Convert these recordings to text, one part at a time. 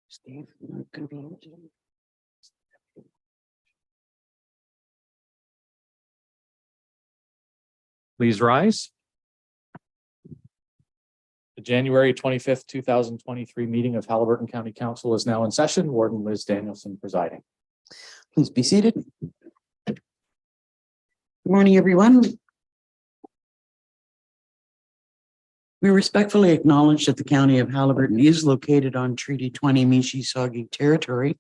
Steve, not gonna be able to. Please rise. The January 25th, 2023 meeting of Halliburton County Council is now in session. Warden Liz Danielson presiding. Please be seated. Good morning, everyone. We respectfully acknowledge that the County of Halliburton is located on Treaty 20 Mississauga territory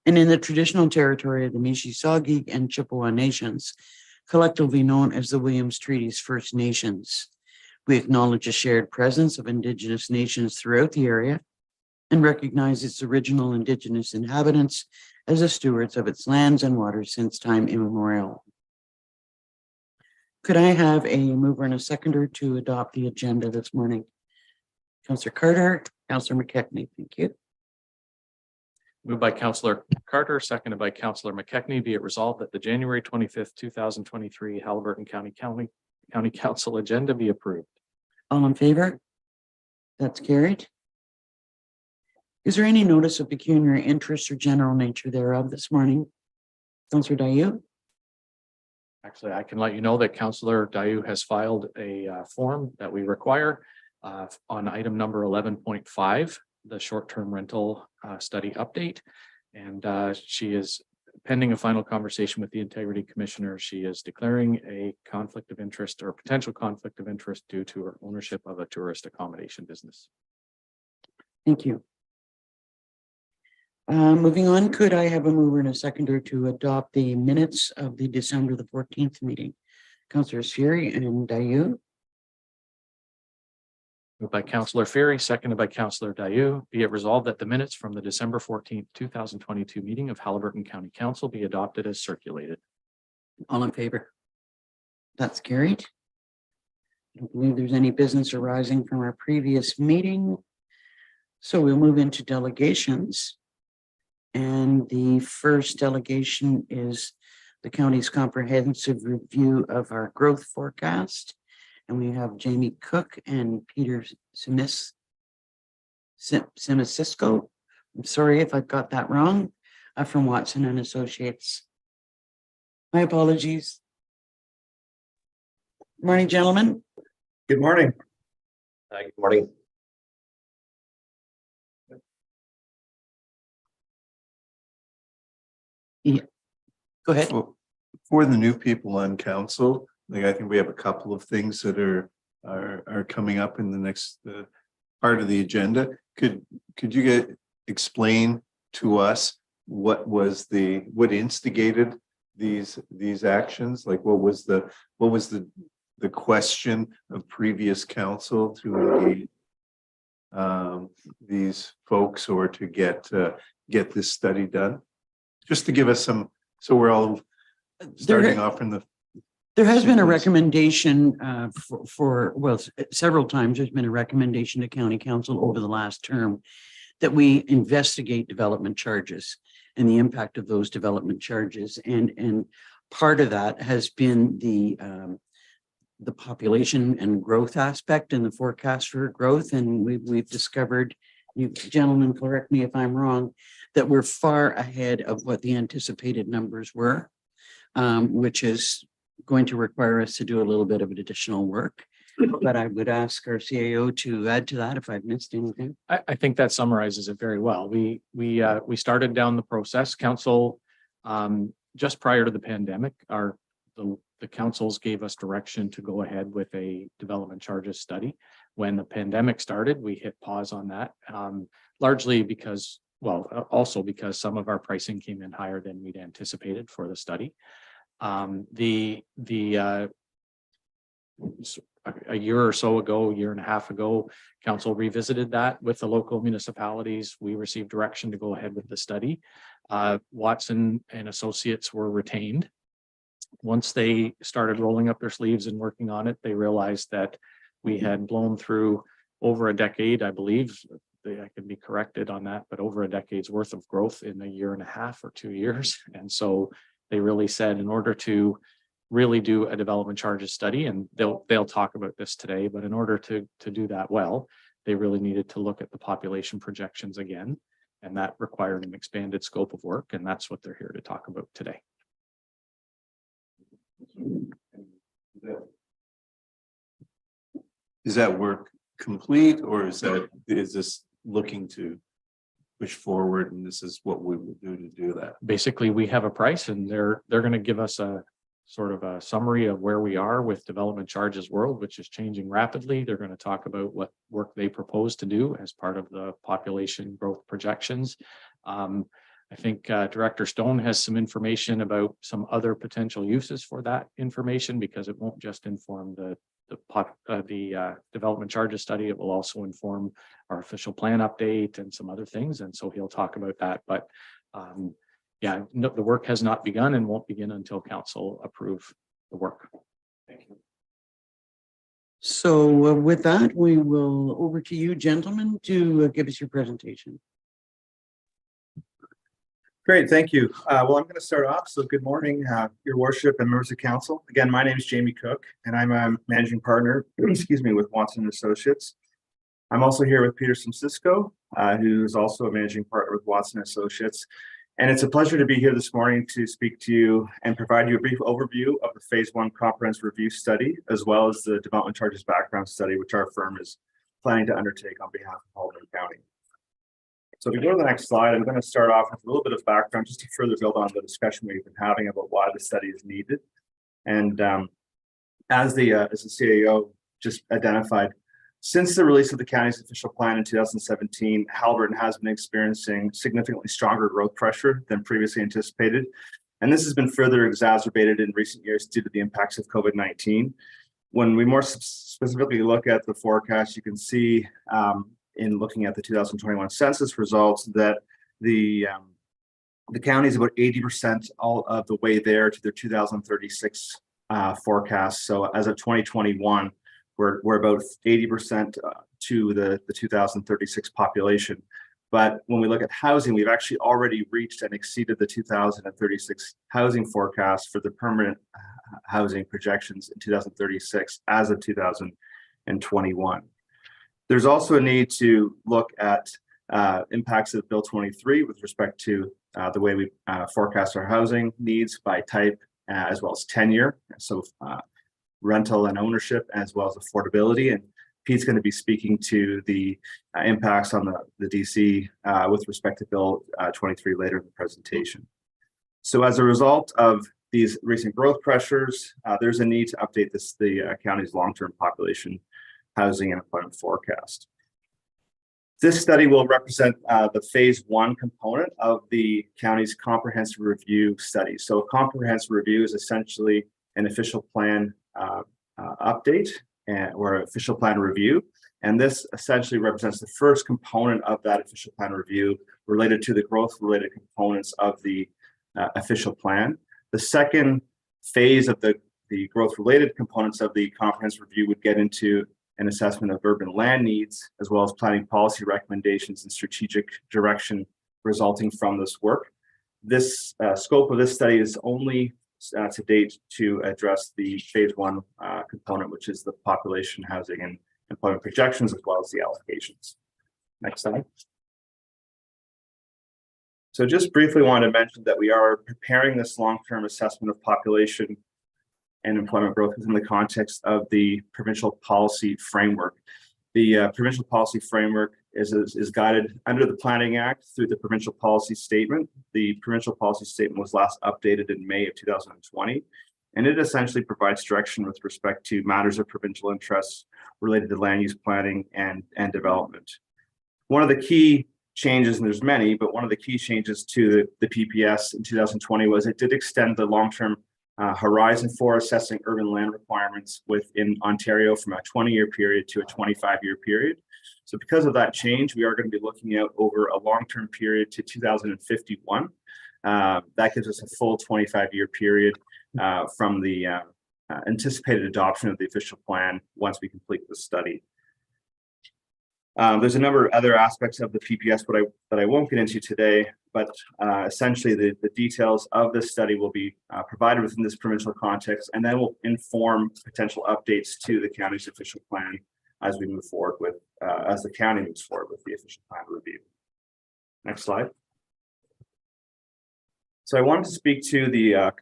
and in the traditional territory of the Mississauga and Chippewa Nations, collectively known as the Williams Treaties First Nations. We acknowledge a shared presence of Indigenous nations throughout the area and recognize its original Indigenous inhabitants as the stewards of its lands and waters since time immemorial. Could I have a mover and a seconder to adopt the agenda this morning? Councillor Carter, Councillor McKechnie, thank you. Moved by Councillor Carter, seconded by Councillor McKechnie. Be it resolved that the January 25th, 2023 Halliburton County Council agenda be approved. All in favor? That's carried. Is there any notice of pecuniary interest or general nature thereof this morning? Councillor Dayu? Actually, I can let you know that Councillor Dayu has filed a form that we require on item number 11.5, the short-term rental study update. And she is pending a final conversation with the Integrity Commissioner. She is declaring a conflict of interest or potential conflict of interest due to her ownership of a tourist accommodation business. Thank you. Moving on, could I have a mover and a seconder to adopt the minutes of the December the 14th meeting? Councillor Siri and Dayu. Moved by Councillor Ferry, seconded by Councillor Dayu. Be it resolved that the minutes from the December 14th, 2022 meeting of Halliburton County Council be adopted as circulated. All in favor? That's carried. I don't believe there's any business arising from our previous meeting. So we'll move into delegations. And the first delegation is the county's comprehensive review of our growth forecast. And we have Jamie Cook and Peter Simisisco. I'm sorry if I got that wrong, from Watson and Associates. My apologies. Morning, gentlemen. Good morning. Good morning. Yeah. Go ahead. Well, for the new people on council, I think we have a couple of things that are coming up in the next part of the agenda. Could you explain to us what instigated these actions? Like what was the question of previous council to engage these folks or to get this study done? Just to give us some, so we're all starting off in the. There has been a recommendation well, several times there's been a recommendation to county council over the last term that we investigate development charges and the impact of those development charges. And part of that has been the population and growth aspect and the forecast for growth. And we've discovered, you gentlemen, correct me if I'm wrong, that we're far ahead of what the anticipated numbers were, which is going to require us to do a little bit of additional work. But I would ask our CAO to add to that if I've missed anything. I think that summarizes it very well. We started down the process. Council, just prior to the pandemic, the councils gave us direction to go ahead with a development charges study. When the pandemic started, we hit pause on that, largely because, well, also because some of our pricing came in higher than we'd anticipated for the study. A year or so ago, year and a half ago, council revisited that with the local municipalities. We received direction to go ahead with the study. Watson and Associates were retained. Once they started rolling up their sleeves and working on it, they realized that we had blown through over a decade, I believe. I can be corrected on that, but over a decade's worth of growth in a year and a half or 2 years. And so they really said, in order to really do a development charges study, and they'll talk about this today, but in order to do that well, they really needed to look at the population projections again And that required an expanded scope of work, and that's what they're here to talk about today. Is that work complete, or is this looking to push forward and this is what we would do to do that? Basically, we have a price, and they're going to give us a sort of a summary of where we are with development charges world, which is changing rapidly. They're going to talk about what work they propose to do as part of the population growth projections. I think Director Stone has some information about some other potential uses for that information, because it won't just inform the development charges study. It will also inform our official plan update and some other things. And so he'll talk about that. But yeah, no, the work has not begun and won't begin until council approve the work. Thank you. So with that, we will over to you, gentlemen, to give us your presentation. Great, thank you. Well, I'm going to start off. So good morning, Your Worship and members of council. Again, my name is Jamie Cook, and I'm a managing partner, excuse me, with Watson Associates. I'm also here with Peter Simcisco, who is also a managing partner with Watson Associates. And it's a pleasure to be here this morning to speak to you and provide you a brief overview of the Phase 1 Comprehensive Review Study, as well as the Development Charges Background Study, which our firm is planning to undertake on behalf of Halberton County. So if we go to the next slide, I'm going to start off with a little bit of background just to further build on the discussion we've been having about why the study is needed. And as the CAO just identified, since the release of the county's official plan in 2017, Halberton has been experiencing significantly stronger growth pressure than previously anticipated. And this has been further exacerbated in recent years due to the impacts of COVID-19. When we more specifically look at the forecast, you can see in looking at the 2021 census results that the county is about 80% all of the way there to their 2036 forecast. So as of 2021, we're about 80% to the 2036 population. But when we look at housing, we've actually already reached and exceeded the 2036 housing forecast for the permanent housing projections in 2036 as of 2021. There's also a need to look at impacts of Bill 23 with respect to the way we forecast our housing needs by type as well as tenure. So rental and ownership, as well as affordability. And Pete's going to be speaking to the impacts on the DC with respect to Bill 23 later in the presentation. So as a result of these recent growth pressures, there's a need to update the county's long-term population, housing, and employment forecast. This study will represent the Phase 1 component of the county's comprehensive review study. So a comprehensive review is essentially an official plan update or official plan review. And this essentially represents the first component of that official plan review related to the growth related components of the official plan. The second phase of the growth related components of the comprehensive review would get into an assessment of urban land needs, as well as planning policy recommendations and strategic direction resulting from this work. This scope of this study is only to date to address the Phase 1 component, which is the population, housing, and employment projections, as well as the allocations. Next slide. So just briefly wanted to mention that we are preparing this long-term assessment of population and employment growth within the context of the provincial policy framework. The provincial policy framework is guided under the Planning Act through the provincial policy statement. The provincial policy statement was last updated in May of 2020, and it essentially provides direction with respect to matters of provincial interest related to land use planning and development. One of the key changes, and there's many, but one of the key changes to the PPS in 2020 was it did extend the long-term horizon for assessing urban land requirements within Ontario from a 20-year period to a 25-year period. So because of that change, we are going to be looking out over a long-term period to 2051. That gives us a full 25-year period from the anticipated adoption of the official plan once we complete the study. There's a number of other aspects of the PPS that I won't get into today, but essentially the details of this study will be provided within this provincial context, and then will inform potential updates to the county's official plan as we move forward with, as the county moves forward with the official plan review. Next slide. So I wanted to speak to the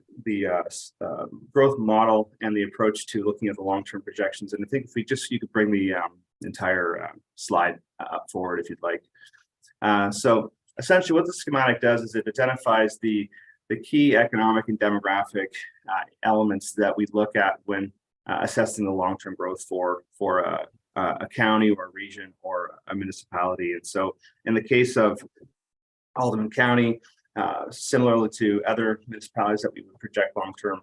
growth model and the approach to looking at the long-term projections. And I think if you could bring the entire slide up forward if you'd like. So essentially what the schematic does is it identifies the key economic and demographic elements that we look at when assessing the long-term growth for a county or a region or a municipality. And so in the case of Haldeman County, similarly to other municipalities that we would project long-term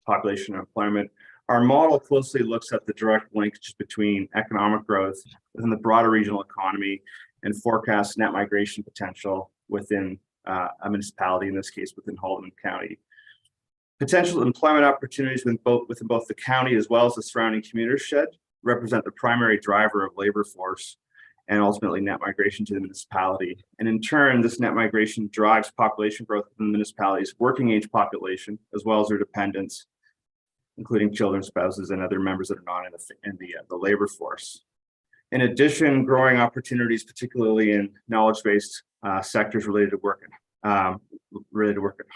population and employment, our model closely looks at the direct linkage between economic growth within the broader regional economy and forecast net migration potential within a municipality, in this case within Haldeman County. Potential employment opportunities within both the county as well as the surrounding commuter shed represent the primary driver of labor force and ultimately net migration to the municipality. And in turn, this net migration drives population growth in the municipality's working age population, as well as their dependents, including children, spouses, and other members that are not in the labor force. In addition, growing opportunities, particularly in knowledge-based sectors related to work at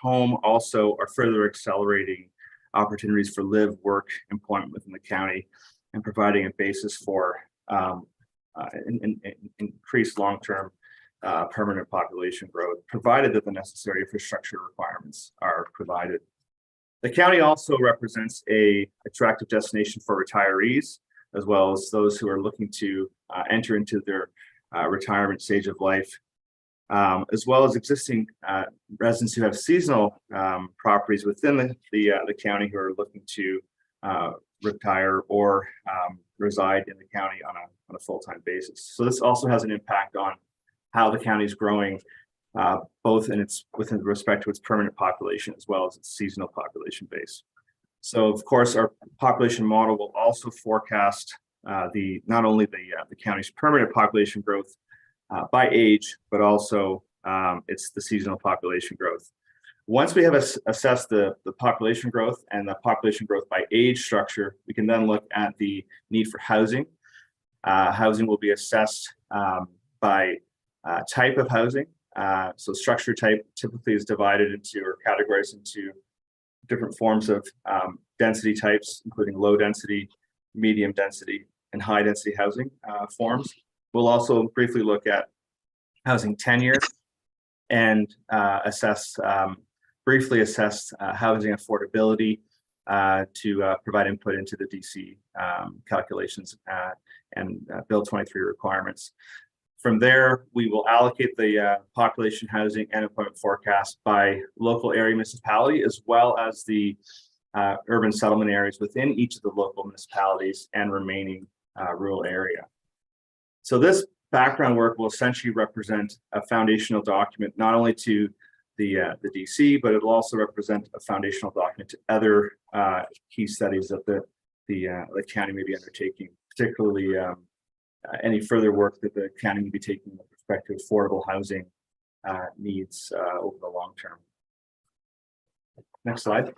home, also are further accelerating opportunities for live, work, employment within the county, and providing a basis for increased long-term permanent population growth, provided that the necessary infrastructure requirements are provided. The county also represents an attractive destination for retirees, as well as those who are looking to enter into their retirement stage of life, as well as existing residents who have seasonal properties within the county who are looking to retire or reside in the county on a full-time basis. So this also has an impact on how the county is growing, both within respect to its permanent population as well as its seasonal population base. So of course, our population model will also forecast not only the county's permanent population growth by age, but also it's the seasonal population growth. Once we have assessed the population growth and the population growth by age structure, we can then look at the need for housing. Housing will be assessed by type of housing. So structure type typically is divided into or categorized into different forms of density types, including low density, medium density, and high density housing forms. We'll also briefly look at housing tenure and briefly assess housing affordability to provide input into the DC calculations and Bill 23 requirements. From there, we will allocate the population, housing, and employment forecast by local area municipality, as well as the urban settlement areas within each of the local municipalities and remaining rural area. So this background work will essentially represent a foundational document, not only to the DC, but it will also represent a foundational document to other key studies that the county may be undertaking, particularly any further work that the county may be taking with respect to affordable housing needs over the long term. Next slide.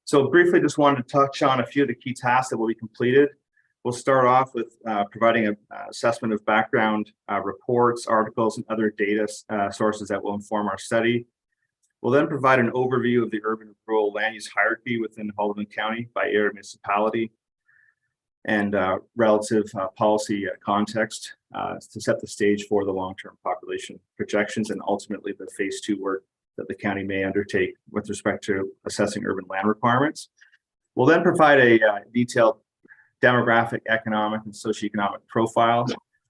So briefly, just wanted to touch on a few of the key tasks that will be completed. We'll start off with providing an assessment of background reports, articles, and other data sources that will inform our study. We'll then provide an overview of the urban and rural land use hierarchy within Haldeman County by area municipality and relative policy context to set the stage for the long-term population projections and ultimately the phase 2 work that the county may undertake with respect to assessing urban land requirements. We'll then provide a detailed demographic, economic, and socioeconomic profile,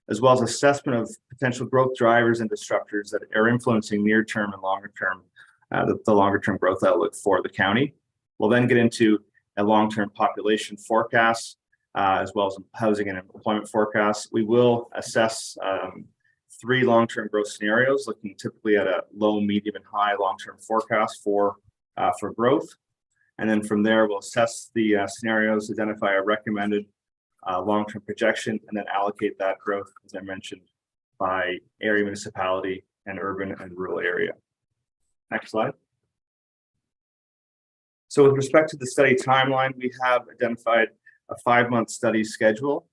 as well as assessment of potential growth drivers and disruptors that are influencing near-term and longer-term, the longer-term growth outlook for the county. We'll then get into a long-term population forecast, as well as housing and employment forecasts. We will assess 3 long-term growth scenarios, looking typically at a low, medium, and high long-term forecast for growth. And then from there, we'll assess the scenarios, identify a recommended long-term projection, and then allocate that growth, as I mentioned, by area municipality and urban and rural area. Next slide. So with respect to the study timeline, we have identified a 5-month study schedule.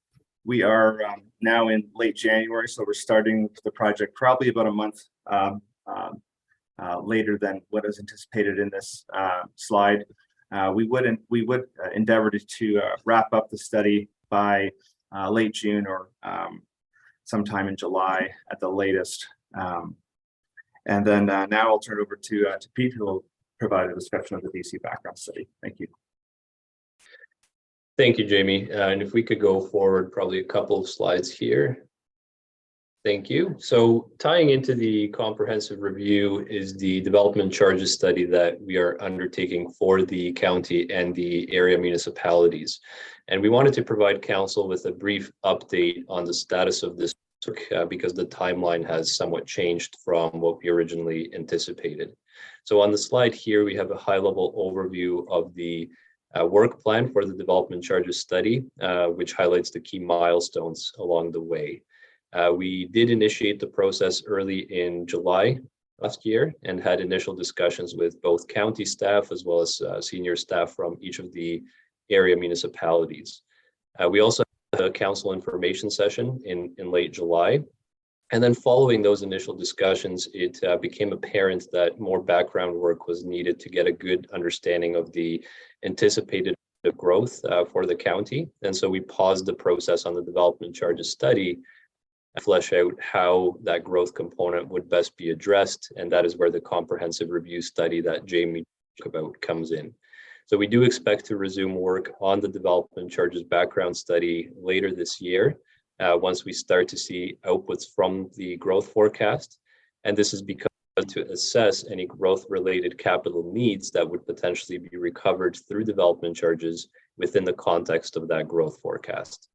We are now in late January, so we're starting the project probably about a month later than what is anticipated in this slide. We would endeavor to wrap up the study by late June or sometime in July at the latest. And then now I'll turn it over to Pete, who will provide a discussion of the BC background study. Thank you. Thank you, Jamie. And if we could go forward probably a couple of slides here. Thank you. So tying into the comprehensive review is the development charges study that we are undertaking for the county and the area municipalities. And we wanted to provide council with a brief update on the status of this because the timeline has somewhat changed from what we originally anticipated. So on the slide here, we have a high-level overview of the work plan for the development charges study, which highlights the key milestones along the way. We did initiate the process early in July last year and had initial discussions with both county staff as well as senior staff from each of the area municipalities. We also had a council information session in late July. And then following those initial discussions, it became apparent that more background work was needed to get a good understanding of the anticipated growth for the county. And so we paused the process on the development charges study to flesh out how that growth component would best be addressed. And that is where the comprehensive review study that Jamie spoke about comes in. So we do expect to resume work on the development charges background study later this year, once we start to see outputs from the growth forecast. And this is because to assess any growth related capital needs that would potentially be recovered through development charges within the context of that growth forecast.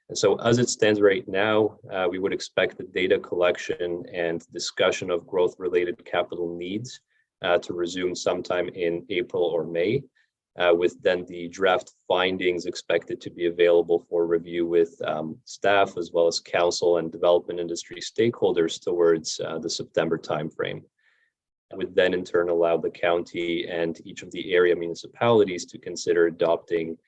And so as it stands right now, we would expect the data collection and discussion of growth related capital needs to resume sometime in April or May, with then the draft findings expected to be available for review with staff as well as council and development industry stakeholders towards the September timeframe. It would then in turn allow the county and each of the area municipalities to consider adopting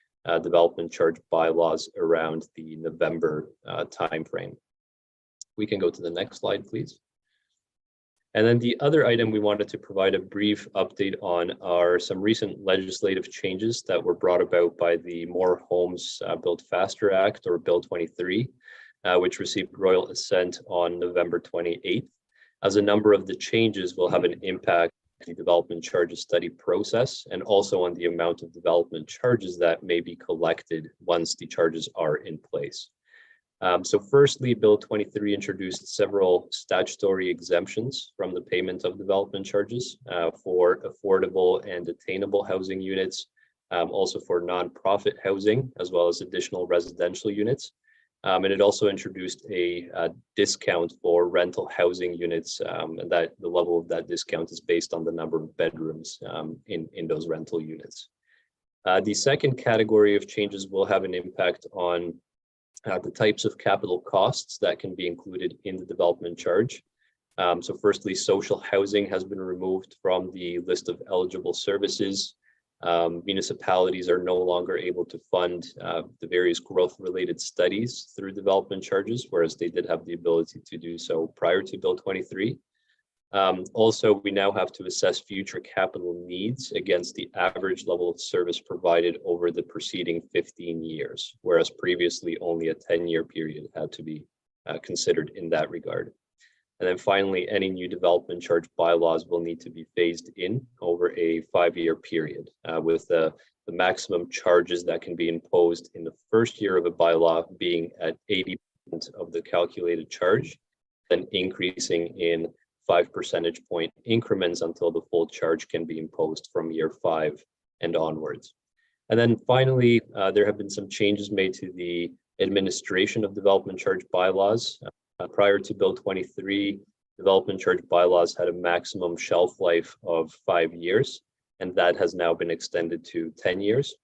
development charge bylaws around the November timeframe. We can go to the next slide, please. And then the other item we wanted to provide a brief update on are some recent legislative changes that were brought about by the More Homes Built Faster Act, or Bill 23, which received royal assent on November 28th. As a number of the changes will have an impact on the development charges study process and also on the amount of development charges that may be collected once the charges are in place. So firstly, Bill 23 introduced several statutory exemptions from the payment of development charges for affordable and attainable housing units, also for nonprofit housing, as well as additional residential units. And it also introduced a discount for rental housing units, and that the level of that discount is based on the number of bedrooms in those rental units. The second category of changes will have an impact on the types of capital costs that can be included in the development charge. So firstly, social housing has been removed from the list of eligible services. Municipalities are no longer able to fund the various growth-related studies through development charges, whereas they did have the ability to do so prior to Bill 23. Also, we now have to assess future capital needs against the average level of service provided over the preceding 15 years, whereas previously only a 10-year period had to be considered in that regard. And then finally, any new development charge bylaws will need to be phased in over a 5-year period, with the maximum charges that can be imposed in the first year of a bylaw being at 80% of the calculated charge, then increasing in 5 percentage point increments until the full charge can be imposed from year 5 and onwards. And then finally, there have been some changes made to the administration of development charge bylaws. Prior to Bill 23, development charge bylaws had a maximum shelf life of 5 years, and that has now been extended to 10 years.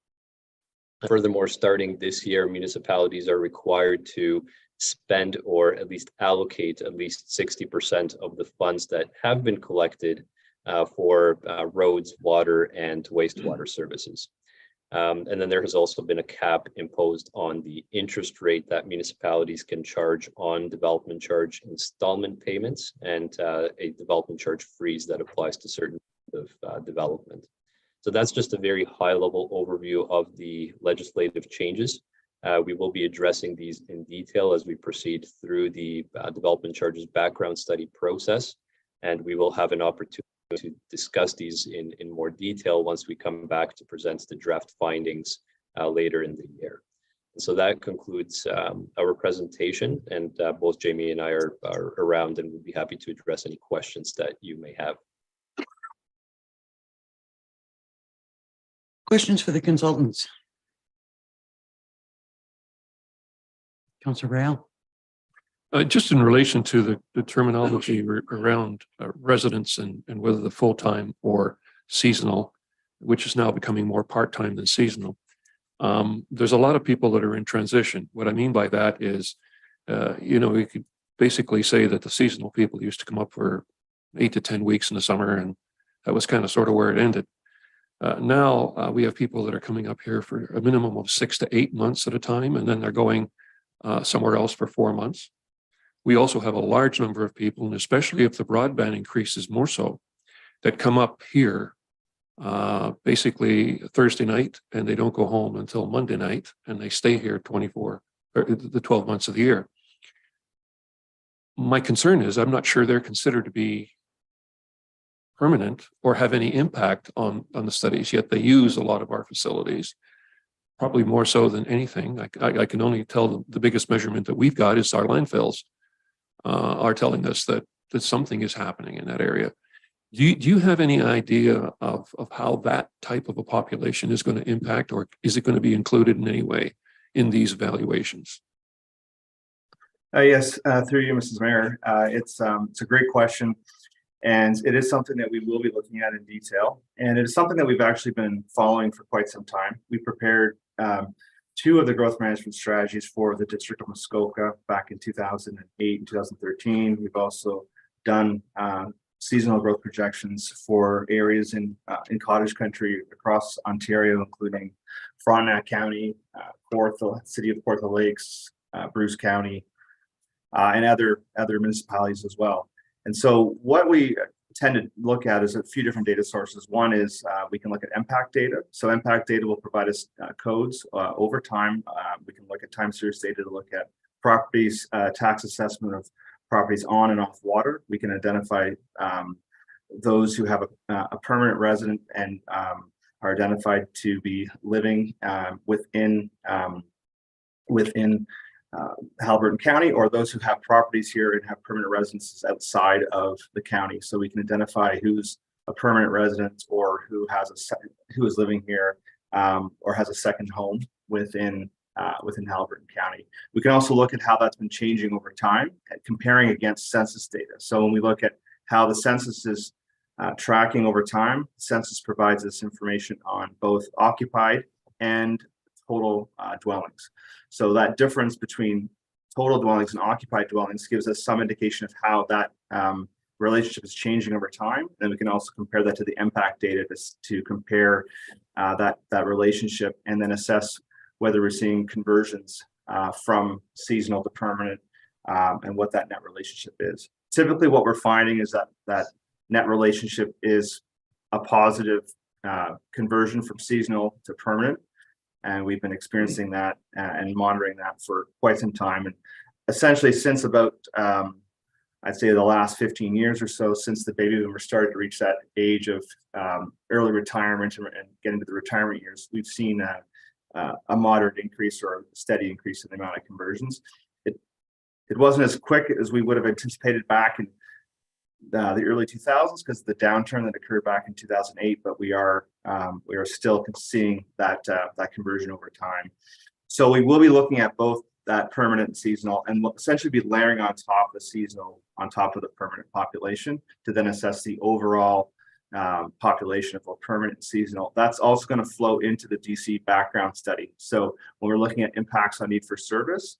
Furthermore, starting this year, municipalities are required to spend or at least allocate at least 60% of the funds that have been collected for roads, water, and wastewater services. And then there has also been a cap imposed on the interest rate that municipalities can charge on development charge installment payments, and a development charge freeze that applies to certain development. So that's just a very high level overview of the legislative changes. We will be addressing these in detail as we proceed through the development charges background study process, and we will have an opportunity to discuss these in more detail once we come back to present the draft findings later in the year. And so that concludes our presentation, and both Jamie and I are around and we'd be happy to address any questions that you may have. Questions for the consultants? Councillor Rail. Just in relation to the terminology around residents and whether the full-time or seasonal, which is now becoming more part-time than seasonal. There's a lot of people that are in transition. What I mean by that is, we could basically say that the seasonal people used to come up for 8 to 10 weeks in the summer, and that was kind of sort of where it ended. Now we have people that are coming up here for a minimum of 6 to 8 months at a time, and then they're going somewhere else for 4 months. We also have a large number of people, and especially if the broadband increases more so, that come up here basically Thursday night, and they don't go home until Monday night, and they stay here 12 months of the year. My concern is I'm not sure they're considered to be permanent or have any impact on the studies, yet they use a lot of our facilities, probably more so than anything. I can only tell the biggest measurement that we've got is our landfills are telling us that something is happening in that area. Do you have any idea of how that type of a population is going to impact, or is it going to be included in any way in these evaluations? Yes, through you, Mrs. Mayor. It's a great question, and it is something that we will be looking at in detail. And it is something that we've actually been following for quite some time. We prepared 2 of the growth management strategies for the District of Muskoka back in 2008 and 2013. We've also done seasonal growth projections for areas in cottage country across Ontario, including Frontenac County, City of Kawartha Lakes, Bruce County, and other municipalities as well. And so what we tend to look at is a few different data sources. One is we can look at impact data. So impact data will provide us codes over time. We can look at time series data to look at properties, tax assessment of properties on and off water. We can identify those who have a permanent resident and are identified to be living within Haliburton County, or those who have properties here and have permanent residences outside of the county. So we can identify who's a permanent resident or who is living here or has a second home within Haliburton County. We can also look at how that's been changing over time and comparing against census data. So when we look at how the census is tracking over time, the census provides us information on both occupied and total dwellings. So that difference between total dwellings and occupied dwellings gives us some indication of how that relationship is changing over time. And we can also compare that to the impact data to compare that relationship, and then assess whether we're seeing conversions from seasonal to permanent and what that net relationship is. Typically what we're finding is that net relationship is a positive conversion from seasonal to permanent. And we've been experiencing that and monitoring that for quite some time. And essentially since about, I'd say the last 15 years or so, since the baby boomers started to reach that age of early retirement and get into the retirement years, we've seen a moderate increase or a steady increase in the amount of conversions. It wasn't as quick as we would have anticipated back in the early 2000s because of the downturn that occurred back in 2008, but we are still seeing that conversion over time. So we will be looking at both that permanent and seasonal, and we'll essentially be layering on top of the seasonal on top of the permanent population to then assess the overall population of both permanent and seasonal. That's also going to flow into the DC background study. So when we're looking at impacts on need for service,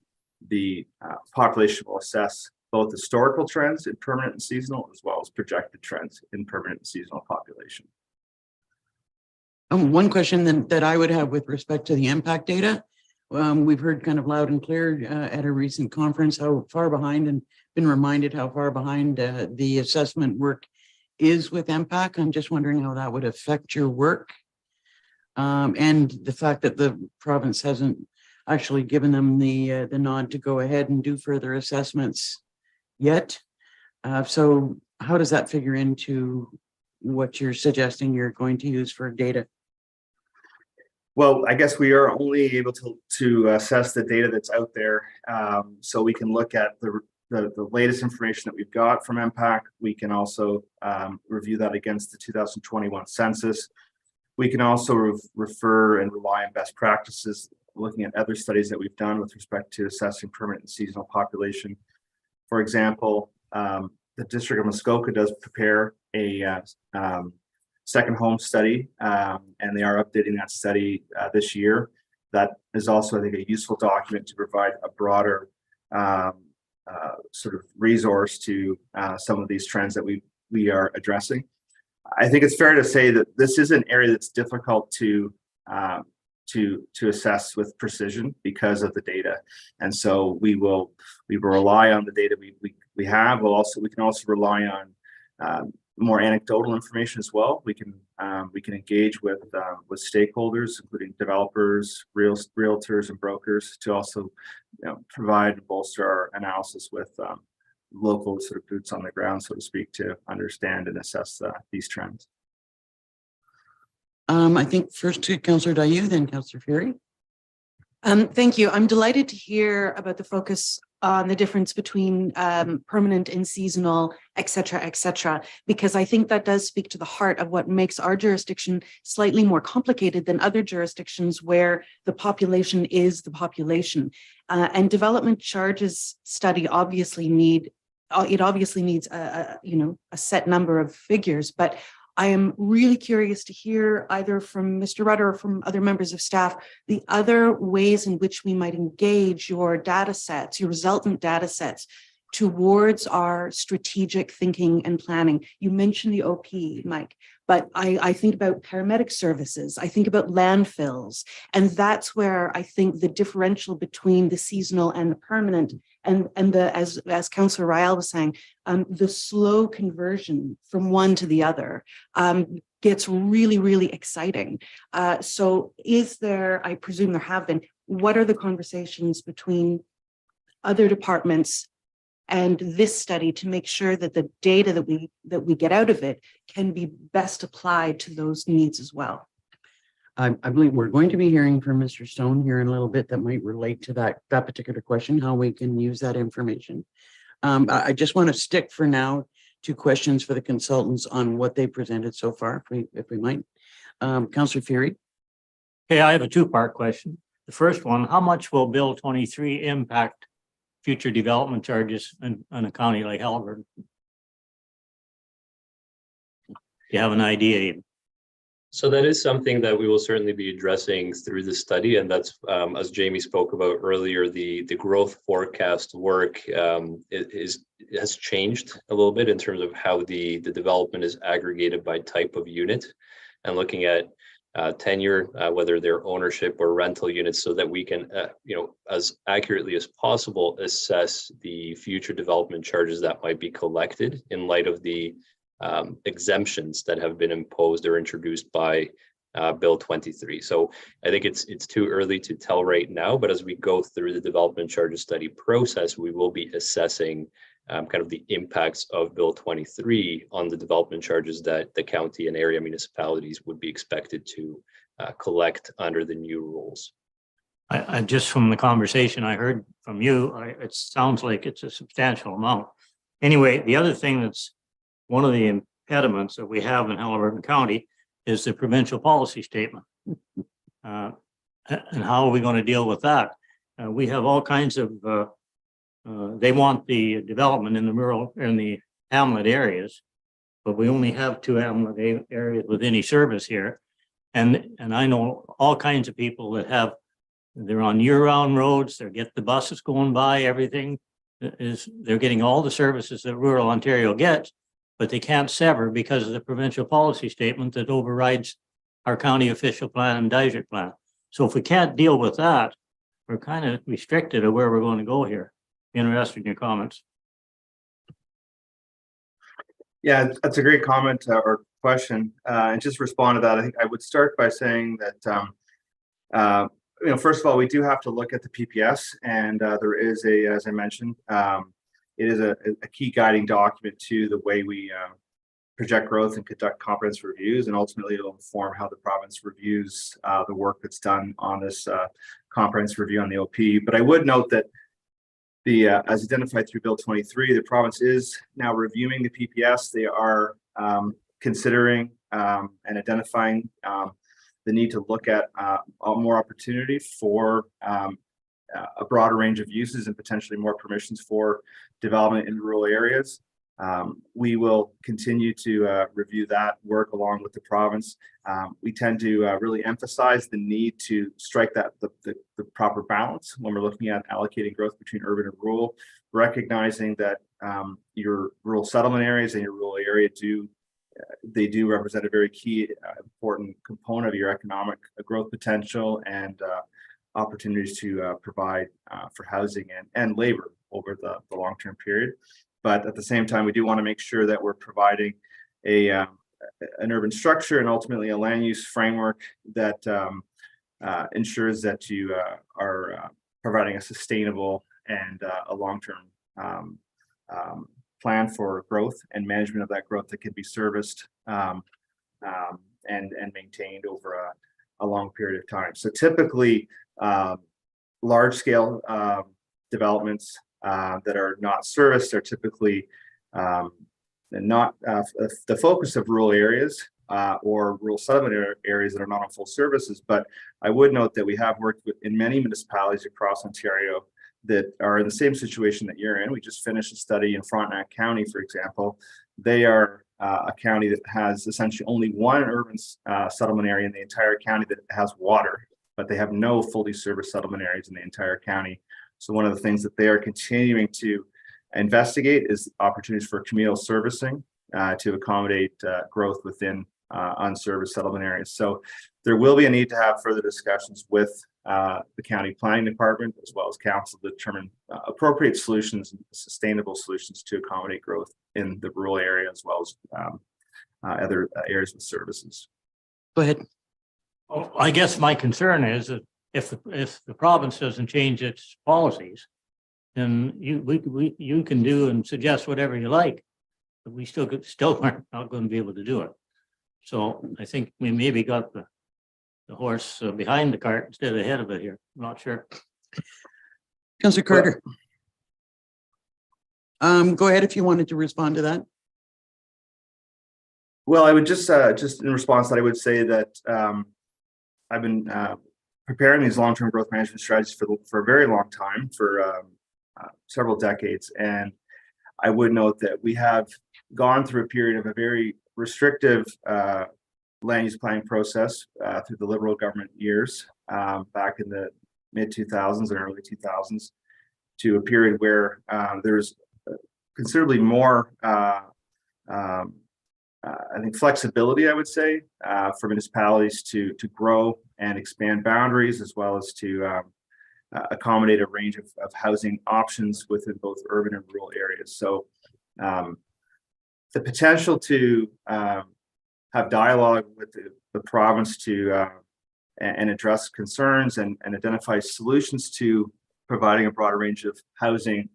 the population will assess both historical trends in permanent and seasonal, as well as projected trends in permanent and seasonal population. One question that I would have with respect to the impact data. We've heard kind of loud and clear at a recent conference how far behind, and been reminded how far behind the assessment work is with MPAC. I'm just wondering how that would affect your work. And the fact that the province hasn't actually given them the nod to go ahead and do further assessments yet. So how does that figure into what you're suggesting you're going to use for data? Well, I guess we are only able to assess the data that's out there. So we can look at the latest information that we've got from MPAC. We can also review that against the 2021 census. We can also refer and rely on best practices, looking at other studies that we've done with respect to assessing permanent and seasonal population. For example, the District of Muskoka does prepare a second home study, and they are updating that study this year. That is also, I think, a useful document to provide a broader sort of resource to some of these trends that we are addressing. I think it's fair to say that this is an area that's difficult to assess with precision because of the data, and so we will rely on the data we have. We can also rely on more anecdotal information as well. We can engage with stakeholders, including developers, realtors, and brokers, to also provide and bolster our analysis with local sort of boots on the ground, so to speak, to understand and assess these trends. I think first to Councillor Dayu, then Councillor Fury. Thank you. I'm delighted to hear about the focus on the difference between permanent and seasonal, et cetera, because I think that does speak to the heart of what makes our jurisdiction slightly more complicated than other jurisdictions where the population is the population. And development charges study obviously needs a set number of figures, but I am really curious to hear either from Mr. Rutter or from other members of staff, the other ways in which we might engage your data sets, your resultant data sets, towards our strategic thinking and planning. You mentioned the OP, Mike, but I think about paramedic services, I think about landfills, and that's where I think the differential between the seasonal and the permanent and as Councillor Rael was saying, the slow conversion from one to the other gets really, really exciting. So is there, I presume there have been, what are the conversations between other departments and this study to make sure that the data that we get out of it can be best applied to those needs as well? I believe we're going to be hearing from Mr. Stone here in a little bit that might relate to that particular question, how we can use that information. I just want to stick for now to questions for the consultants on what they presented so far, if we might. Councillor Fury. Okay, I have a two-part question. The first one, how much will Bill 23 impact future development charges in a county like Haliburton? You have an idea? So that is something that we will certainly be addressing through the study, and that's as Jamie spoke about earlier, the growth forecast work has changed a little bit in terms of how the development is aggregated by type of unit, and looking at tenure, whether they're ownership or rental units, so that we can as accurately as possible assess the future development charges that might be collected in light of the exemptions that have been imposed or introduced by Bill 23. So I think it's too early to tell right now, but as we go through the development charges study process, we will be assessing kind of the impacts of Bill 23 on the development charges that the county and area municipalities would be expected to collect under the new rules. I just from the conversation I heard from you, it sounds like it's a substantial amount. Anyway, the other thing that's one of the impediments that we have in Haliburton County is the provincial policy statement. And how are we going to deal with that? We have all kinds of, they want the development in the rural, in the hamlet areas, but we only have 2 hamlet areas with any service here. And I know all kinds of people that they're on year-round roads, they get the buses going by, everything they're getting all the services that rural Ontario gets, but they can't sever because of the provincial policy statement that overrides our county official plan and district plan. So if we can't deal with that, we're kind of restricted of where we're going to go here. Interested in your comments. Yeah, that's a great comment or question. And just respond to that, I think I would start by saying that, first of all, we do have to look at the PPS, and there is as I mentioned, it is a key guiding document to the way we project growth and conduct comprehensive reviews, and ultimately it'll inform how the province reviews the work that's done on this comprehensive review on the OP. But I would note that as identified through Bill 23, the province is now reviewing the PPS. They are considering and identifying the need to look at more opportunity for a broader range of uses and potentially more permissions for development in rural areas. We will continue to review that work along with the province. We tend to really emphasize the need to strike the proper balance when we're looking at allocating growth between urban and rural, recognizing that your rural settlement areas and your rural area do represent a very key important component of your economic growth potential and opportunities to provide for housing and labor over the long-term period. But at the same time, we do want to make sure that we're providing an urban structure and ultimately a land use framework that ensures that you are providing a sustainable and a long-term plan for growth and management of that growth that can be serviced and maintained over a long period of time. So typically, large-scale developments that are not serviced are typically not the focus of rural areas or rural settlement areas that are not on full services. But I would note that we have worked in many municipalities across Ontario that are in the same situation that you're in. We just finished a study in Frontenac County, for example. They are a county that has essentially only one urban settlement area in the entire county that has water, but they have no fully serviced settlement areas in the entire county. So one of the things that they are continuing to investigate is opportunities for communal servicing to accommodate growth within unserviced settlement areas. So there will be a need to have further discussions with the county planning department as well as council to determine appropriate solutions and sustainable solutions to accommodate growth in the rural area as well as other areas with services. Go ahead. Oh, I guess my concern is that if the province doesn't change its policies, then you can do and suggest whatever you like, but we still are not going to be able to do it. So I think we maybe got the horse behind the cart instead of ahead of it here. I'm not sure. Councillor Carter. Go ahead if you wanted to respond to that. Well, I would just in response to that, I would say that I've been preparing these long-term growth management strategies for a very long time, for several decades. And I would note that we have gone through a period of a very restrictive land use planning process through the Liberal government years back in the mid-2000s and early 2000s to a period where there's considerably more I think flexibility, I would say, for municipalities to grow and expand boundaries, as well as to accommodate a range of housing options within both urban and rural areas. So the potential to have dialogue with the province to and address concerns and identify solutions to providing a broader range of housing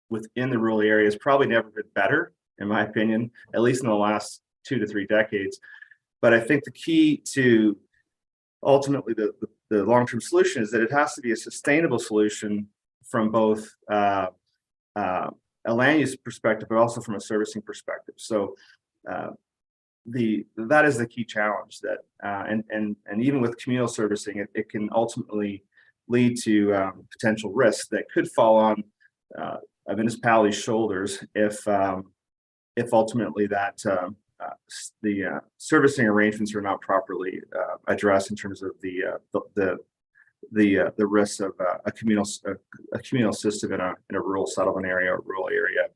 within the rural areas probably never been better, in my opinion, at least in the last 2 to 3 decades. But I think the key to ultimately the long-term solution is that it has to be a sustainable solution from both a land use perspective, but also from a servicing perspective. So that is the key challenge, that and even with communal servicing, it can ultimately lead to potential risks that could fall on a municipality's shoulders if ultimately that the servicing arrangements are not properly addressed in terms of the risks of a communal system in a rural settlement area or rural area.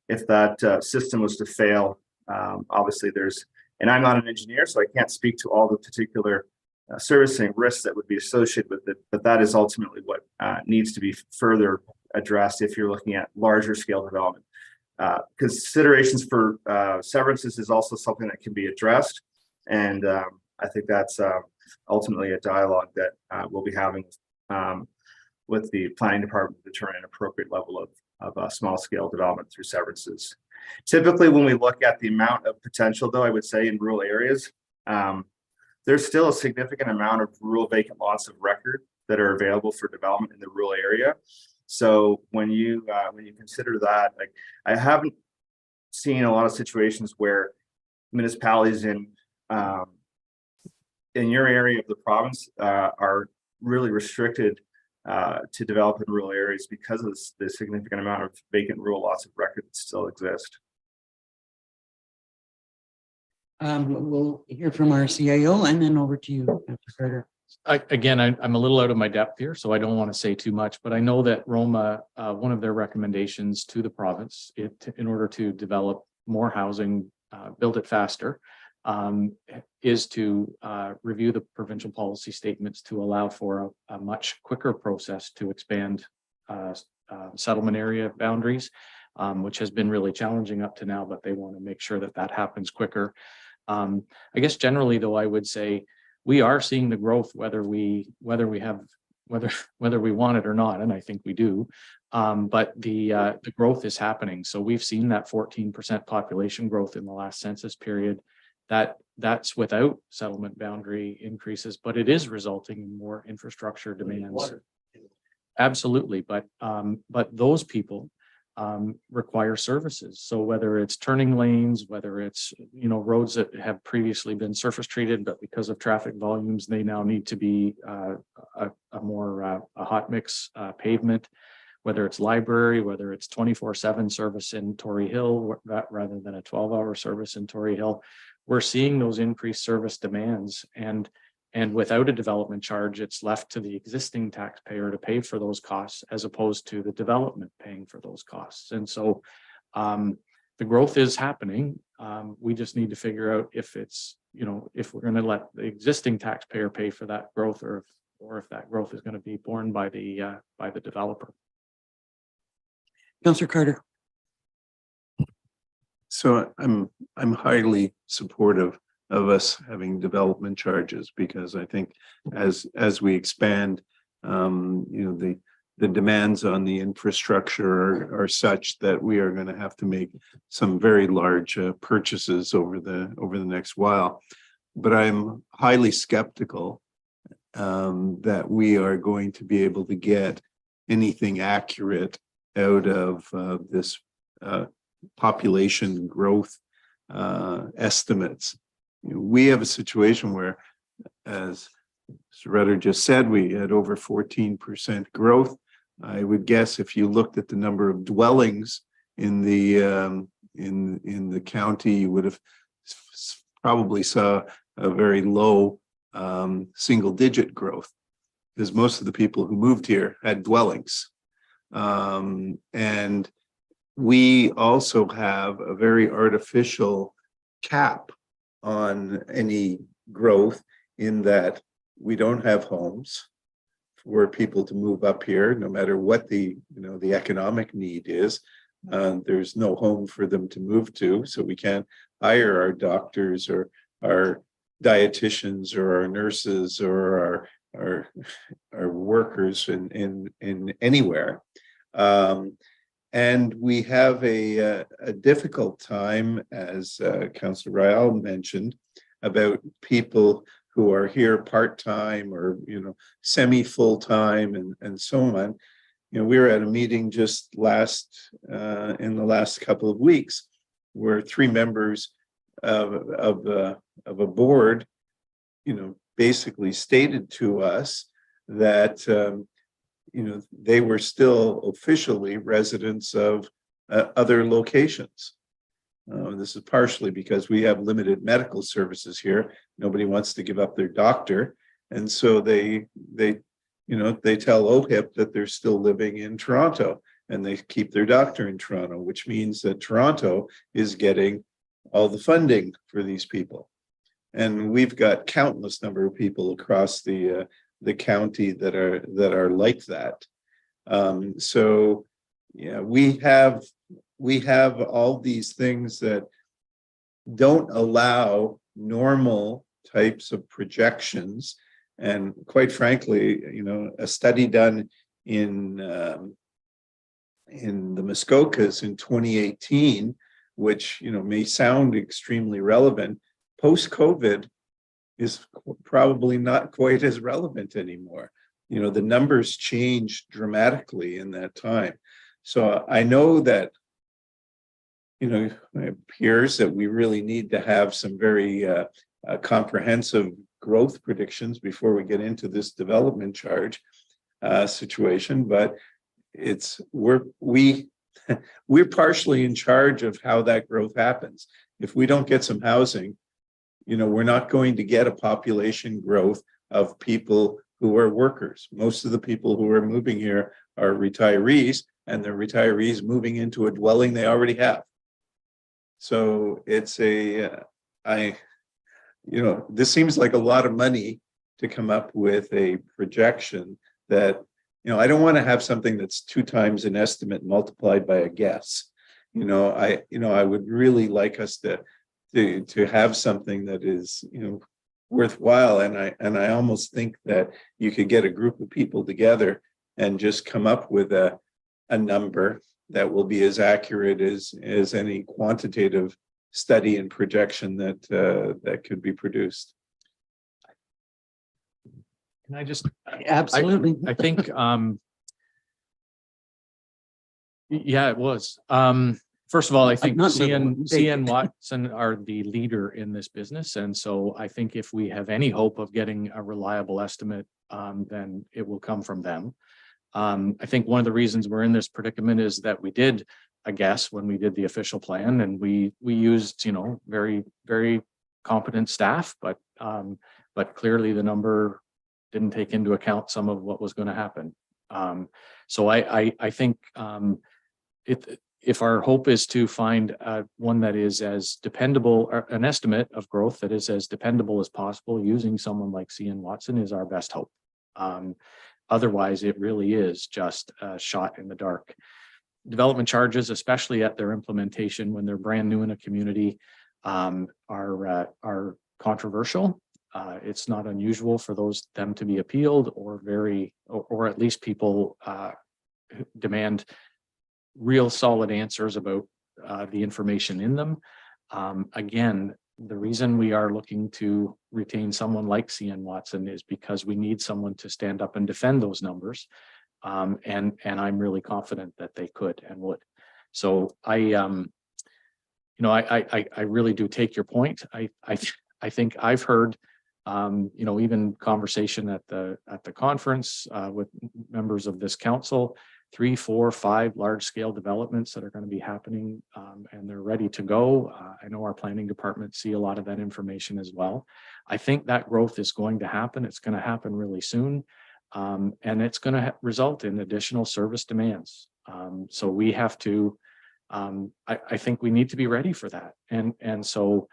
If that system was to fail, obviously there's And I'm not an engineer, so I can't speak to all the particular servicing risks that would be associated with it, but that is ultimately what needs to be further addressed if you're looking at larger scale development. Considerations for severances is also something that can be addressed, and I think that's ultimately a dialogue that we'll be having with the planning department to determine an appropriate level of small scale development through severances. Typically, when we look at the amount of potential, though, I would say in rural areas, there's still a significant amount of rural vacant lots of record that are available for development in the rural area. So when you consider that, like, I haven't seen a lot of situations where municipalities in your area of the province are really restricted to develop in rural areas because of the significant amount of vacant rural lots of record that still exist. We'll hear from our CIO and then over to you, Dr. Carter. I'm a little out of my depth here, so I don't want to say too much, but I know that Roma, one of their recommendations to the province, in order to develop more housing, build it faster, is to review the provincial policy statements to allow for a much quicker process to expand settlement area boundaries, which has been really challenging up to now, but they want to make sure that that happens quicker. I guess generally, though, I would say we are seeing the growth, whether we want it or not, and I think we do. But the growth is happening. So we've seen that 14% population growth in the last census period. That's without settlement boundary increases, but it is resulting in more infrastructure demands. Absolutely, but those people require services. So whether it's turning lanes, whether it's roads that have previously been surface treated, but because of traffic volumes, they now need to be a hot mix pavement. Whether it's library, whether it's 24/7 service in Torrey Hill rather than a 12-hour service in Torrey Hill, we're seeing those increased service demands, and without a development charge, it's left to the existing taxpayer to pay for those costs as opposed to the development paying for those costs. And so the growth is happening. We just need to figure out if it's, if we're going to let the existing taxpayer pay for that growth, or if that growth is going to be borne by the developer. Councillor Carter. So I'm highly supportive of us having development charges, because I think as we expand, the demands on the infrastructure are such that we are going to have to make some very large purchases over the next while. But I'm highly skeptical that we are going to be able to get anything accurate out of this population growth estimates. We have a situation where, as Mr. Rutter just said, we had over 14% growth. I would guess if you looked at the number of dwellings in the county, you would have probably saw a very low single-digit growth, because most of the people who moved here had dwellings. And we also have a very artificial cap on any growth, in that we don't have homes for people to move up here, no matter what the economic need is. There's no home for them to move to, so we can't hire our doctors or our dietitians or our nurses or our workers in anywhere. And we have a difficult time, as Councillor Ryall mentioned, about people who are here part-time or semi-full-time and so on. We were at a meeting just in the last couple of weeks, where 3 members of a board, basically stated to us that they were still officially residents of other locations. This is partially because we have limited medical services here. Nobody wants to give up their doctor, and so they tell OHIP that they're still living in Toronto, and they keep their doctor in Toronto, which means that Toronto is getting all the funding for these people. And we've got countless number of people across the county that are like that. So yeah, we have all these things that don't allow normal types of projections. And quite frankly, a study done in the Muskokas in 2018, which may sound extremely relevant, post-COVID is probably not quite as relevant anymore. The numbers changed dramatically in that time. So I know that it appears that we really need to have some very comprehensive growth predictions before we get into this development charge situation. But we're partially in charge of how that growth happens. If we don't get some housing, we're not going to get a population growth of people who are workers. Most of the people who are moving here are retirees, and they're retirees moving into a dwelling they already have. So it's this seems like a lot of money to come up with a projection that, I don't want to have something that's 2 times an estimate multiplied by a guess. I would really like us to have something that is, worthwhile. And I almost think that you could get a group of people together and just come up with a number that will be as accurate as any quantitative study and projection that could be produced. Can I just, Absolutely. I think, yeah, it was. First of all, I think not little, CN Watson are the leader in this business. And so I think if we have any hope of getting a reliable estimate, then it will come from them. I think one of the reasons we're in this predicament is that we did a guess when we did the official plan, and we used, very, very competent staff, but clearly the number didn't take into account some of what was going to happen. So I think if our hope is to find one that is as dependable, or an estimate of growth that is as dependable as possible, using someone like CN Watson is our best hope. Otherwise, it really is just a shot in the dark. Development charges, especially at their implementation when they're brand new in a community, are controversial. It's not unusual for them to be appealed, or at least people demand real solid answers about the information in them. Again, the reason we are looking to retain someone like CN Watson is because we need someone to stand up and defend those numbers. And I'm really confident that they could and would. So I really do take your point. I think I've heard, even conversation at the conference with members of this council, 3, 4, 5 large scale developments that are going to be happening, and they're ready to go. I know our planning department see a lot of that information as well. I think that growth is going to happen. It's going to happen really soon. And it's going to result in additional service demands. So we have to, I think we need to be ready for that. And so,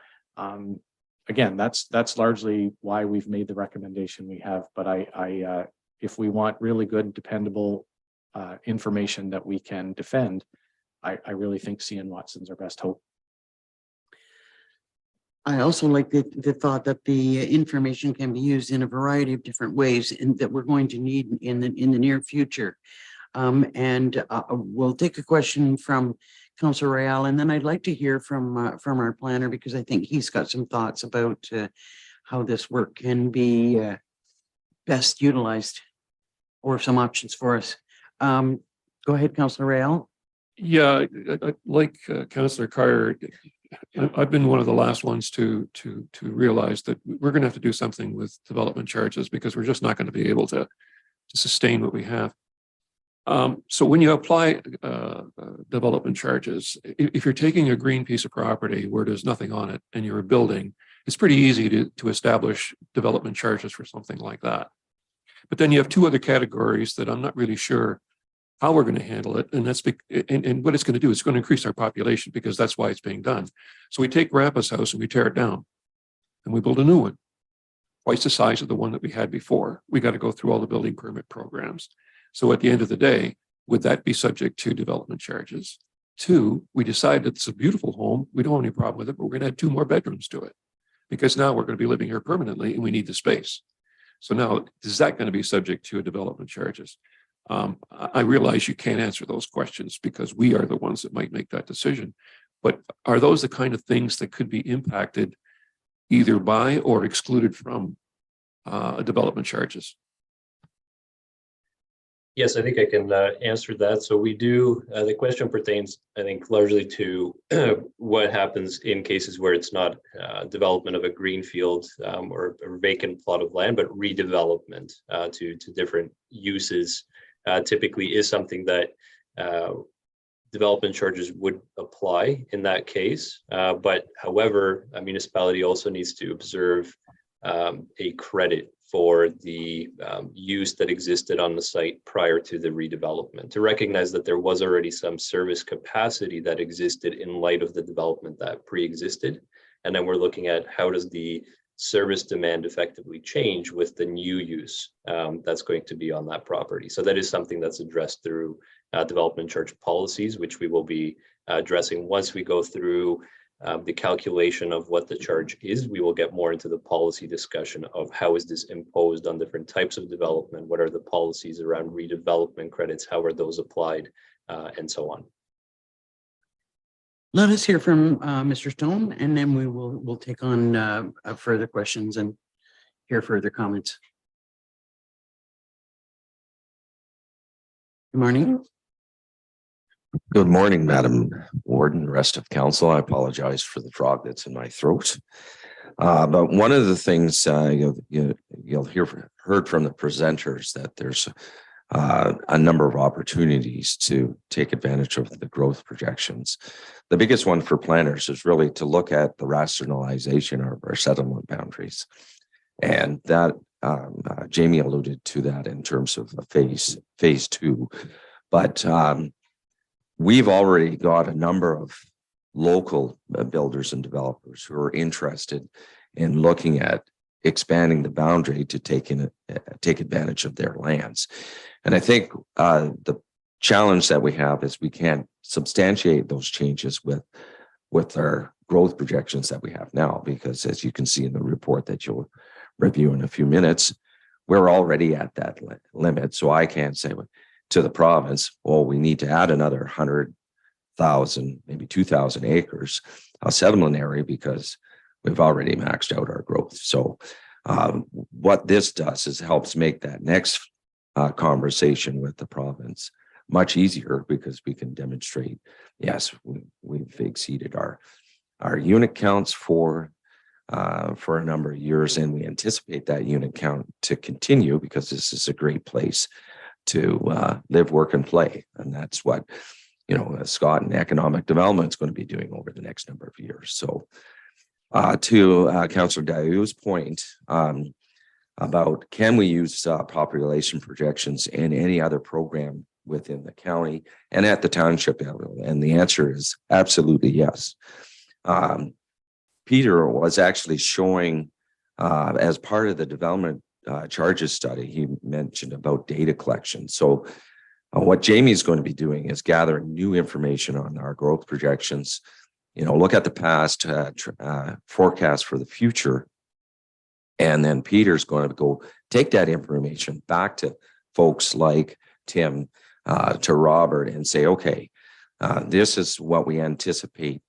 again, that's largely why we've made the recommendation we have. But if we want really good, dependable information that we can defend, I really think CN Watson's our best hope. I also like the thought that the information can be used in a variety of different ways and that we're going to need in the near future. We'll take a question from Councillor Royale, and then I'd like to hear from our planner, because I think he's got some thoughts about how this work can be best utilized, or some options for us. Go ahead, Councillor Royale. Yeah, like Councillor Carr, I've been one of the last ones to realize that we're going to have to do something with development charges, because we're just not going to be able to sustain what we have. So when you apply development charges, if you're taking a green piece of property where there's nothing on it and you're building, it's pretty easy to establish development charges for something like that. But then you have 2 other categories that I'm not really sure how we're going to handle it. And that's and what it's going to do, it's going to increase our population, because that's why it's being done. So we take Rappa's house and we tear it down. and we build a new one, twice the size of the one that we had before. We got to go through all the building permit programs. So at the end of the day, would that be subject to development charges? 2, we decide that it's a beautiful home. We don't have any problem with it, but we're going to add 2 more bedrooms to it because now we're going to be living here permanently and we need the space. So now, is that going to be subject to development charges? I realize you can't answer those questions because we are the ones that might make that decision. But are those the kind of things that could be impacted either by or excluded from development charges? Yes, I think I can answer that. So we do, the question pertains, I think, largely to what happens in cases where it's not development of a greenfield or a vacant plot of land, but redevelopment to different uses typically is something that development charges would apply in that case. But however, a municipality also needs to observe a credit for the use that existed on the site prior to the redevelopment, to recognize that there was already some service capacity that existed in light of the development that pre-existed. And then we're looking at how does the service demand effectively change with the new use that's going to be on that property. So that is something that's addressed through development charge policies, which we will be addressing once we go through the calculation of what the charge is. We will get more into the policy discussion of how is this imposed on different types of development, what are the policies around redevelopment credits, how are those applied, and so on. Let us hear from Mr. Stone, and then we'll take on further questions and hear further comments. Good morning. Good morning, Madam Warden, rest of council. I apologize for the frog that's in my throat. But one of the things you'll heard from the presenters that there's a number of opportunities to take advantage of the growth projections. The biggest one for planners is really to look at the rationalization of our settlement boundaries. And that Jamie alluded to that in terms of phase 2. But we've already got a number of local builders and developers who are interested in looking at expanding the boundary to take advantage of their lands. And I think the challenge that we have is we can't substantiate those changes with our growth projections that we have now, because as you can see in the report that you'll review in a few minutes, we're already at that limit. So I can't say to the province, well, we need to add another 100,000, maybe 2,000 acres of settlement area because we've already maxed out our growth. So what this does is helps make that next conversation with the province much easier, because we can demonstrate, yes, we've exceeded our unit counts for a number of years, and we anticipate that unit count to continue because this is a great place to live, work, and play. And that's what, Scott and economic development is going to be doing over the next number of years. So to Councillor Dayou's point about can we use population projections in any other program within the county and at the township level? And the answer is absolutely yes. Peter was actually showing as part of the development charges study, he mentioned about data collection. So what Jamie's going to be doing is gathering new information on our growth projections, look at the past, forecast for the future. And then Peter's going to go take that information back to folks like Tim, to Robert, and say, okay, this is what we anticipate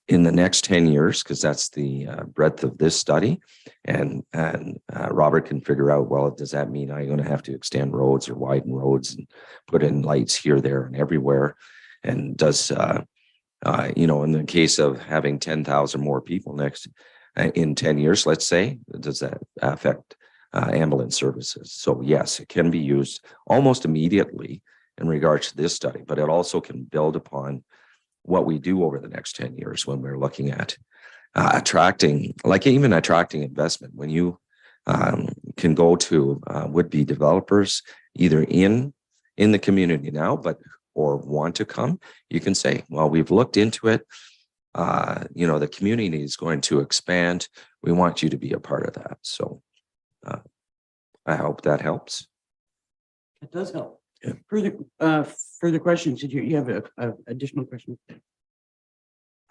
in the next 10 years, because that's the breadth of this study. And Robert can figure out, well, does that mean I'm going to have to extend roads or widen roads and put in lights here, there, and everywhere? And does, in the case of having 10,000 more people in 10 years, let's say, does that affect ambulance services? So yes, it can be used almost immediately in regards to this study, but it also can build upon what we do over the next 10 years when we're looking at attracting investment. When you can go to would-be developers either in the community now, or want to come, you can say, well, we've looked into it. The community is going to expand. We want you to be a part of that. So I hope that helps. It does help. Yeah. Further questions? Did you have a additional question?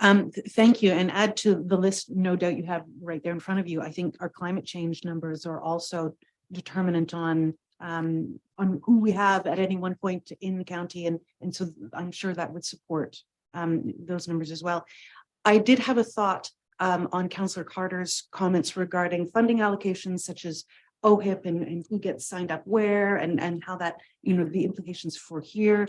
Thank you. And add to the list, no doubt you have right there in front of you. I think our climate change numbers are also determinant on who we have at any one point in the county. And so I'm sure that would support those numbers as well. I did have a thought on Councillor Carter's comments regarding funding allocations such as OHIP and who gets signed up where and how that, the implications for here.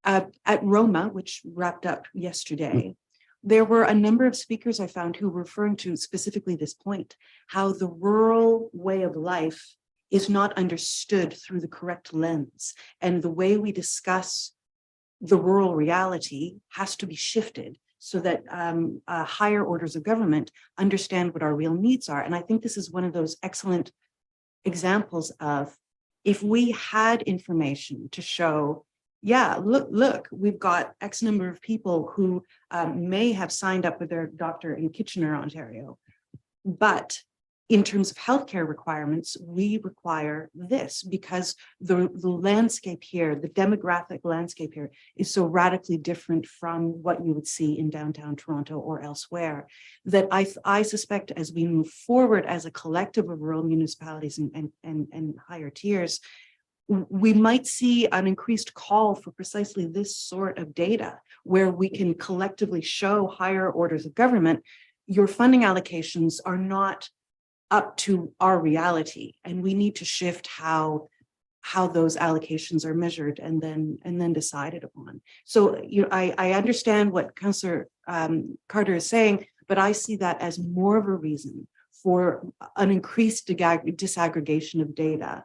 At Roma, which wrapped up yesterday, there were a number of speakers I found who were referring to specifically this point, how the rural way of life is not understood through the correct lens. And the way we discuss the rural reality has to be shifted so that higher orders of government understand what our real needs are. And I think this is one of those excellent examples of, if we had information to show, yeah, look, we've got X number of people who may have signed up with their doctor in Kitchener, Ontario, but in terms of healthcare requirements, we require this because the landscape here, the demographic landscape here is so radically different from what you would see in downtown Toronto or elsewhere, that I suspect as we move forward as a collective of rural municipalities and higher tiers, we might see an increased call for precisely this sort of data where we can collectively show higher orders of government, your funding allocations are not up to our reality, and we need to shift how those allocations are measured and then decided upon. So I understand what Councillor Carter is saying, but I see that as more of a reason for an increased disaggregation of data.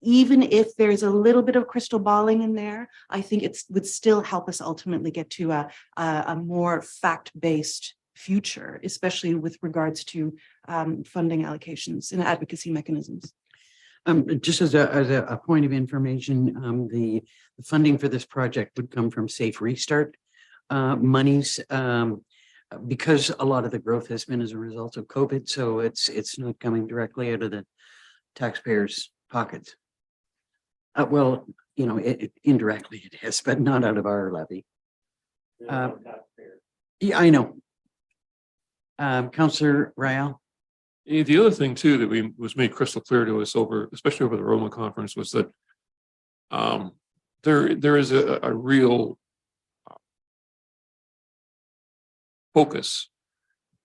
Even if there's a little bit of crystal balling in there, I think it would still help us ultimately get to a more fact-based future, especially with regards to funding allocations and advocacy mechanisms. Just as a point of information, the funding for this project would come from Safe Restart monies, because a lot of the growth has been as a result of COVID. So it's not coming directly out of the taxpayers' pockets. Well, indirectly it is, but not out of our levy. Yeah, I know. Councillor Rael. The other thing too that was made crystal clear to us especially over the Roma conference, was that there is a real focus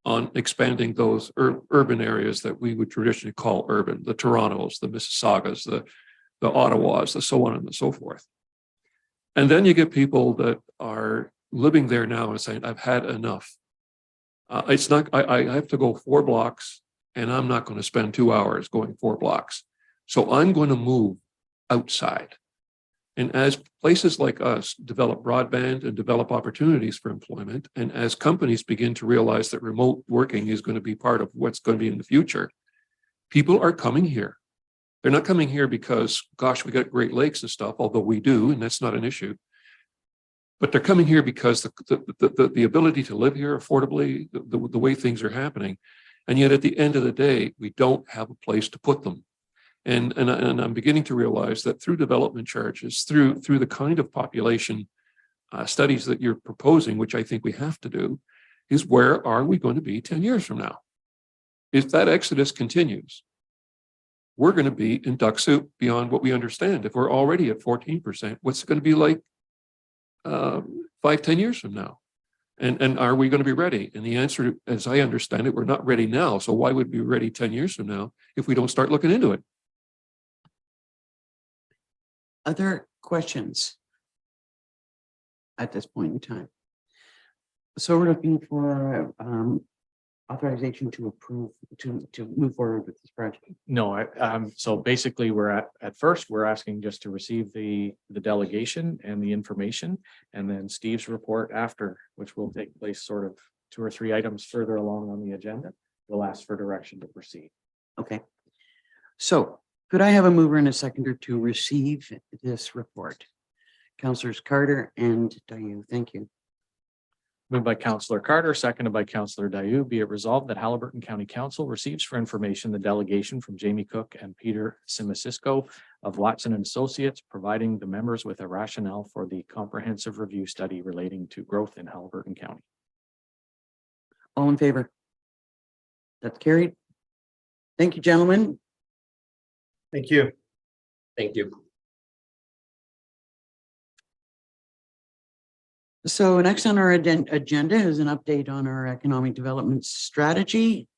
on expanding those urban areas that we would traditionally call urban, the Torontos, the Mississaugas, the Ottawas, the so on and so forth. And then you get people that are living there now and saying, I've had enough. It's not, I have to go 4 blocks and I'm not going to spend 2 hours going 4 blocks. So I'm going to move outside. And as places like us develop broadband and develop opportunities for employment, and as companies begin to realize that remote working is going to be part of what's going to be in the future, people are coming here. They're not coming here because, gosh, we got Great Lakes and stuff, although we do, and that's not an issue. But they're coming here because the ability to live here affordably, the way things are happening. And yet at the end of the day, we don't have a place to put them. And I'm beginning to realize that through development charges, through the kind of population studies that you're proposing, which I think we have to do, is where are we going to be 10 years from now? If that exodus continues, we're going to be in duck soup beyond what we understand. If we're already at 14%, what's it going to be like 5-10 years from now? And are we going to be ready? And the answer, as I understand it, we're not ready now. So why would we be ready 10 years from now if we don't start looking into it? Other questions at this point in time? So we're looking for authorization to approve, to move forward with this project. No, so basically we're at first, we're asking just to receive the delegation and the information, and then Steve's report after, which will take place sort of 2 or 3 items further along on the agenda. We'll ask for direction to proceed. Okay. So could I have a mover and a seconder to receive this report? Councillors Carter and Dayu, thank you. Moved by Councillor Carter, seconded by Councillor Dayu. Be it resolved that Halliburton County Council receives for information the delegation from Jamie Cook and Peter Simasisco of Watson and Associates, providing the members with a rationale for the comprehensive review study relating to growth in Halliburton County. All in favor? That's carried. Thank you, gentlemen. Thank you. Thank you. So next on our agenda is an update on our economic development strategy.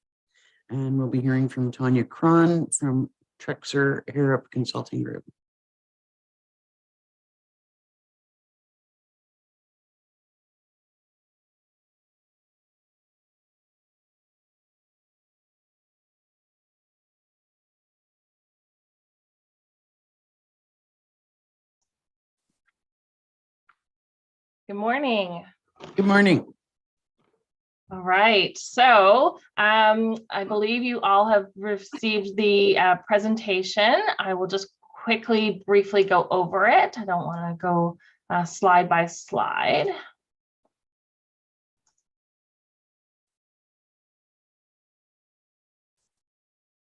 And we'll be hearing from Tanya Cron from Trexer Harrop Consulting Group. Good morning. Good morning. All right, so I believe you all have received the presentation. I will just quickly, briefly go over it. I don't want to go slide by slide.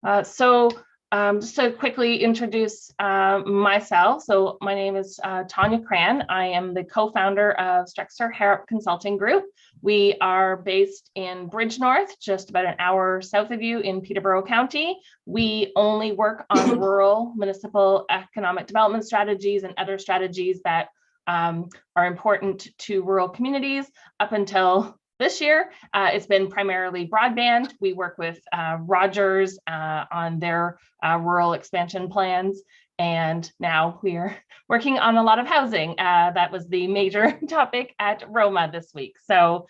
Just to quickly introduce myself. So my name is Tanya Cran. I am the co-founder of Strexer Harrop Consulting Group. We are based in Bridgenorth, just about an hour south of you in Peterborough County. We only work on rural municipal economic development strategies and other strategies that are important to rural communities. Up until this year, it's been primarily broadband. We work with Rogers on their rural expansion plans. And now we are working on a lot of housing. That was the major topic at Roma this week. So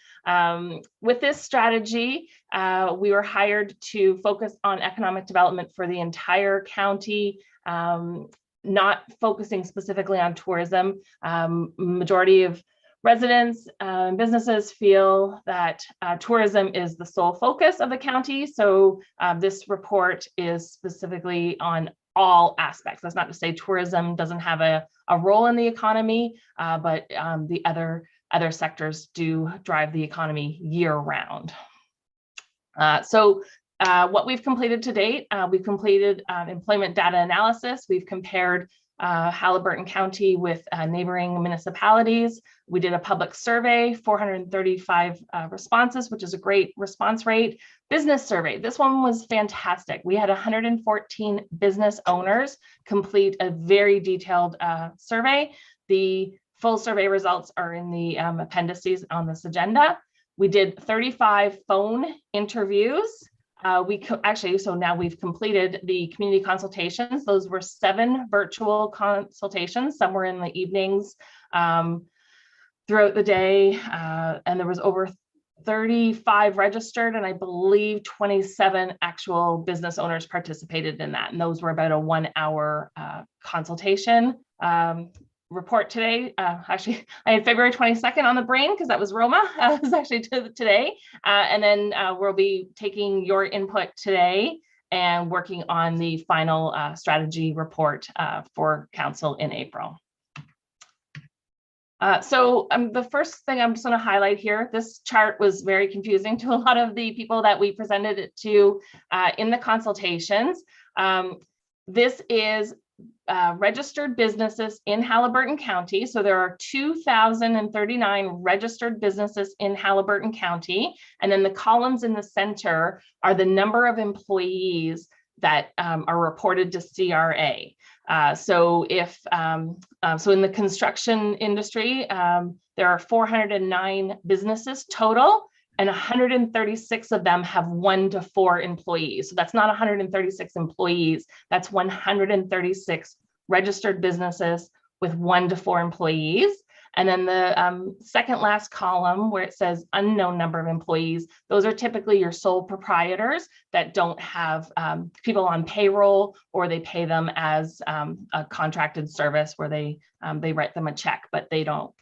with this strategy, we were hired to focus on economic development for the entire county, not focusing specifically on tourism. Majority of residents and businesses feel that tourism is the sole focus of the county. So this report is specifically on all aspects. That's not to say tourism doesn't have a role in the economy, but the other sectors do drive the economy year round. What we've completed to date, we've completed employment data analysis. We've compared Halliburton County with neighboring municipalities. We did a public survey, 435 responses, which is a great response rate. Business survey, this one was fantastic. We had 114 business owners complete a very detailed survey. The full survey results are in the appendices on this agenda. We did 35 phone interviews. So now we've completed the community consultations. Those were 7 virtual consultations. Some were in the evenings throughout the day. And there was over 35 registered, and I believe 27 actual business owners participated in that. And those were about a 1-hour consultation. Report today. Actually, I had February 22nd on the brain because that was Roma. It was actually today. And then we'll be taking your input today and working on the final strategy report for council in April. The first thing I'm just going to highlight here, this chart was very confusing to a lot of the people that we presented it to in the consultations. This is registered businesses in Halliburton County. So there are 2,039 registered businesses in Halliburton County. And then the columns in the center are the number of employees that are reported to CRA. So in the construction industry, there are 409 businesses total, and 136 of them have 1 to 4 employees. So that's not 136 employees, that's 136 registered businesses with 1 to 4 employees. And then the second last column where it says unknown number of employees, those are typically your sole proprietors that don't have people on payroll, or they pay them as a contracted service where they write them a check, but they're not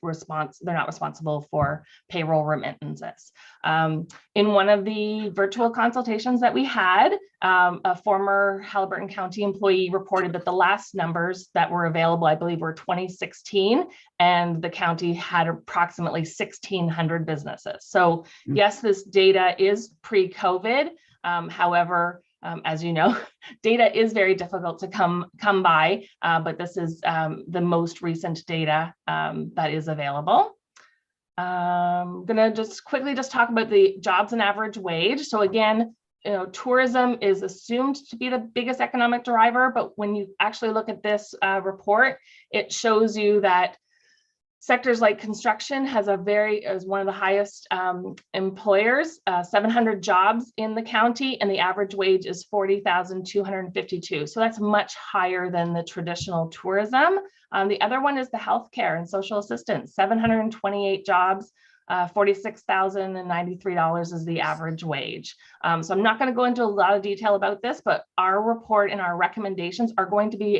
responsible for payroll remittances. In one of the virtual consultations that we had, a former Halliburton County employee reported that the last numbers that were available, I believe, were 2016, and the county had approximately 1,600 businesses. So yes, this data is pre-COVID. However, as you know, data is very difficult to come by, but this is the most recent data that is available. I'm gonna just quickly talk about the jobs and average wage. So again, tourism is assumed to be the biggest economic driver, but when you actually look at this report, it shows you that sectors like construction is one of the highest employers, 700 jobs in the county, and the average wage is 40,252. So that's much higher than the traditional tourism. The other one is the healthcare and social assistance, 728 jobs, $46,093 is the average wage. So I'm not going to go into a lot of detail about this, but our report and our recommendations are going to be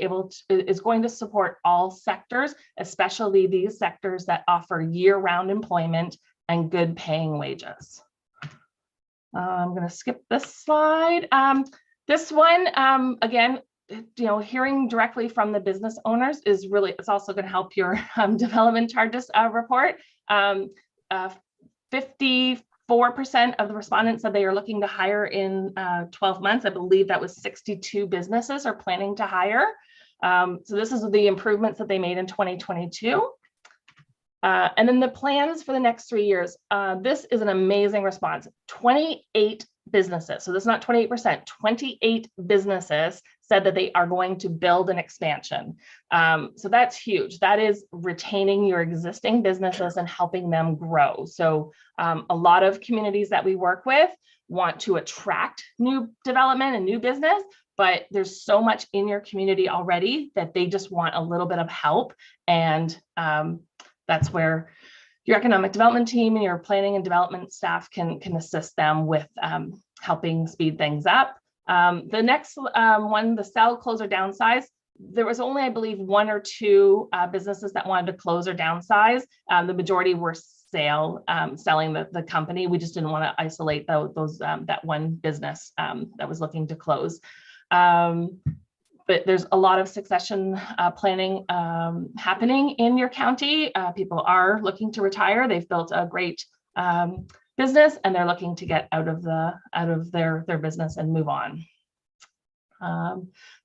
is going to support all sectors, especially these sectors that offer year-round employment and good paying wages. I'm going to skip this slide. This one, again, hearing directly from the business owners is really, it's also going to help your development charges report. 54% of the respondents said they are looking to hire in 12 months. I believe that was 62 businesses are planning to hire. So this is the improvements that they made in 2022. And then the plans for the next 3 years. This is an amazing response. 28 businesses, so this is not 28%, 28 businesses said that they are going to build an expansion. So that's huge. That is retaining your existing businesses and helping them grow. So a lot of communities that we work with want to attract new development and new business, but there's so much in your community already that they just want a little bit of help. And that's where your economic development team and your planning and development staff can assist them with helping speed things up. The next one, the sell, close, or downsize. There was only, I believe, 1 or 2 businesses that wanted to close or downsize. The majority were selling the company. We just didn't want to isolate that one business that was looking to close. But there's a lot of succession planning happening in your county. People are looking to retire. They've built a great business and they're looking to get out of their business and move on.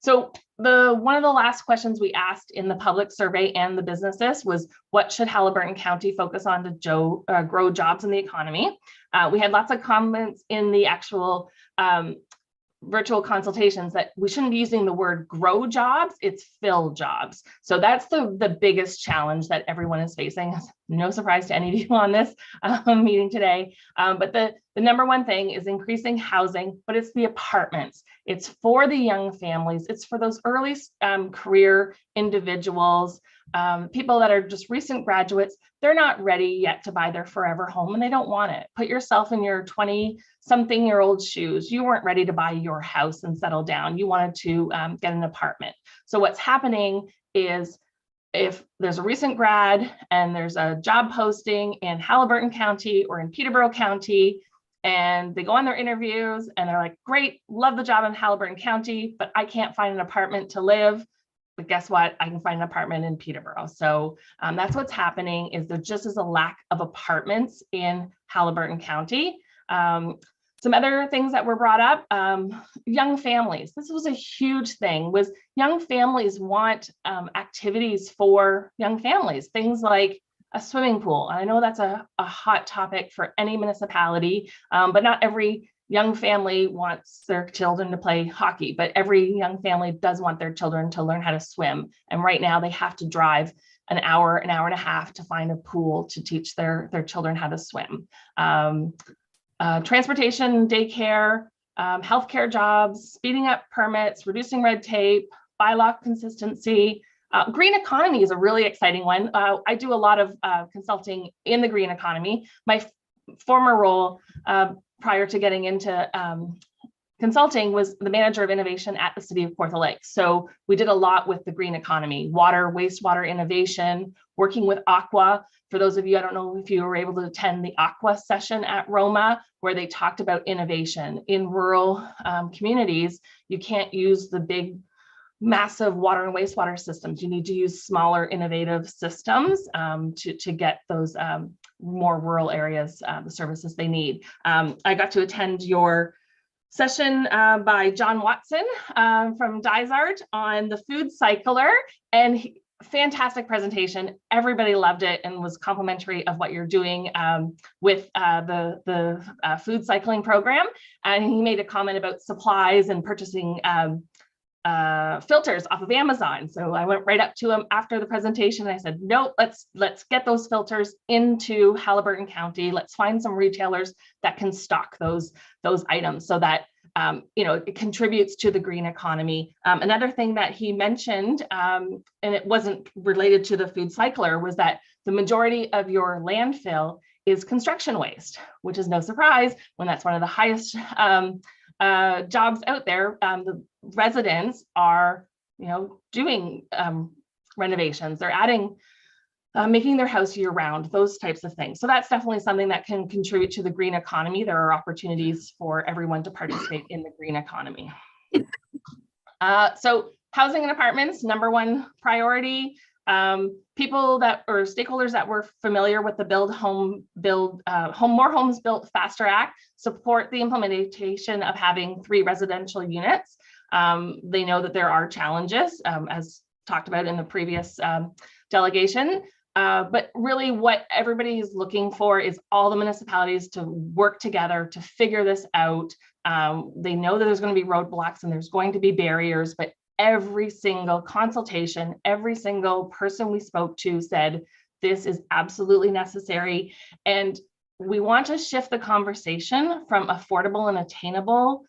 So one of the last questions we asked in the public survey and the businesses was, what should Haliburton County focus on to grow jobs in the economy? We had lots of comments in the actual virtual consultations that we shouldn't be using the word grow jobs, it's fill jobs. So that's the biggest challenge that everyone is facing. No surprise to any of you on this meeting today. But the number one thing is increasing housing, but it's the apartments. It's for the young families. It's for those early career individuals, people that are just recent graduates. They're not ready yet to buy their forever home and they don't want it. Put yourself in your 20-something-year-old shoes. You weren't ready to buy your house and settle down. You wanted to get an apartment. So what's happening is, if there's a recent grad and there's a job posting in Haliburton County or in Peterborough County, and they go on their interviews and they're like, great, love the job in Haliburton County, but I can't find an apartment to live. But guess what? I can find an apartment in Peterborough. So that's what's happening, is there just is a lack of apartments in Haliburton County. Some other things that were brought up, young families. This was a huge thing, was young families want activities for young families, things like a swimming pool. I know that's a hot topic for any municipality, but not every young family wants their children to play hockey, but every young family does want their children to learn how to swim. And right now they have to drive an hour and a half to find a pool to teach their children how to swim. Transportation, daycare, healthcare jobs, speeding up permits, reducing red tape, bylaw consistency. Green economy is a really exciting one. I do a lot of consulting in the green economy. My former role prior to getting into consulting was the manager of innovation at the city of Kawartha Lakes. So we did a lot with the green economy, water, wastewater innovation, working with Aqua. For those of you, I don't know if you were able to attend the Aqua session at Roma, where they talked about innovation in rural communities. You can't use the big massive water and wastewater systems. You need to use smaller, innovative systems to get those more rural areas the services they need. I got to attend your session by John Watson from Dysart on the food cycler, and fantastic presentation. Everybody loved it and was complimentary of what you're doing with the food cycling program. And he made a comment about supplies and purchasing filters off of Amazon. So I went right up to him after the presentation. And I said, no, let's get those filters into Haliburton County. Let's find some retailers that can stock those items so that it contributes to the green economy. Another thing that he mentioned, and it wasn't related to the food cycler, was that the majority of your landfill is construction waste, which is no surprise when that's one of the highest jobs out there. The residents are, doing renovations. They're adding, making their house year round, those types of things. So that's definitely something that can contribute to the green economy. There are opportunities for everyone to participate in the green economy. So housing and apartments, #1 priority. People that or stakeholders that were familiar with the More Homes Built Faster Act support the implementation of having 3 residential units. They know that there are challenges, as talked about in the previous delegation. But really what everybody is looking for is all the municipalities to work together to figure this out. They know that there's going to be roadblocks and there's going to be barriers, but every single consultation, every single person we spoke to said, this is absolutely necessary. And we want to shift the conversation from affordable and attainable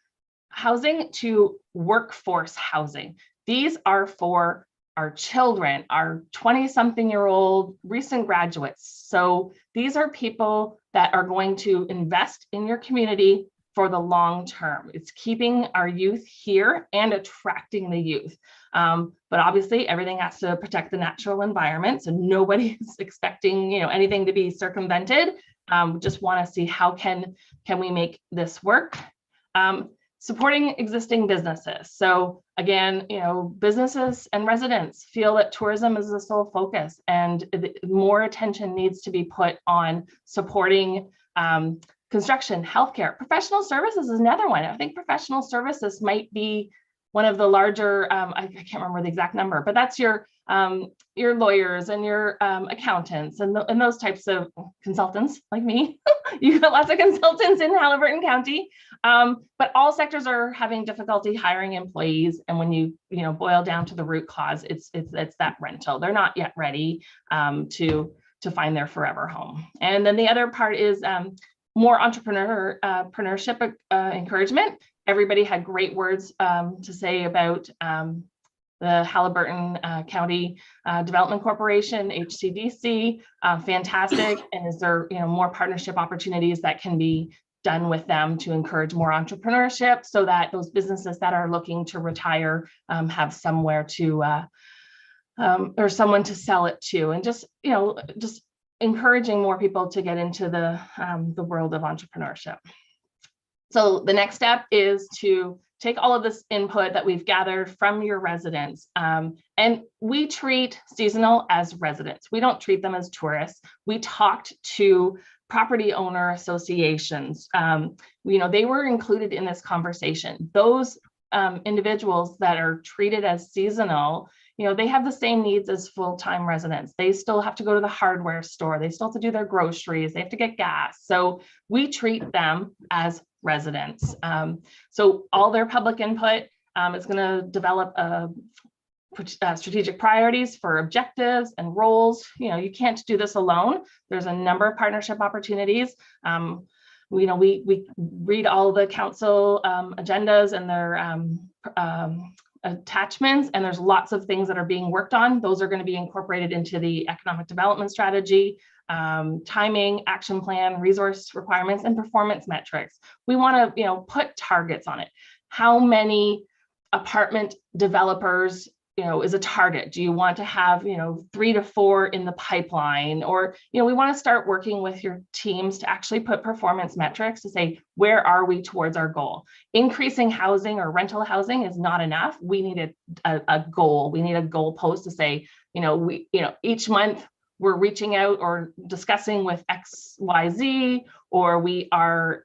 housing to workforce housing. These are for our children, our 20-something-year-old recent graduates. So these are people that are going to invest in your community for the long term. It's keeping our youth here and attracting the youth. But obviously everything has to protect the natural environment. So nobody is expecting anything to be circumvented. Just want to see how can we make this work. Supporting existing businesses. So again, businesses and residents feel that tourism is the sole focus, and more attention needs to be put on supporting construction, healthcare. Professional services is another one. I think professional services might be one of the larger, I can't remember the exact number, but that's your lawyers and your accountants and those types of consultants like me. You've got lots of consultants in Haliburton County, but all sectors are having difficulty hiring employees. And when you boil down to the root cause, it's that rental. They're not yet ready to find their forever home. And then the other part is more entrepreneurship encouragement. Everybody had great words to say about the Haliburton County Development Corporation, HCDC, fantastic. And is there more partnership opportunities that can be done with them to encourage more entrepreneurship so that those businesses that are looking to retire have somewhere to or someone to sell it to, and just encouraging more people to get into the world of entrepreneurship. So the next step is to take all of this input that we've gathered from your residents, and we treat seasonal as residents. We don't treat them as tourists. We talked to property owner associations. They were included in this conversation. Those individuals that are treated as seasonal, they have the same needs as full-time residents. They still have to go to the hardware store. They still have to do their groceries. They have to get gas. So we treat them as residents. So all their public input is going to develop strategic priorities for objectives and roles. You can't do this alone. There's a number of partnership opportunities. We read all the council agendas and their attachments, and there's lots of things that are being worked on. Those are going to be incorporated into the economic development strategy, timing, action plan, resource requirements, and performance metrics. We want to, put targets on it. How many apartment developers is a target? Do you want to have, 3 to 4 in the pipeline? Or, we want to start working with your teams to actually put performance metrics to say, where are we towards our goal? Increasing housing or rental housing is not enough. We need a goal. We need a goal post to say, each month we're reaching out or discussing with XYZ, or we are,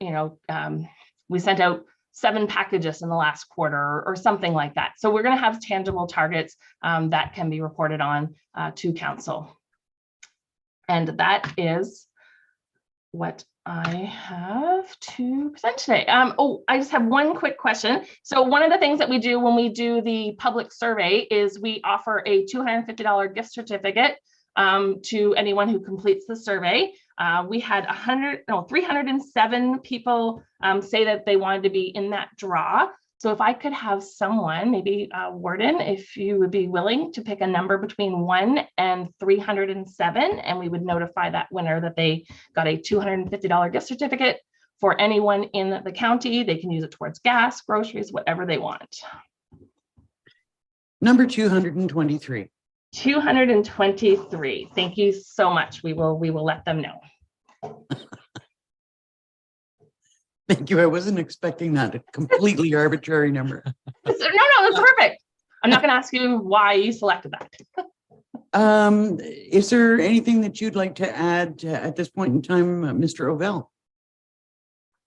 we sent out 7 packages in the last quarter or something like that. So we're going to have tangible targets that can be reported on to council. And that is what I have to present today. I just have one quick question. So one of the things that we do when we do the public survey is we offer a $250 gift certificate to anyone who completes the survey. We had 307 people say that they wanted to be in that draw. So if I could have someone, maybe Warden, if you would be willing to pick a number between 1 and 307, and we would notify that winner that they got a $250 gift certificate for anyone in the county. They can use it towards gas, groceries, whatever they want. Number 223. 223. Thank you so much. We will let them know. Thank you. I wasn't expecting that. A completely arbitrary number. No, that's perfect. I'm not going to ask you why you selected that. Is there anything that you'd like to add at this point in time, Mr. Ovell?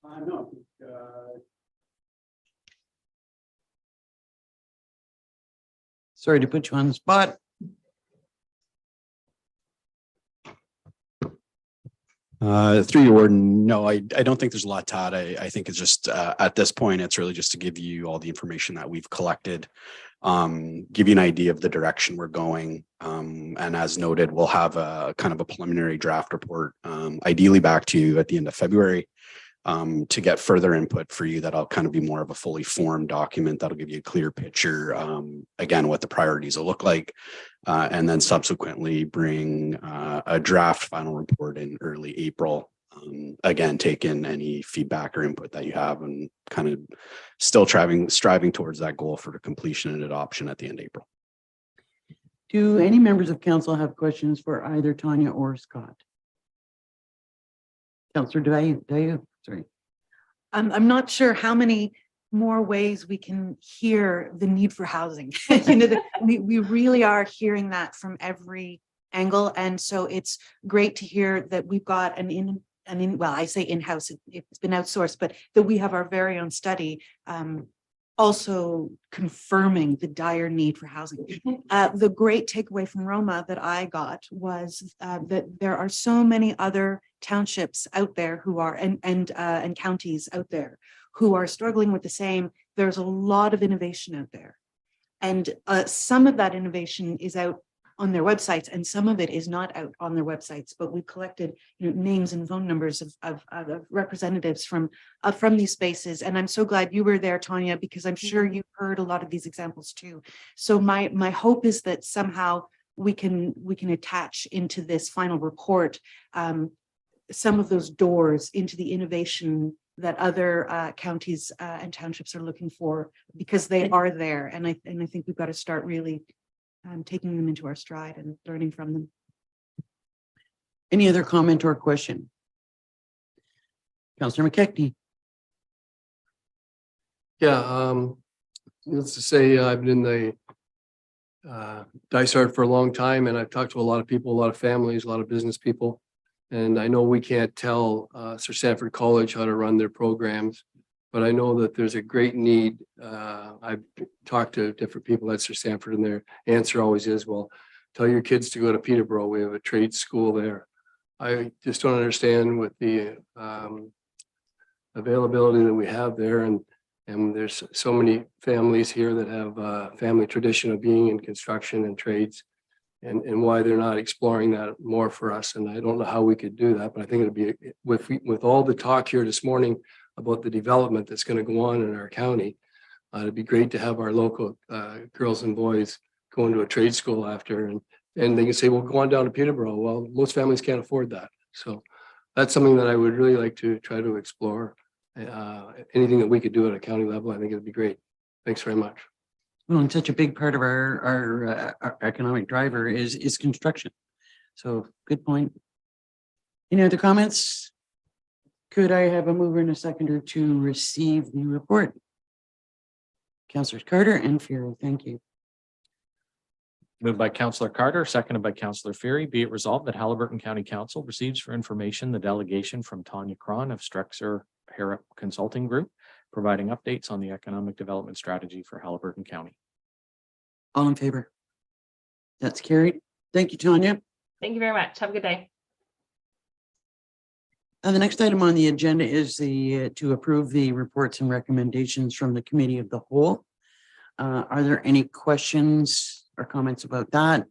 No. Sorry to put you on the spot. Through your warden, no, I don't think there's a lot to add. I think it's just at this point, it's really just to give you all the information that we've collected, give you an idea of the direction we're going. And as noted, we'll have a kind of a preliminary draft report, ideally back to you at the end of February, to get further input for you. That'll kind of be more of a fully formed document that'll give you a clear picture, again, what the priorities will look like. And then subsequently bring a draft final report in early April. Again, take in any feedback or input that you have and kind of still striving towards that goal for completion and adoption at the end of April. Do any members of council have questions for either Tanya or Scott? Councillor Dayu, sorry. I'm not sure how many more ways we can hear the need for housing. We really are hearing that from every angle. And so it's great to hear that we've got well, I say in-house, it's been outsourced, but that we have our very own study also confirming the dire need for housing. The great takeaway from Roma that I got was that there are so many other townships out there who are and counties out there who are struggling with the same. There's a lot of innovation out there, and some of that innovation is out on their websites, and some of it is not out on their websites. But we've collected names and phone numbers of representatives from these spaces, and I'm so glad you were there, Tanya, because I'm sure you've heard a lot of these examples too. So my hope is that somehow we can attach into this final report some of those doors into the innovation that other counties and townships are looking for, because they are there. And I think we've got to start really taking them into our stride and learning from them. Any other comment or question? Councillor McKechnie. Yeah, let's just say I've been in the Dysart for a long time, and I've talked to a lot of people, a lot of families, a lot of business people. And I know we can't tell Sir Sanford College how to run their programs, but I know that there's a great need. I've talked to different people at Sir Sanford, and their answer always is, well, tell your kids to go to Peterborough. We have a trade school there. I just don't understand with the availability that we have there. And there's so many families here that have a family tradition of being in construction and trades. And why they're not exploring that more for us. And I don't know how we could do that, but I think it'd be with all the talk here this morning about the development that's going to go on in our county. It'd be great to have our local girls and boys go into a trade school after, and they can say, well, go on down to Peterborough. Well, most families can't afford that. So that's something that I would really like to try to explore. Anything that we could do at a county level, I think it'd be great. Thanks very much. Well, and such a big part of our economic driver is construction. So good point. Any other comments? Could I have a mover and a seconder to receive the report? Councillors Carter and Fury, thank you. Moved by Councillor Carter, seconded by Councillor Fury. Be it resolved that Halliburton County Council receives for information the delegation from Tanya Cron of Strexer Harrop Consulting Group, providing updates on the economic development strategy for Halliburton County. All in favor? That's carried. Thank you, Tanya. Thank you very much. Have a good day. The next item on the agenda is to approve the reports and recommendations from the Committee of the Whole. Are there any questions or comments about that?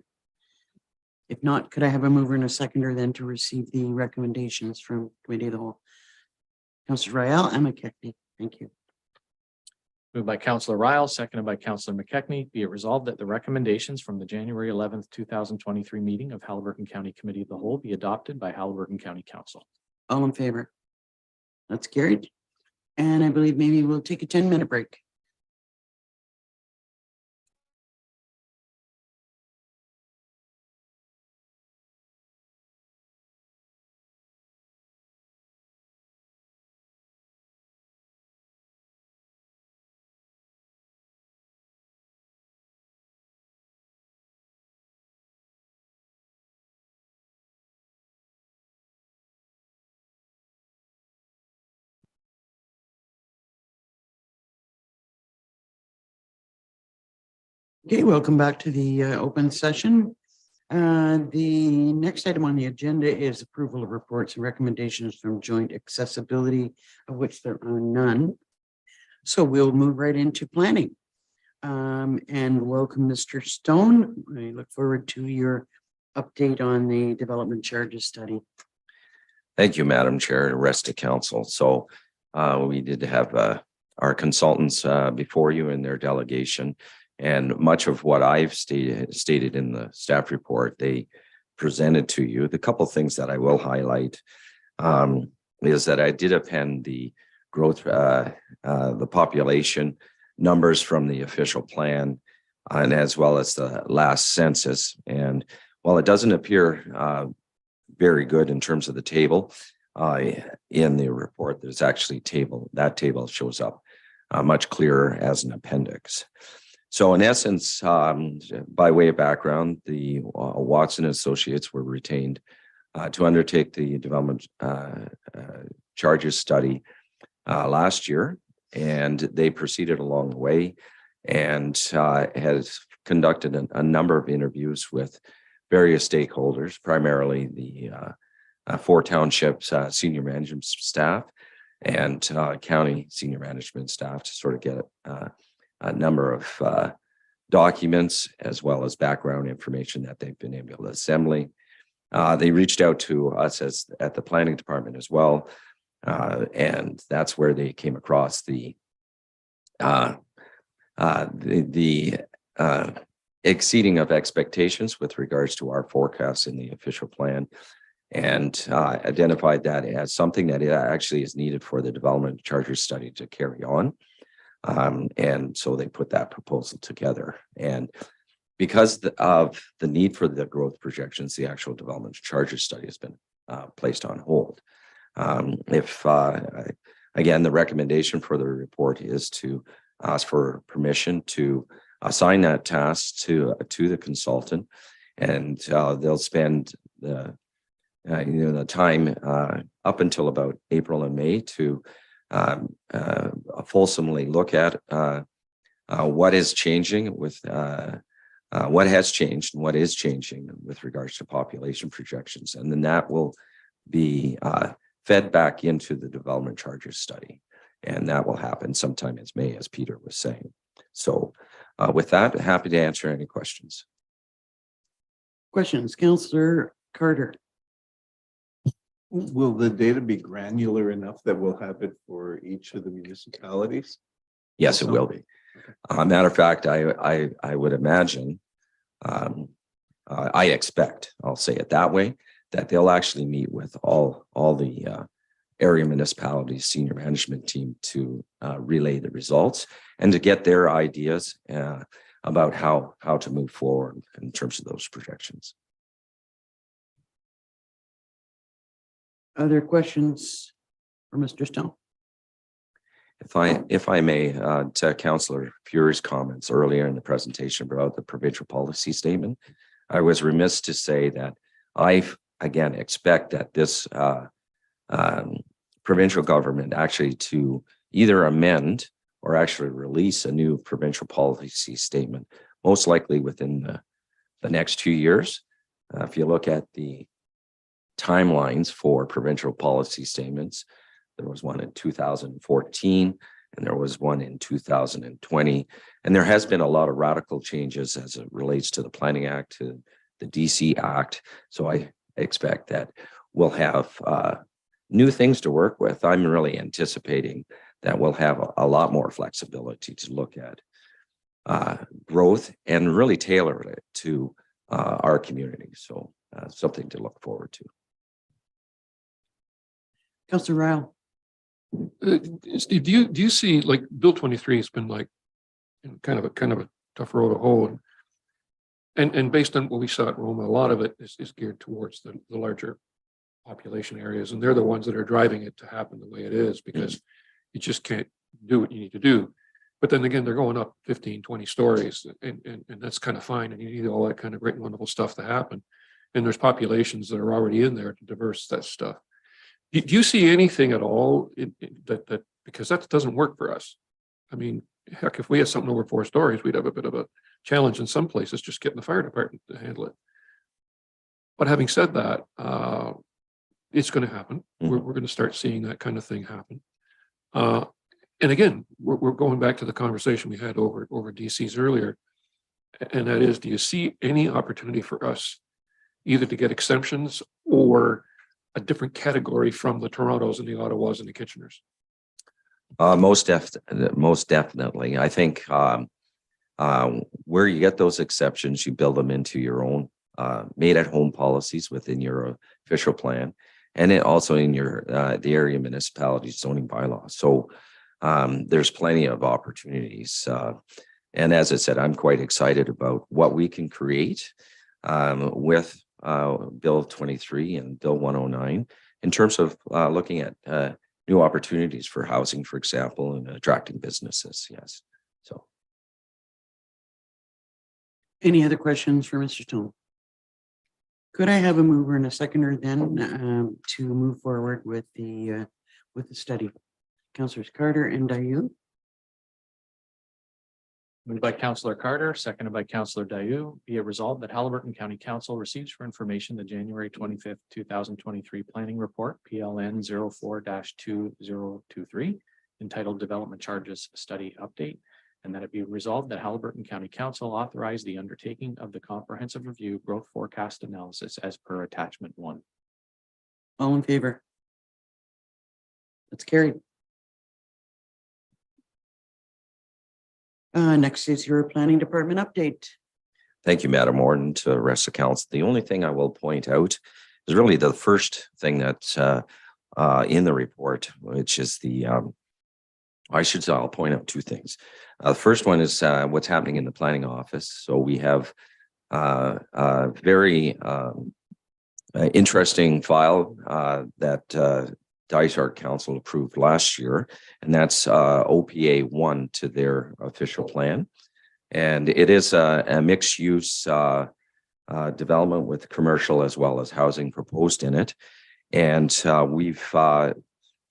If not, could I have a mover and a seconder then to receive the recommendations from Committee of the Whole? Councillor Rael and McKechnie, thank you. Moved by Councillor Ryle, seconded by Councillor McKechnie. Be it resolved that the recommendations from the January 11th, 2023 meeting of Halliburton County Committee of the Whole be adopted by Halliburton County Council. All in favor? That's carried. And I believe maybe we'll take a 10-minute break. Okay, welcome back to the open session. The next item on the agenda is approval of reports and recommendations from joint accessibility, of which there are none. So we'll move right into planning. And welcome, Mr. Stone. I look forward to your update on the development charges study. Thank you, Madam Chair, and rest of council. So we did have our consultants before you in their delegation, and much of what I've stated in the staff report, they presented to you. The couple of things that I will highlight is that I did append the growth, the population numbers from the official plan, and as well as the last census. And while it doesn't appear very good in terms of the table in the report, there's actually that table shows up much clearer as an appendix. So in essence, by way of background, the Watson Associates were retained to undertake the development charges study last year, and they proceeded along the way and has conducted a number of interviews with various stakeholders, primarily the 4 townships senior management staff and county senior management staff to sort of get a number of documents as well as background information that they've been able to assemble. They reached out to us at the planning department as well, and that's where they came across the exceeding of expectations with regards to our forecasts in the official plan, and identified that as something that actually is needed for the development charges study to carry on. And so they put that proposal together. And because of the need for the growth projections, the actual development charges study has been placed on hold. Again, the recommendation for the report is to ask for permission to assign that task to the consultant, and they'll spend the time up until about April and May to fulsomely look at what is changing with what has changed and what is changing with regards to population projections, and then that will be fed back into the development charges study, and that will happen sometime in May, as Peter was saying. So with that, happy to answer any questions. Questions, Councillor Carter? Will the data be granular enough that we'll have it for each of the municipalities? Yes, it will be. Matter of fact, I would imagine, I expect, I'll say it that way, that they'll actually meet with all the area municipalities senior management team to relay the results and to get their ideas. about how to move forward in terms of those projections. Other questions for Mr. Stone? If I may, to Councillor Fury's comments earlier in the presentation about the provincial policy statement, I was remiss to say that I again expect that this provincial government actually to either amend or actually release a new provincial policy statement, most likely within the next 2 years. If you look at the timelines for provincial policy statements, there was one in 2014 and there was one in 2020. And there has been a lot of radical changes as it relates to the Planning Act, to the DC Act. So I expect that we'll have new things to work with. I'm really anticipating that we'll have a lot more flexibility to look at growth and really tailor it to our community. So something to look forward to. Councillor Ryle. Steve, do you see, like, Bill 23 has been like kind of a tough road to hoe, and based on what we saw at Roma, a lot of it is geared towards the larger population areas, and they're the ones that are driving it to happen the way it is, because you just can't do what you need to do. But then again, they're going up 15, 20 stories, and that's kind of fine, and you need all that kind of great and wonderful stuff to happen. And there's populations that are already in there to diverse that stuff. Do you see anything at all that because that doesn't work for us? I mean, heck, if we had something over 4 stories, we'd have a bit of a challenge in some places just getting the fire department to handle it. But having said that, it's going to happen. We're going to start seeing that kind of thing happen. And again, we're going back to the conversation we had over DCs earlier, and that is, do you see any opportunity for us either to get exemptions or a different category from the Torontos and the Ottawas and the Kitcheners? Most definitely. I think where you get those exceptions, you build them into your own made at home policies within your official plan, and it also in your the area municipality zoning bylaws. So there's plenty of opportunities. And as I said, I'm quite excited about what we can create with Bill 23 and Bill 109 in terms of looking at new opportunities for housing, for example, and attracting businesses. Yes. So. Any other questions for Mr. Stone? Could I have a mover and a seconder then to move forward with the study? Councillors Carter and Dayu. Moved by Councillor Carter, seconded by Councillor Dayu. Be it resolved that Haliburton County Council receives for information the January 25th, 2023 planning report, PLN 04-2023, entitled Development Charges Study Update, and that it be resolved that Haliburton County Council authorize the undertaking of the comprehensive review growth forecast analysis as per attachment 1. All in favor? That's carried. Next is your planning department update. Thank you, Madam Warden, to the rest of council. The only thing I will point out is really the first thing that's in the report, which is the, I'll point out 2 things. The first one is what's happening in the planning office. So we have a very interesting file that Dysart Council approved last year, and that's OPA 1 to their official plan. And it is a mixed use development with commercial as well as housing proposed in it. And we've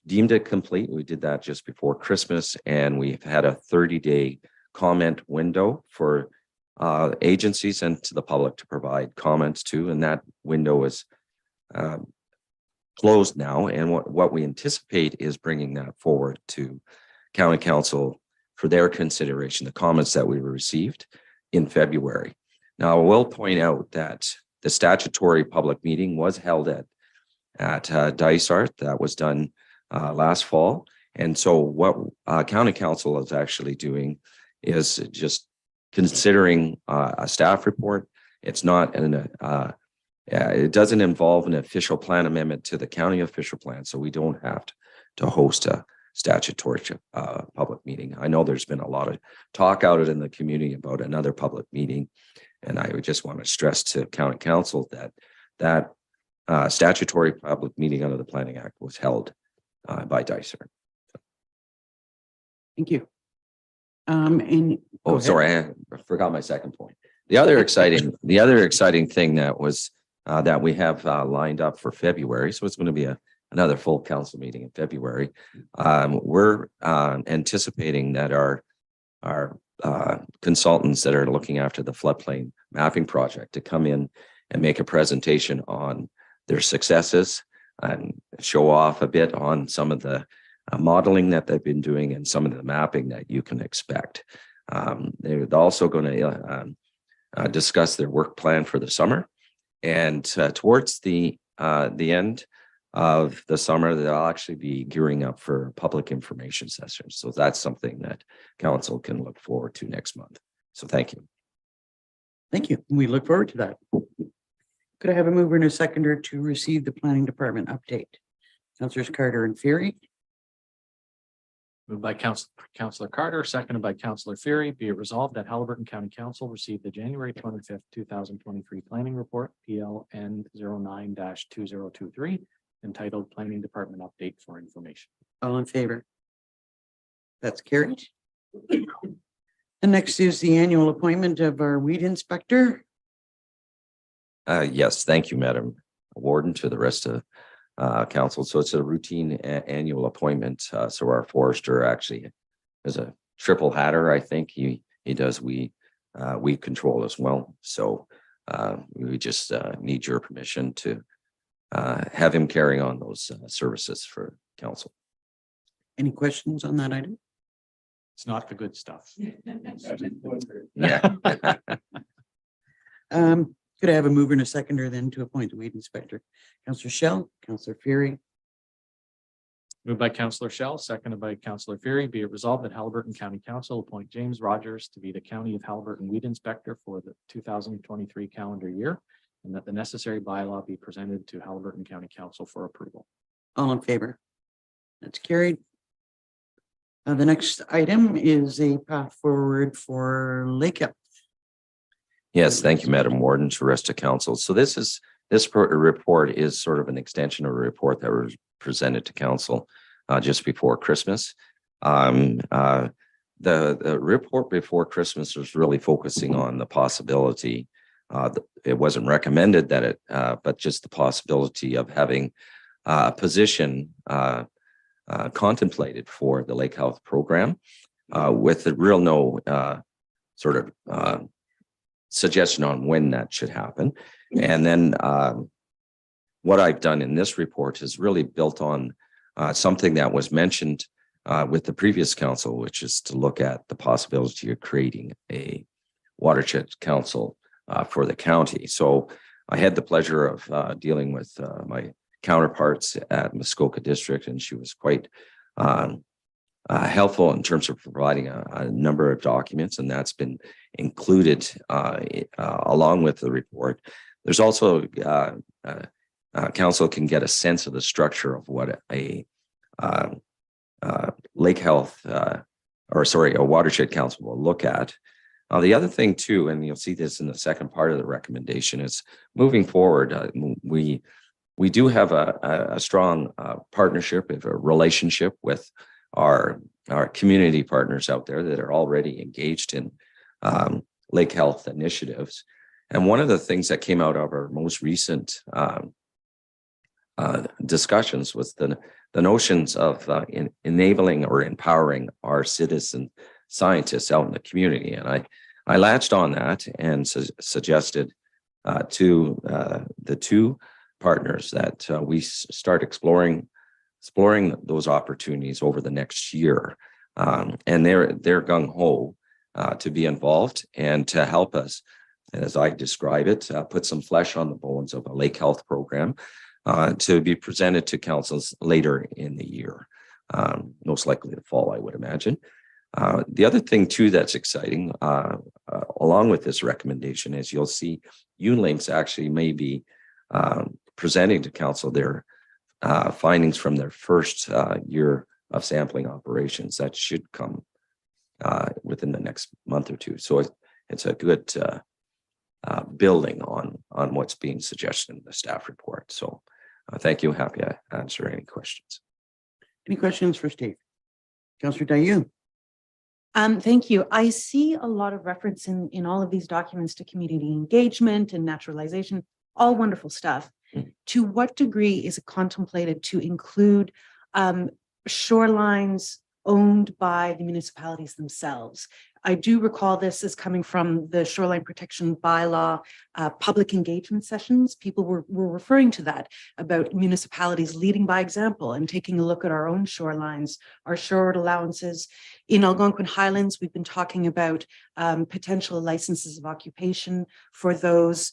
deemed it complete. We did that just before Christmas, and we've had a 30-day comment window for agencies and to the public to provide comments to, and that window is closed now, and what we anticipate is bringing that forward to County Council for their consideration, the comments that we received in February. Now, I will point out that the statutory public meeting was held at Dysart. That was done last fall, and so what County Council is actually doing is just considering a staff report. It's not it doesn't involve an official plan amendment to the county official plan, so we don't have to host a statutory public meeting. I know there's been a lot of talk out in the community about another public meeting. And I would just want to stress to county council that statutory public meeting under the Planning Act was held by Dicer. Thank you. And. go Oh, ahead. sorry, I forgot my second point. The other exciting thing that was that we have lined up for February, so it's going to be another full council meeting in February. We're anticipating that our consultants that are looking after the floodplain mapping project to come in and make a presentation on their successes and show off a bit on some of the modeling that they've been doing and some of the mapping that you can expect. They're also going to discuss their work plan for the summer, and towards the end of the summer, they'll actually be gearing up for public information sessions. So that's something that council can look forward to next month. So thank you. Thank you. We look forward to that. Could I have a mover and a seconder to receive the planning department update? Councilors Carter and Fury. Moved by Councillor Carter, seconded by Councillor Fury. Be it resolved that Haliburton County Council received the January 25th, 2023 planning report, PLN 09-2023, entitled Planning Department Update for Information. All in favor? That's carried. The next is the annual appointment of our weed inspector. Yes, thank you, Madam Warden, to the rest of council. So it's a routine annual appointment. So our forester actually is a triple hatter. I think he does weed control as well. So we just need your permission to have him carry on those services for council. Any questions on that item? It's not the good stuff. Yeah. Could I have a mover and a seconder then to appoint the weed inspector? Councillor Shell, Councillor Fury. Moved by Councillor Shell, seconded by Councillor Fury. Be it resolved that Haliburton County Council appoint James Rogers to be the County of Haliburton Weed Inspector for the 2023 calendar year, and that the necessary bylaw be presented to Haliburton County Council for approval. All in favor? That's carried. The next item is a path forward for Lake Health. Yes, thank you, Madam Warden, to the rest of council. So this report is sort of an extension of a report that was presented to council just before Christmas. The report before Christmas was really focusing on the possibility. It wasn't recommended that it, but just the possibility of having a position contemplated for the Lake Health program with the real no sort of suggestion on when that should happen. And then what I've done in this report is really built on something that was mentioned with the previous council, which is to look at the possibility of creating a watershed council for the county. So I had the pleasure of dealing with my counterparts at Muskoka District, and she was quite helpful in terms of providing a number of documents, and that's been included along with the report. There's also council can get a sense of the structure of what a Lake Health a watershed council will look at. The other thing too, and you'll see this in the second part of the recommendation, is moving forward. We do have a strong partnership, a relationship with our community partners out there that are already engaged in Lake Health initiatives. And one of the things that came out of our most recent discussions was the notions of enabling or empowering our citizen scientists out in the community. And I latched on that and suggested to the two partners that we start exploring those opportunities over the next year. And they're gung-ho to be involved and to help us, as I describe it, put some flesh on the bones of a Lake Health program to be presented to councils later in the year, most likely the fall, I would imagine. The other thing too that's exciting, along with this recommendation, is you'll see ULinks actually may be presenting to council their findings from their first year of sampling operations that should come within the next month or two. So it's a good building on what's being suggested in the staff report. So thank you. Happy to answer any questions. Any questions for Steve? Councillor Dayu? Thank you. I see a lot of reference in all of these documents to community engagement and naturalization, all wonderful stuff. To what degree is it contemplated to include shorelines owned by the municipalities themselves? I do recall this as coming from the shoreline protection bylaw public engagement sessions. People were referring to that, about municipalities leading by example and taking a look at our own shorelines, our shore allowances. In Algonquin Highlands, we've been talking about potential licenses of occupation for those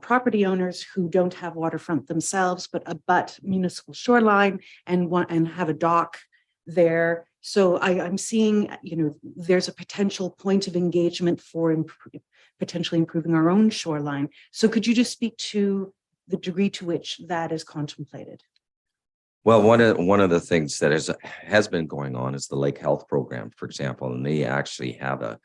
property owners who don't have waterfront themselves, but abut municipal shoreline and have a dock there. So I'm seeing, there's a potential point of engagement for potentially improving our own shoreline. So could you just speak to the degree to which that is contemplated? Well, one of the things that has been going on is the Lake Health Program, for example, and they actually have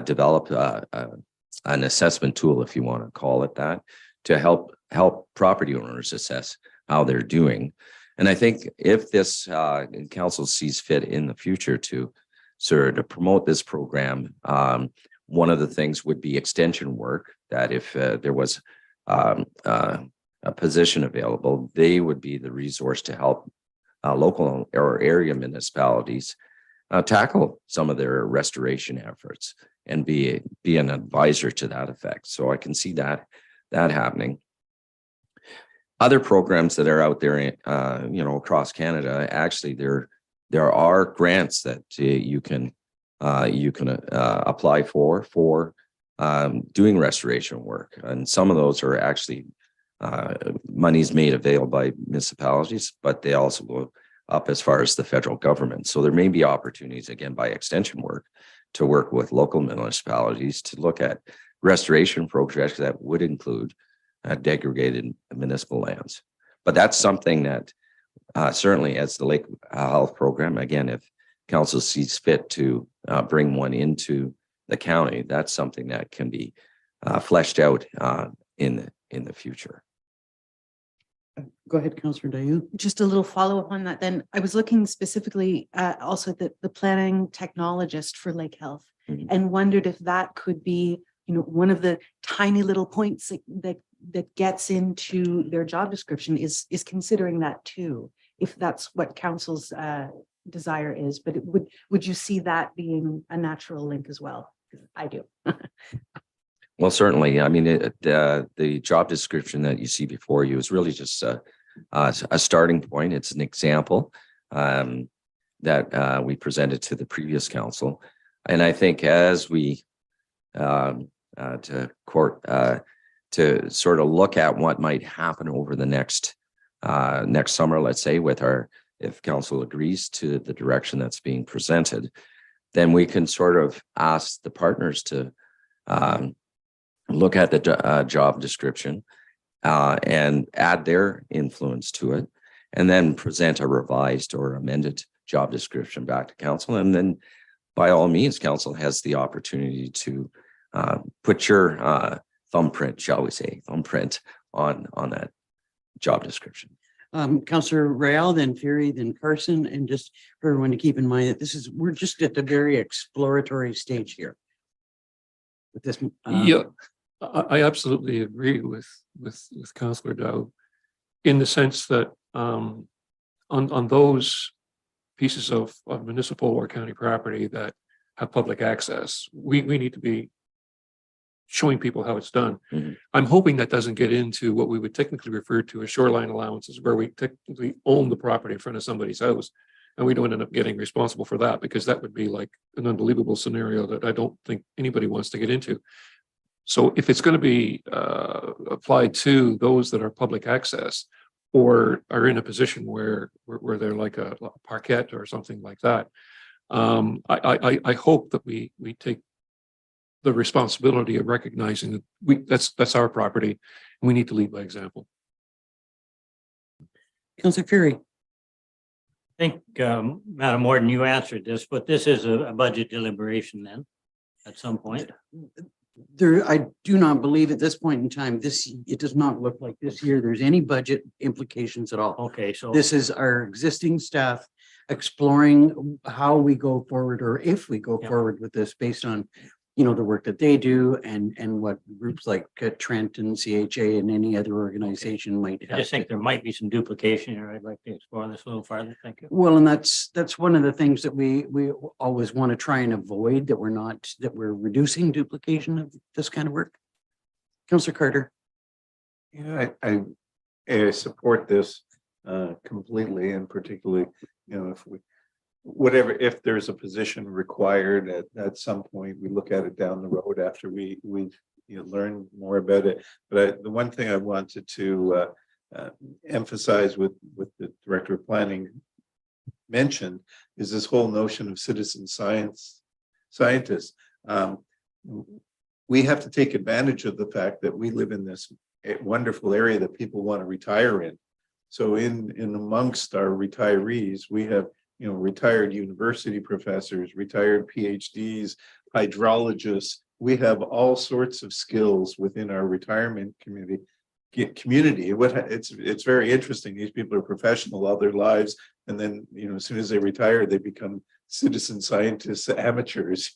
developed an assessment tool, if you want to call it that, to help property owners assess how they're doing. And I think if this council sees fit in the future to sort of promote this program, one of the things would be extension work, that if there was a position available, they would be the resource to help local or area municipalities tackle some of their restoration efforts and be an advisor to that effect. So I can see that happening. Other programs that are out there, across Canada, actually there are grants that you can apply for doing restoration work, and some of those are actually monies made available by municipalities, but they also go up as far as the federal government. So there may be opportunities, again, by extension work, to work with local municipalities to look at restoration projects that would include degraded municipal lands. But that's something that certainly, as the Lake Health Program, again, if council sees fit to bring one into the county, that's something that can be fleshed out in the future. Go ahead, Councillor Dayu. Just a little follow-up on that then. I was looking specifically also at the planning technologist for Lake Health, and wondered if that could be, one of the tiny little points that gets into their job description is considering that too, if that's what council's desire is. But would you see that being a natural link as well? I do. Well, certainly. I mean, the job description that you see before you is really just a starting point. It's an example that we presented to the previous council. And I think as we to sort of look at what might happen over the next summer, let's say, if council agrees to the direction that's being presented, then we can sort of ask the partners to look at the job description and add their influence to it, and then present a revised or amended job description back to council. And then by all means, council has the opportunity to put your thumbprint, shall we say, on that job description. Councillor Real, then Fury, then Carson, and just for everyone to keep in mind that we're just at the very exploratory stage here. With this, Yeah, I absolutely agree with Councillor Dow, in the sense that on those pieces of municipal or county property that have public access, we need to be showing people how it's done. Mm-hmm. I'm hoping that doesn't get into what we would technically refer to as shoreline allowances, where we technically own the property in front of somebody's house, and we don't end up getting responsible for that, because that would be like an unbelievable scenario that I don't think anybody wants to get into. So if it's going to be applied to those that are public access or are in a position where they're like a parquet or something like that, I hope that we take the responsibility of recognizing that that's our property, and we need to lead by example. Councillor Fury. think, Madam Warden, you answered this, but this is a budget deliberation then at some point. There, I do not believe at this point in time, it does not look like this year there's any budget implications at all. Okay, so. This is our existing staff exploring how we go forward, or if we go Yeah. forward with this based on, the work that they do and what groups like Trent and CHA and any other organization might I have. just think there might be some duplication here. I'd like to explore this a little farther. Thank you. Well, and that's one of the things that we always want to try and avoid, that we're reducing duplication of this kind of work. Councillor Carter. Yeah, I support this completely, and particularly, if there's a position required at some point, we look at it down the road after we learn more about it. But the one thing I wanted to emphasize with the Director of Planning mentioned is this whole notion of citizen scientists. We have to take advantage of the fact that we live in this wonderful area that people want to retire in. So in amongst our retirees, we have retired university professors, retired PhDs, hydrologists. We have all sorts of skills within our retirement community. It's very interesting. These people are professional all their lives, and then as soon as they retire, they become citizen scientists, amateurs.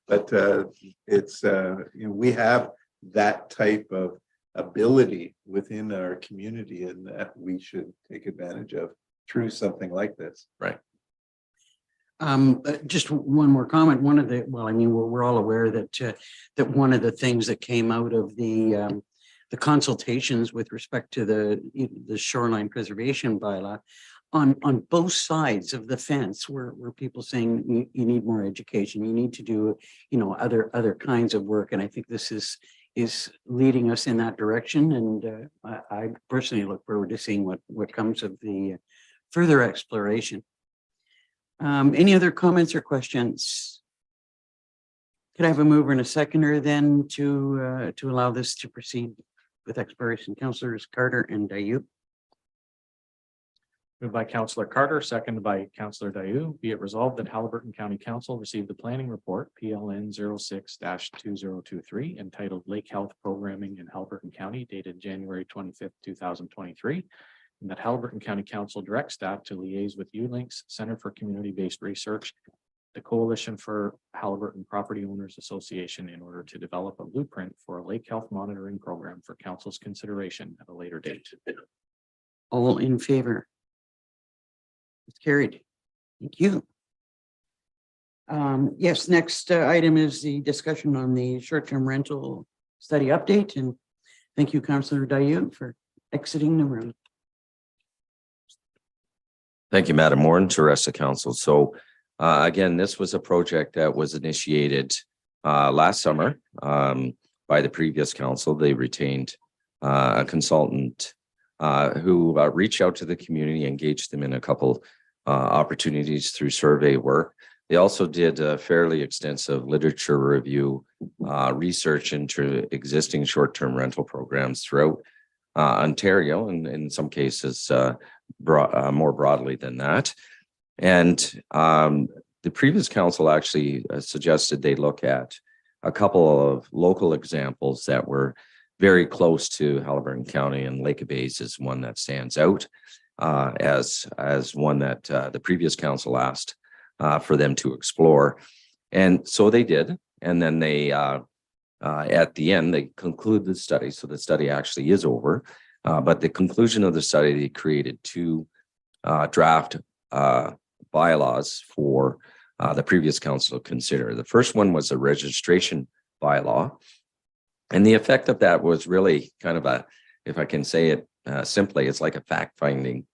But it's we have that type of ability within our community, and that we should take advantage of through something like this. Right. Just one more comment. We're all aware that one of the things that came out of the consultations with respect to the shoreline preservation bylaw, on both sides of the fence were people saying you need more education, you need to do other kinds of work, and I think this is leading us in that direction, and I personally look forward to seeing what comes of the further exploration. Any other comments or questions? Could I have a mover and a seconder then to allow this to proceed with exploration? Councillors Carter and Dayu. Moved by Councillor Carter, seconded by Councillor Dayu. Be it resolved that Haliburton County Council received the planning report PLN 06-2023 entitled Lake Health Programming in Haliburton County, dated January 25th, 2023. And that Haliburton County Council directs staff to liaise with ULinks Center for Community-Based Research, the Coalition for Haliburton Property Owners Association, in order to develop a blueprint for a lake health monitoring program for council's consideration at a later date. All in favor? It's carried. Thank you. Yes, next item is the discussion on the short-term rental study update, and thank you, Councillor Dayu, for exiting the room. Thank you, Madam Warden, to rest of council. So again, this was a project that was initiated last summer by the previous council. They retained a consultant who reached out to the community, engaged them in a couple opportunities through survey work. They also did a fairly extensive literature review, research into existing short-term rental programs throughout Ontario, and in some cases more broadly than that. And the previous council actually suggested they look at a couple of local examples that were very close to Haliburton County, and Lake of Bays is one that stands out as one that the previous council asked for them to explore. And so they did. And then they, at the end, they conclude the study. So the study actually is over. But the conclusion of the study, they created two draft bylaws for the previous council to consider. The first one was a registration bylaw. And the effect of that was really kind of a, if I can say it simply, it's like a fact-finding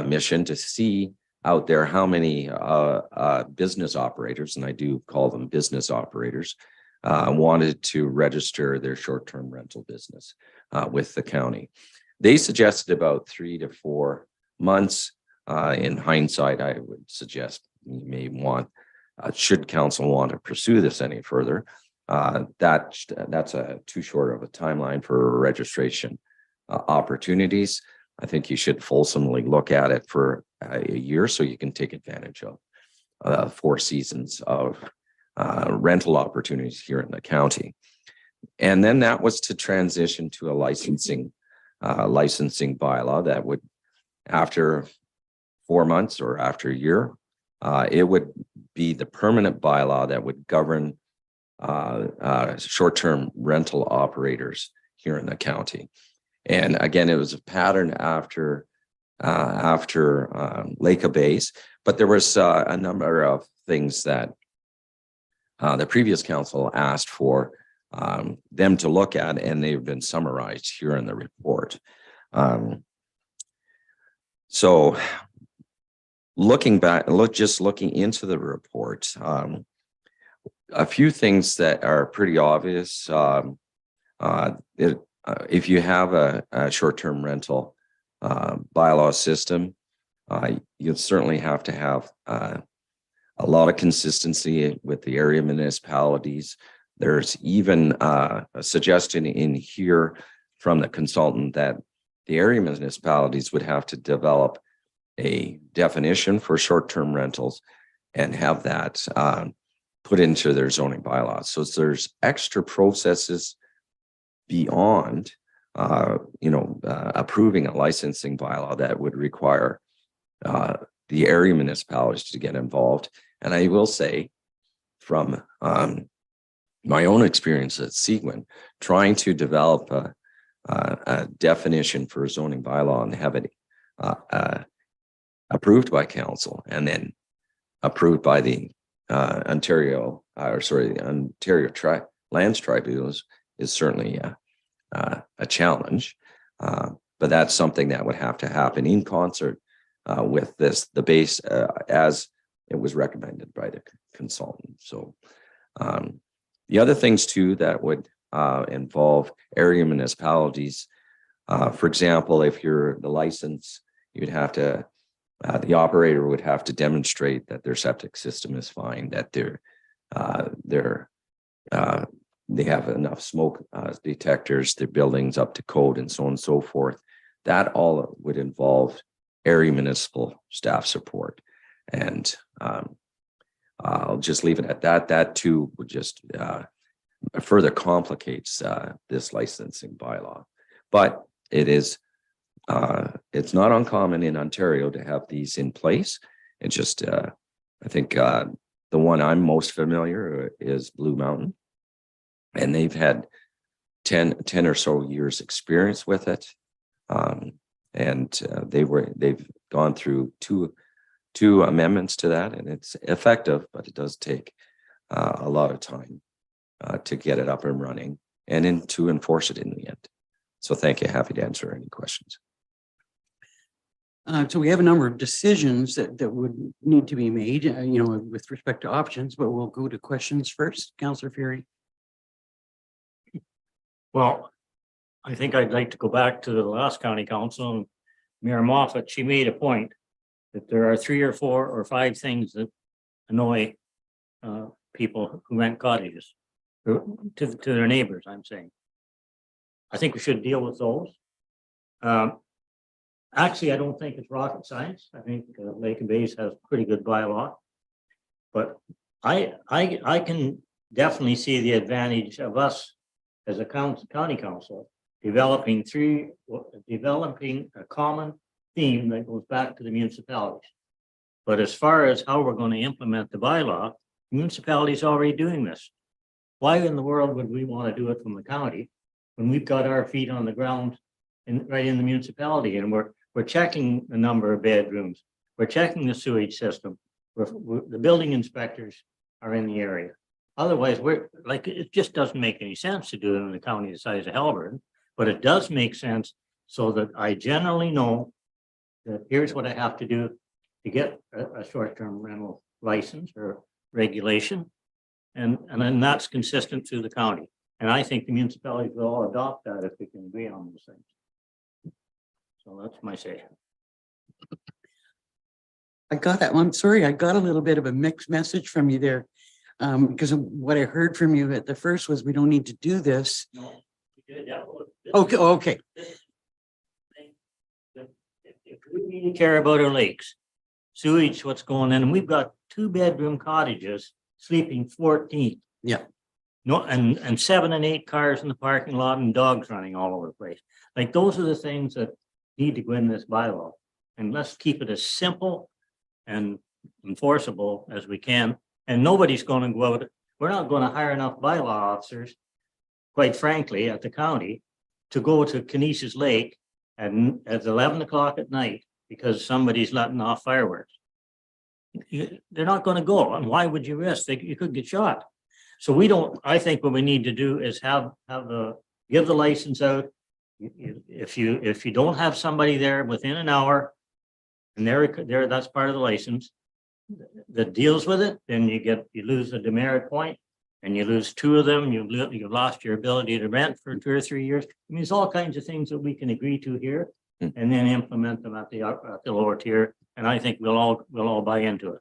mission to see out there how many business operators, and I do call them business operators, wanted to register their short-term rental business with the county. They suggested about 3 to 4 months. In hindsight, I would suggest you may want, should council want to pursue this any further, that's too short of a timeline for registration opportunities. I think you should fulsomely look at it for a year so you can take advantage of 4 seasons of rental opportunities here in the county. And then that was to transition to a licensing bylaw that would, after 4 months or after a year, it would be the permanent bylaw that would govern short-term rental operators here in the county. And again, it was a pattern after Lake Base, but there was a number of things that the previous council asked for them to look at, and they've been summarized here in the report. So looking back, looking into the report, a few things that are pretty obvious. If you have a short-term rental bylaw system, you certainly have to have a lot of consistency with the area municipalities. There's even a suggestion in here from the consultant that the area municipalities would have to develop a definition for short-term rentals and have that put into their zoning bylaws. So there's extra processes beyond, approving a licensing bylaw that would require the area municipalities to get involved. And I will say, from my own experience at Seguin, trying to develop a definition for a zoning bylaw and have it approved by council and then approved by the Ontario Lands Tribunals is certainly a challenge, but that's something that would have to happen in concert with the base as it was recommended by the consultant. So the other things too that would involve area municipalities, for example, if you're the license, you'd have to, the operator would have to demonstrate that their septic system is fine, that they have enough smoke detectors, their buildings up to code, and so on and so forth. That all would involve area municipal staff support. And I'll just leave it at that. That too would just further complicates this licensing bylaw. But it is, it's not uncommon in Ontario to have these in place. It's just, I think the one I'm most familiar is Blue Mountain. And they've had 10 or so years experience with it. They've gone through two amendments to that, and it's effective, but it does take a lot of time to get it up and running and to enforce it in the end. So thank you. Happy to answer any questions. So we have a number of decisions that would need to be made, with respect to options, but we'll go to questions first. Councillor Fury. Well, I think I'd like to go back to the last county council and Mayor Moffat. She made a point that there are 3 or 4 or 5 things that annoy people who rent cottages to their neighbors, I'm saying. I think we should deal with those. Actually, I don't think it's rocket science. I think Lake and Bays has pretty good bylaw. But I can definitely see the advantage of us as a county council developing a common theme that goes back to the municipalities. But as far as how we're going to implement the bylaw, municipalities are already doing this. Why in the world would we want to do it from the county when we've got our feet on the ground right in the municipality, and we're checking the number of bedrooms, we're checking the sewage system, the building inspectors are in the area. Otherwise, it just doesn't make any sense to do it in the county the size of Haliburton, but it does make sense so that I generally know that here's what I have to do to get a short-term rental license or regulation. And then that's consistent through the county. And I think the municipalities will all adopt that if we can agree on those things. So that's my say. I got that one. Sorry, I got a little bit of a mixed message from you there. Because of what I heard from you at the first was we don't need to do this. No, we did that. Okay. We care about our lakes, sewage, what's going in, and we've got 2-bedroom cottages sleeping 14. Yeah. No, and 7 and 8 cars in the parking lot and dogs running all over the place. Like, those are the things that need to go in this bylaw. And let's keep it as simple and enforceable as we can. And nobody's going to go out, we're not going to hire enough bylaw officers, quite frankly, at the county to go to Canisius Lake at 11 o'clock at night because somebody's letting off fireworks. They're not going to go. And why would you risk? You could get shot. So we don't, I think what we need to do is give the license out. If you don't have somebody there within an hour, and that's part of the license that deals with it, then you lose the demerit point, and you lose 2 of them, you've lost your ability to rent for 2 or 3 years. I mean, there's all kinds of things that we can agree to here and then implement them at the lower tier. And I think we'll all buy into it.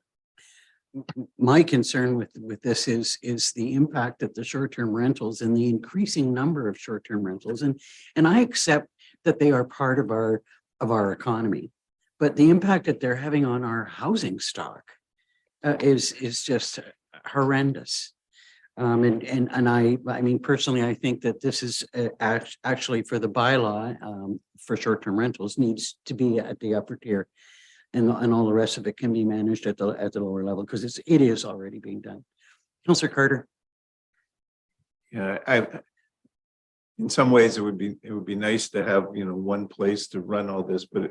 My concern with this is the impact that the short-term rentals and the increasing number of short-term rentals, and I accept that they are part of our economy, but the impact that they're having on our housing stock is just horrendous. And I mean, personally, I think that this is actually for the bylaw for short-term rentals needs to be at the upper tier. And all the rest of it can be managed at the lower level because it is already being done. Councillor Carter. Yeah, in some ways it would be nice to have, one place to run all this, but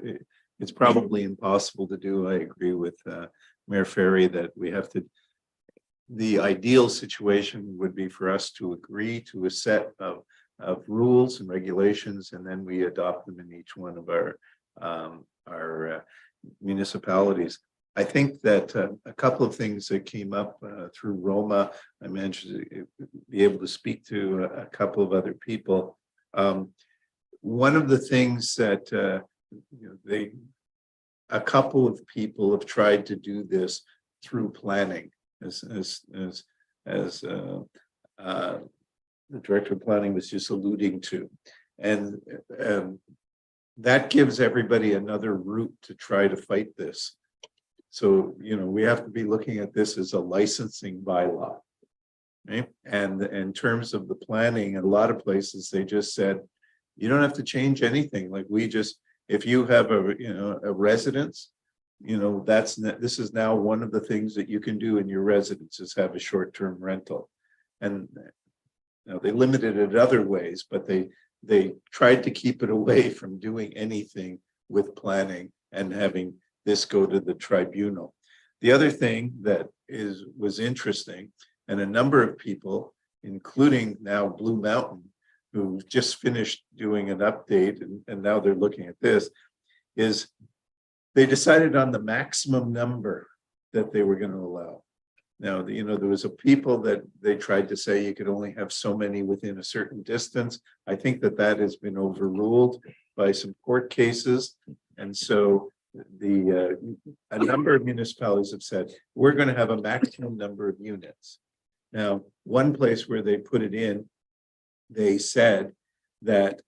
it's probably impossible to do. I agree with Mayor Ferry that we have to. The ideal situation would be for us to agree to a set of rules and regulations, and then we adopt them in each one of our municipalities. I think that a couple of things that came up through Roma, I mentioned be able to speak to a couple of other people. One of the things that a couple of people have tried to do this through planning, as the director of planning was just alluding to, and that gives everybody another route to try to fight this. So, we have to be looking at this as a licensing bylaw, right? And in terms of the planning, in a lot of places, they just said, you don't have to change anything. Like if you have a residence, this is now one of the things that you can do in your residence is have a short-term rental. And they limited it other ways, but they tried to keep it away from doing anything with planning and having this go to the tribunal. The other thing that was interesting, and a number of people, including now Blue Mountain, who just finished doing an update and now they're looking at this, is they decided on the maximum number that they were going to allow. Now, there was a people that they tried to say you could only have so many within a certain distance. I think that has been overruled by some court cases. And so a number of municipalities have said, we're going to have a maximum number of units. Now, one place where they put it in, they said that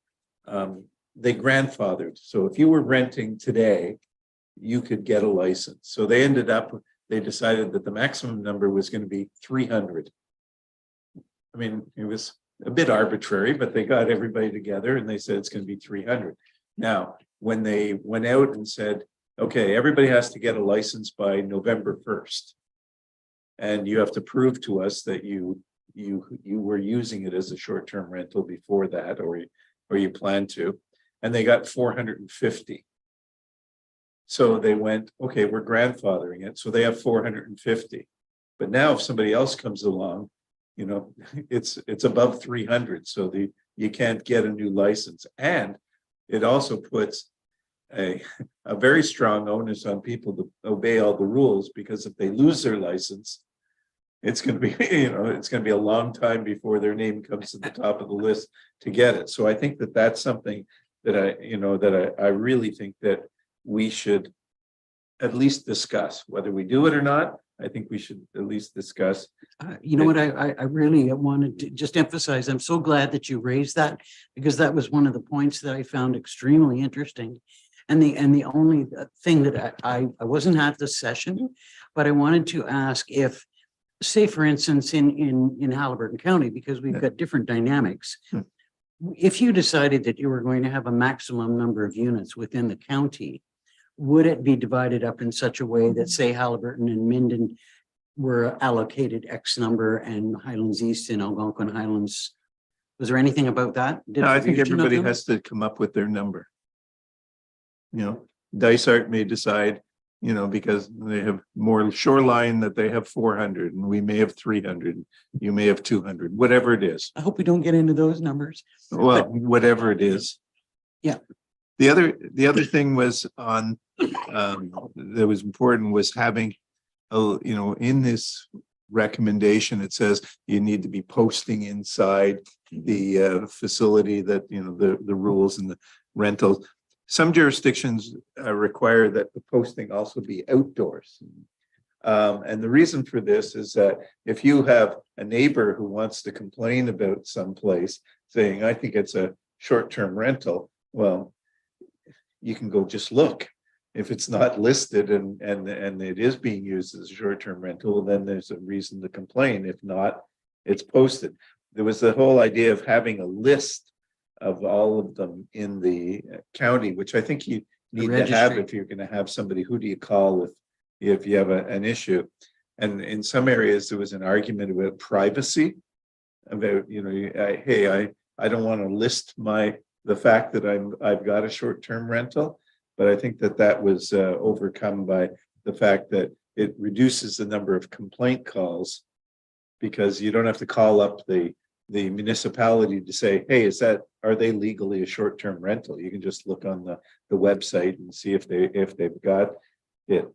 they grandfathered. So if you were renting today, you could get a license. So they decided that the maximum number was going to be 300. I mean, it was a bit arbitrary, but they got everybody together and they said it's going to be 300. Now, when they went out and said, okay, everybody has to get a license by November 1st, and you have to prove to us that you were using it as a short-term rental before that, or you plan to, and they got 450. So they went, okay, we're grandfathering it. So they have 450. But now if somebody else comes along, it's above 300. So you can't get a new license. And it also puts a very strong onus on people to obey all the rules, because if they lose their license, it's going to be, it's going to be a long time before their name comes to the top of the list to get it. So I think that's something that I really think that we should at least discuss. Whether we do it or not, I think we should at least discuss. You know what, I really wanted to just emphasize, I'm so glad that you raised that, because that was one of the points that I found extremely interesting. And the only thing that I wasn't at the session, but I wanted to ask if, say, for instance, in Halliburton County, because we've got different dynamics. If you decided that you were going to have a maximum number of units within the county, would it be divided up in such a way that, say, Halliburton and Minden were allocated X number and Highlands East and Algonquin Highlands? Was there anything about that? No, I think everybody has to come up with their number. You know, Dysart may decide, you know, because they have more shoreline that they have 400 and we may have 300, you may have 200, whatever it is. I hope we don't get into those numbers. Well, whatever it is. Yeah. The other thing was on, that was important was having, you know, in this recommendation, it says you need to be posting inside the facility that, you know, the rules and the rentals. Some jurisdictions require that the posting also be outdoors. And the reason for this is that if you have a neighbor who wants to complain about some place saying, I think it's a short-term rental, well, you can go just look. If it's not listed and it is being used as a short-term rental, then there's a reason to complain. If not, it's posted. There was the whole idea of having a list of all of them in the county, which I think you need to have if you're going to have somebody. Who do you call if you have an issue? And in some areas, there was an argument about privacy, about, you know, hey, I don't want to list the fact that I've got a short-term rental. But I think that was overcome by the fact that it reduces the number of complaint calls, because you don't have to call up the municipality to say, hey, are they legally a short-term rental? You can just look on the website and see if they've got it.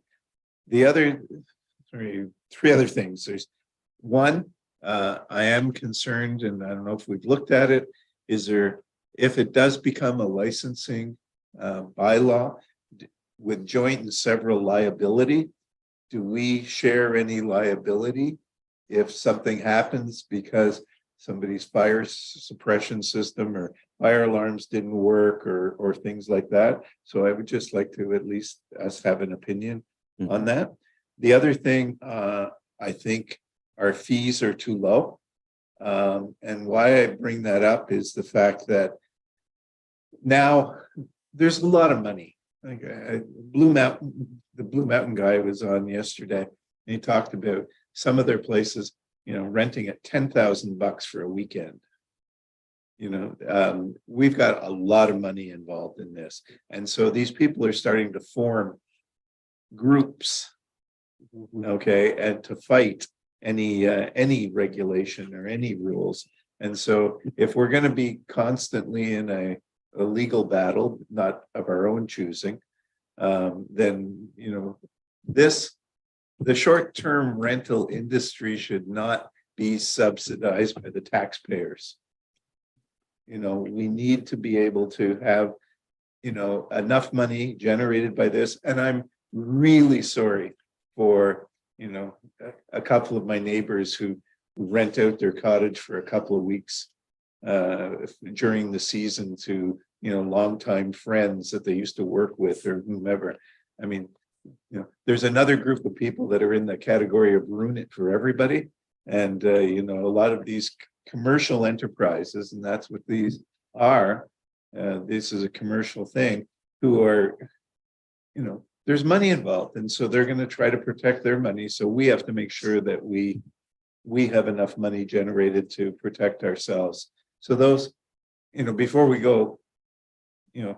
The other three other things. There's one, I am concerned, and I don't know if we've looked at it, if it does become a licensing bylaw with joint and several liability, do we share any liability if something happens because somebody's fire suppression system or fire alarms didn't work or things like that? So I would just like to at least us have an opinion on that. The other thing, I think our fees are too low. And why I bring that up is the fact that now there's a lot of money. Like the Blue Mountain guy was on yesterday, and he talked about some of their places, you know, renting at $10,000 for a weekend. You know, we've got a lot of money involved in this, and so these people are starting to form groups, okay, and to fight any regulation or any rules. And so, if we're going to be constantly in a legal battle, not of our own choosing, then, you know, the short-term rental industry should not be subsidized by the taxpayers. You know, we need to be able to have, you know, enough money generated by this. And I'm really sorry for, you know, a couple of my neighbors who rent out their cottage for a couple of weeks during the season to, you know, longtime friends that they used to work with or whomever. I mean, you know, there's another group of people that are in the category of ruin it for everybody. And, you know, a lot of these commercial enterprises, and that's what these are, this is a commercial thing, who are, you know, there's money involved. And so they're going to try to protect their money. So we have to make sure that we have enough money generated to protect ourselves. So those, you know, before we go, you know,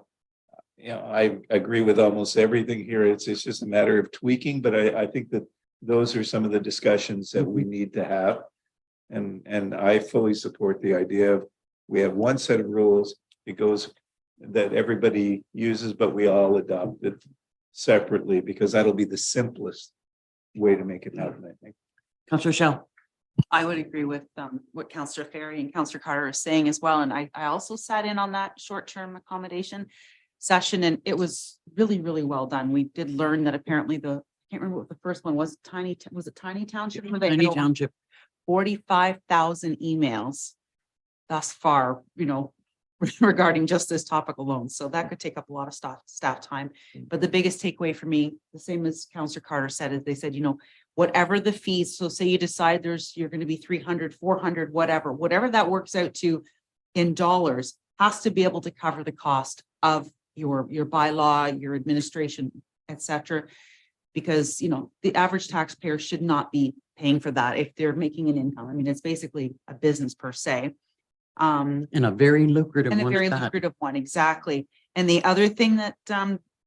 I agree with almost everything here. It's just a matter of tweaking, but I think that those are some of the discussions that we need to have. And I fully support the idea of we have one set of rules, it goes that everybody uses, but we all adopt it separately, because that'll be the simplest way to make it happen, I think. Councillor Shell. I would agree with what Councillor Ferry and Councillor Carter are saying as well. And I also sat in on that short-term accommodation session, and it was really, really well done. We did learn that apparently I can't remember what the first one was, Tiny Township? Where they had Tiny over Township. 45,000 emails thus far, you know, regarding just this topic alone. So that could take up a lot of staff time. But the biggest takeaway for me, the same as Councillor Carter said, is they said, you know, whatever the fees, so say you decide you're going to be 300, 400, whatever that works out to in dollars, has to be able to cover the cost of your bylaw, your administration, etc. Because, you know, the average taxpayer should not be paying for that if they're making an income. I mean, it's basically a business per se. And a very lucrative And a one. very at that. lucrative one, exactly. And the other thing that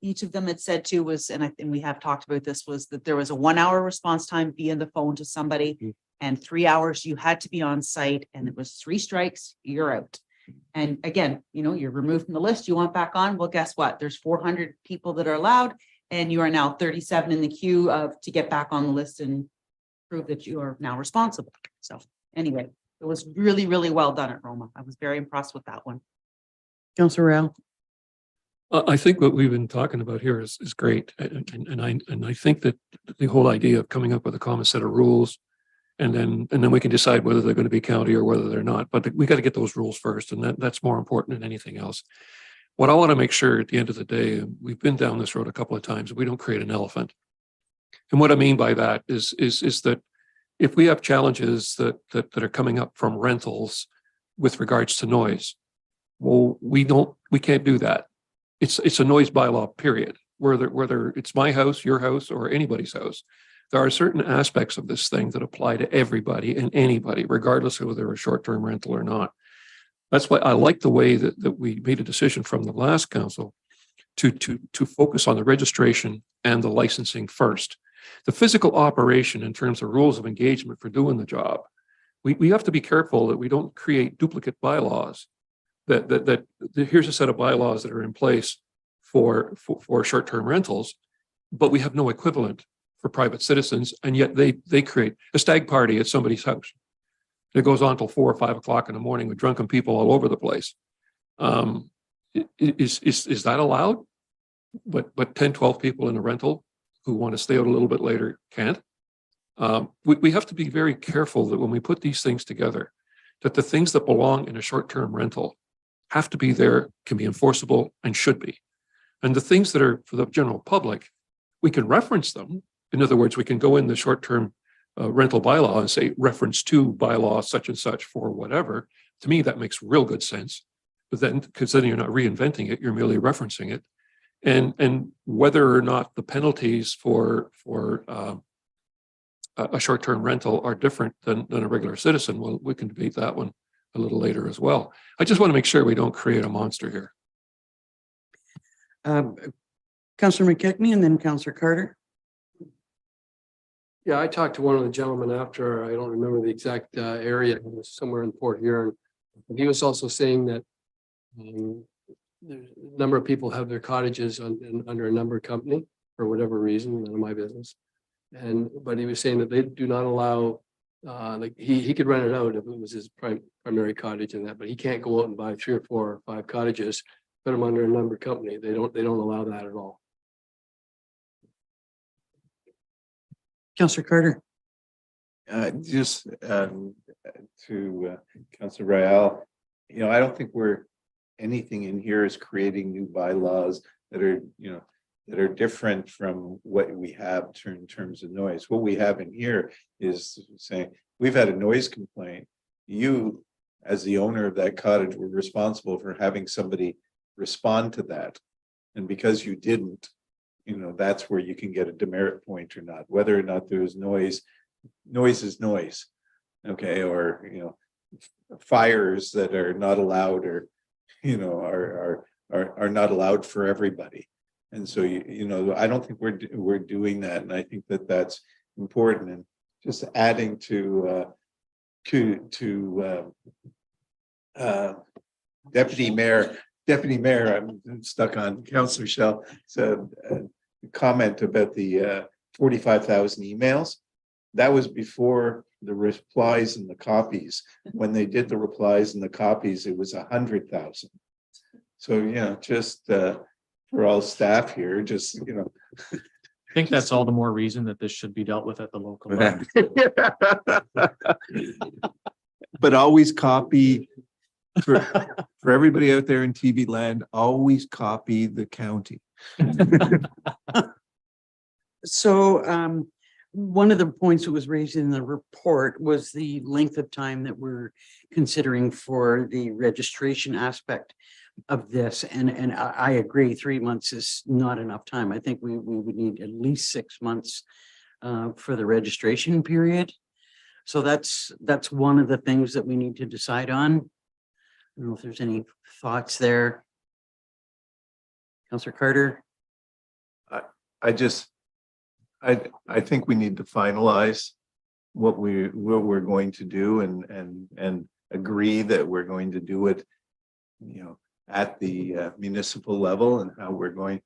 each of them had said too was, and I think we have talked about this, was that there was a 1 hour response time via the phone to somebody, and 3 hours you had to be on site, and it was 3 strikes, you're out. And again, you know, you're removed from the list, you want back on, well, guess what? There's 400 people that are allowed, and you are now 37 in the queue to get back on the list and prove that you are now responsible. So anyway, it was really, really well done at Roma. I was very impressed with that one. Councillor Al. I think what we've been talking about here is great. And I think that the whole idea of coming up with a common set of rules and then we can decide whether they're going to be county or whether they're not. But we got to get those rules first, and that's more important than anything else. What I want to make sure at the end of the day, we've been down this road a couple of times, we don't create an elephant. And what I mean by that is that if we have challenges that are coming up from rentals with regards to noise, well, we can't do that. It's a noise bylaw, period. Whether it's my house, your house, or anybody's house, there are certain aspects of this thing that apply to everybody and anybody, regardless of whether they're a short-term rental or not. That's why I like the way that we made a decision from the last council to focus on the registration and the licensing first. The physical operation in terms of rules of engagement for doing the job, we have to be careful that we don't create duplicate bylaws. That here's a set of bylaws that are in place for short-term rentals, but we have no equivalent for private citizens, and yet they create a stag party at somebody's house. It goes on till 4 or 5 o'clock in the morning with drunken people all over the place. Is that allowed? But 10, 12 people in a rental who want to stay out a little bit later can't. We have to be very careful that when we put these things together, that the things that belong in a short-term rental have to be there, can be enforceable, and should be. And the things that are for the general public, we can reference them. In other words, we can go in the short-term rental bylaw and say reference to bylaw such and such for whatever. To me, that makes real good sense. But then, because then you're not reinventing it, you're merely referencing it. And whether or not the penalties for a short-term rental are different than a regular citizen, well, we can debate that one a little later as well. I just want to make sure we don't create a monster here. Councillor McKechnie and then Councillor Carter. Yeah, I talked to one of the gentlemen after, I don't remember the exact area, it was somewhere in Port Huron. He was also saying that there's a number of people have their cottages under a number company for whatever reason, none of my business. But he was saying that they do not allow, like he could rent it out if it was his primary cottage and that, but he can't go out and buy 3 or 4 or 5 cottages, put them under a number company. They don't allow that at all. Councillor Carter. Just to Councillor Royale, you know, I don't think anything in here is creating new bylaws that are, you know, that are different from what we have in terms of noise. What we have in here is saying, we've had a noise complaint. You, as the owner of that cottage, were responsible for having somebody respond to that. And because you didn't, you know, that's where you can get a demerit point or not. Whether or not there is noise is noise. Okay, or, you know, fires that are not allowed, or, you know, are not allowed for everybody. And so, you know, I don't think we're doing that, and I think that that's important. And just adding to Deputy Mayor, I'm stuck on Councillor Shell said comment about the 45,000 emails. That was before the replies and the copies. When they did the replies and the copies, it was 100,000. So, you know, just for all staff here, just, you know. I think that's all the more reason that this should be dealt with at the local level. But always copy For everybody out there in TV land, always copy the county. So one of the points that was raised in the report was the length of time that we're considering for the registration aspect of this. And I agree, 3 months is not enough time. I think we would need at least 6 months for the registration period. So that's one of the things that we need to decide on. I don't know if there's any thoughts there. Councillor Carter? I think we need to finalize what we're going to do and agree that we're going to do it, at the municipal level and how we're going,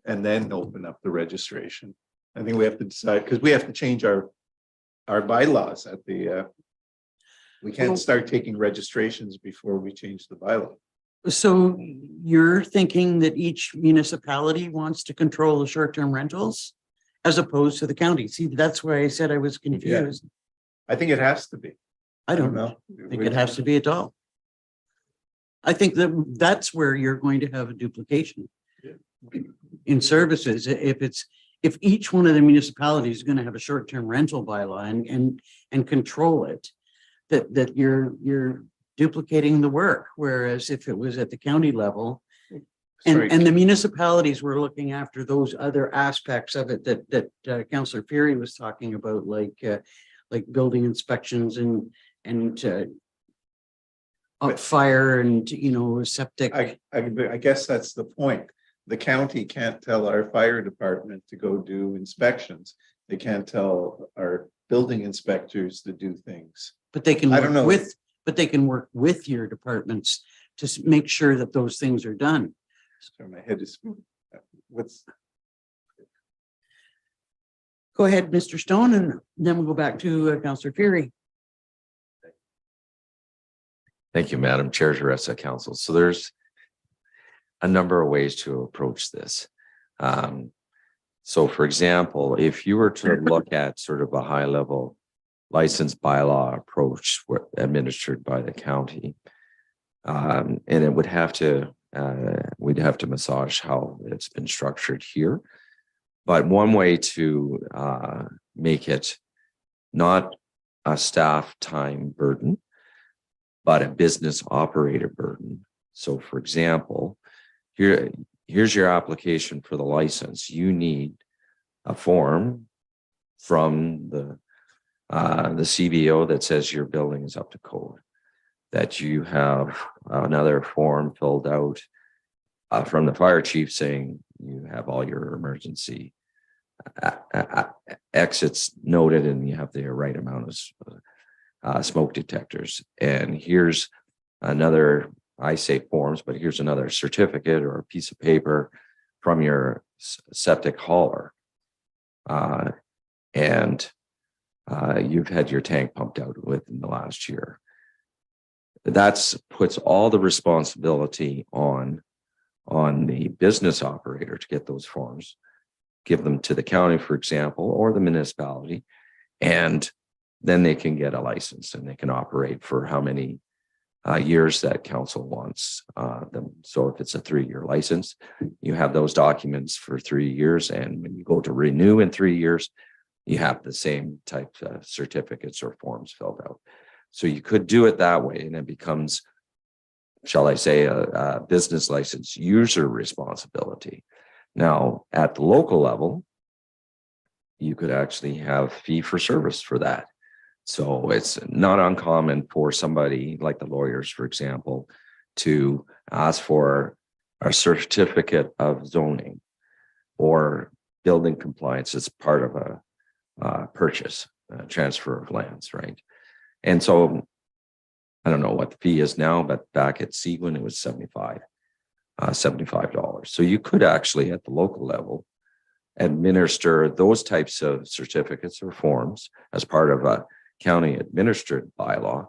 and then open up the registration. I think we have to decide, because we have to change our bylaws at the, we can't start taking registrations before we change the bylaw. So you're thinking that each municipality wants to control the short-term rentals as opposed to the county? See, that's why I said I was confused. I think it has to be. I don't think it has to be at all. I think that that's where you're going to have a duplication in services. If each one of the municipalities is going to have a short-term rental bylaw and control it, that you're duplicating the work. Whereas if it was at the county level, and the municipalities were looking after those other aspects of it that Councillor Fury was talking about, like building inspections and fire and septic. I guess that's the point. The county can't tell our fire department to go do inspections. They can't tell our building inspectors to do things. But they can I don't know. they can work with your departments to make sure that those things are done. So my head is Go ahead, Mr. Stone, and then we'll go back to Councillor Fury. Thank you, Madam Chair, to rest of council. So there's a number of ways to approach this. So for example, if you were to look at sort of a high level license bylaw approach administered by the county, and it would have to, we'd have to massage how it's been structured here. But one way to make it not a staff time burden, but a business operator burden. So for example, here's your application for the license. You need a form from the CBO that says your building is up to code, that you have another form filled out from the fire chief saying you have all your emergency exits noted and you have the right amount of smoke detectors. And here's another, I say forms, but here's another certificate or a piece of paper from your septic hauler. And you've had your tank pumped out within the last year. That's puts all the responsibility on the business operator to get those forms, give them to the county, for example, or the municipality, and then they can get a license and they can operate for how many years that council wants them. So if it's a 3-year license, you have those documents for 3 years. And when you go to renew in 3 years, you have the same type of certificates or forms filled out. So you could do it that way, and it becomes, shall I say, a business license user responsibility. Now, at the local level, you could actually have fee for service for that. So it's not uncommon for somebody like the lawyers, for example, to ask for a certificate of zoning or building compliance as part of a purchase, transfer of lands, right? And so I don't know what the fee is now, but back at Seguin, it was $75. So you could actually at the local level administer those types of certificates or forms as part of a county administered bylaw,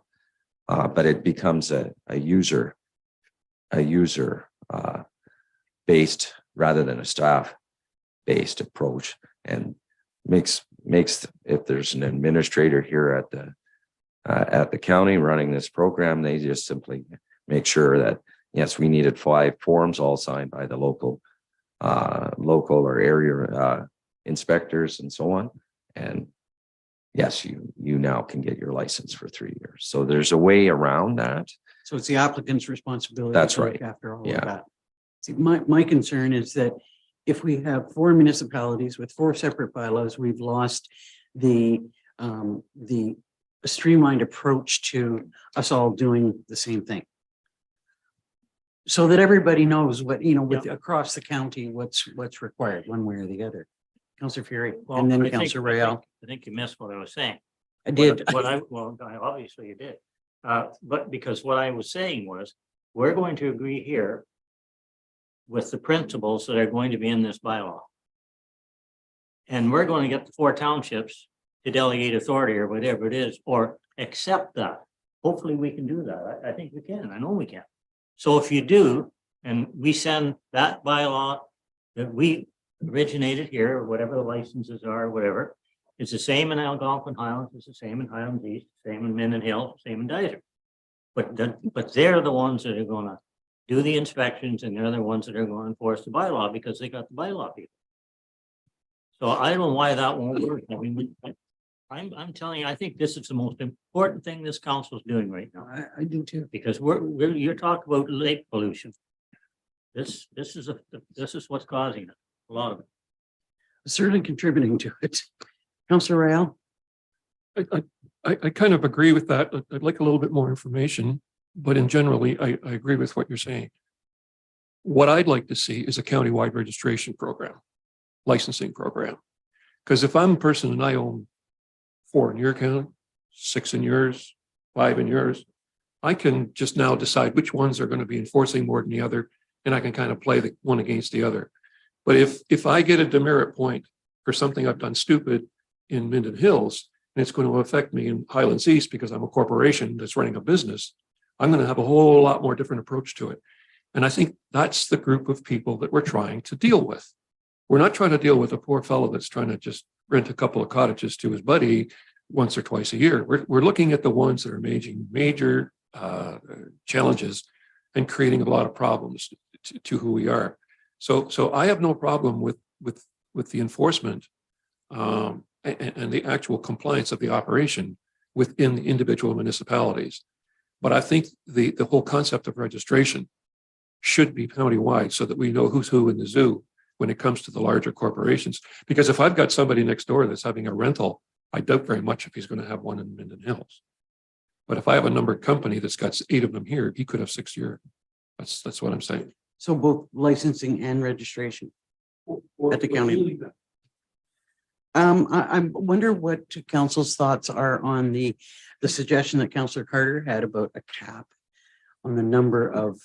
but it becomes a user based rather than a staff based approach, and makes if there's an administrator here at the county running this program, they just simply make sure that, yes, we needed 5 forms all signed by the local or area inspectors and so on. And yes, you now can get your license for 3 years. So there's a way around that. So it's the applicant's responsibility. That's to look right. After all Yeah. of that. See, my concern is that if we have 4 municipalities with 4 separate bylaws, we've lost the streamlined approach to us all doing the same thing. So that everybody knows what, with across the county, what's required one way or the other. Councillor Fury, Well, and then I think- Councillor I think- Royale. I think you missed what I was saying. I did. Well, obviously you did. But because what I was saying was, we're going to agree here with the principles that are going to be in this bylaw. And we're going to get the 4 townships to delegate authority or whatever it is, or accept that. Hopefully we can do that. I think we can. I know we can. So if you do, and we send that bylaw that we originated here, or whatever the licenses are, whatever, it's the same in Algonquin Highlands, it's the same in Highlands East, same in Minden Hills, same in Dyser. But they're the ones that are gonna do the inspections, and they're the ones that are going to enforce the bylaw because they got the bylaw people. So I don't know why that won't work. I mean, I'm telling you, I think this is the most important thing this council is doing right now, I do too. because you're talking about lake pollution. This is what's causing it, a lot of it. Certainly contributing to it. Councillor Royale. I kind of agree with that. I'd like a little bit more information, but in generally, I agree with what you're saying. What I'd like to see is a countywide registration program, licensing program. Because if I'm a person and I own 4 in your county, 6 in yours, 5 in yours, I can just now decide which ones are going to be enforcing more than the other, and I can kind of play the one against the other. But if I get a demerit point for something I've done stupid in Minden Hills, and it's going to affect me in Highlands East because I'm a corporation that's running a business, I'm going to have a whole lot more different approach to it. And I think that's the group of people that we're trying to deal with. We're not trying to deal with a poor fellow that's trying to just rent a couple of cottages to his buddy once or twice a year. We're looking at the ones that are making major challenges and creating a lot of problems to who we are. So I have no problem with the enforcement and the actual compliance of the operation within the individual municipalities. But I think the whole concept of registration should be countywide so that we know who's who in the zoo when it comes to the larger corporations. Because if I've got somebody next door that's having a rental, I doubt very much if he's going to have one in Minden Hills. But if I have a numbered company that's got 8 of them here, he could have 6 here. That's what I'm saying. So both licensing and registration at the county. I wonder what council's thoughts are on the suggestion that Councillor Carter had about a cap on the number of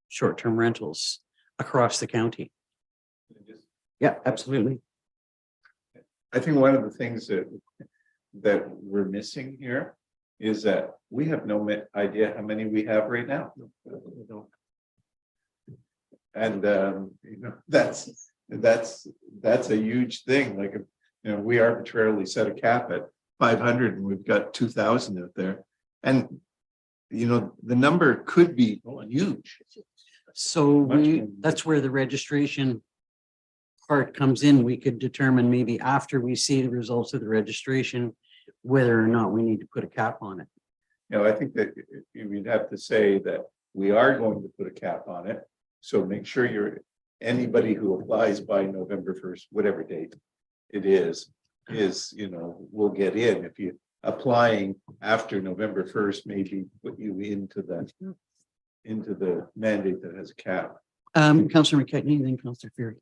short-term rentals across the county. Yeah, absolutely. I think one of the things that we're missing here is that we have no idea how many we have right now. And that's a huge thing. Like, we arbitrarily set a cap at 500 and we've got 2,000 out there. And the number could be huge. So that's where the registration part comes in. We could determine maybe after we see the results of the registration, whether or not we need to put a cap on it. I think that we'd have to say that we are going to put a cap on it. So make sure anybody who applies by November 1st, whatever date it is, will get in. If you applying after November 1st, maybe put you into the mandate that has a cap. Councillor McKechnie, then Councillor Fury.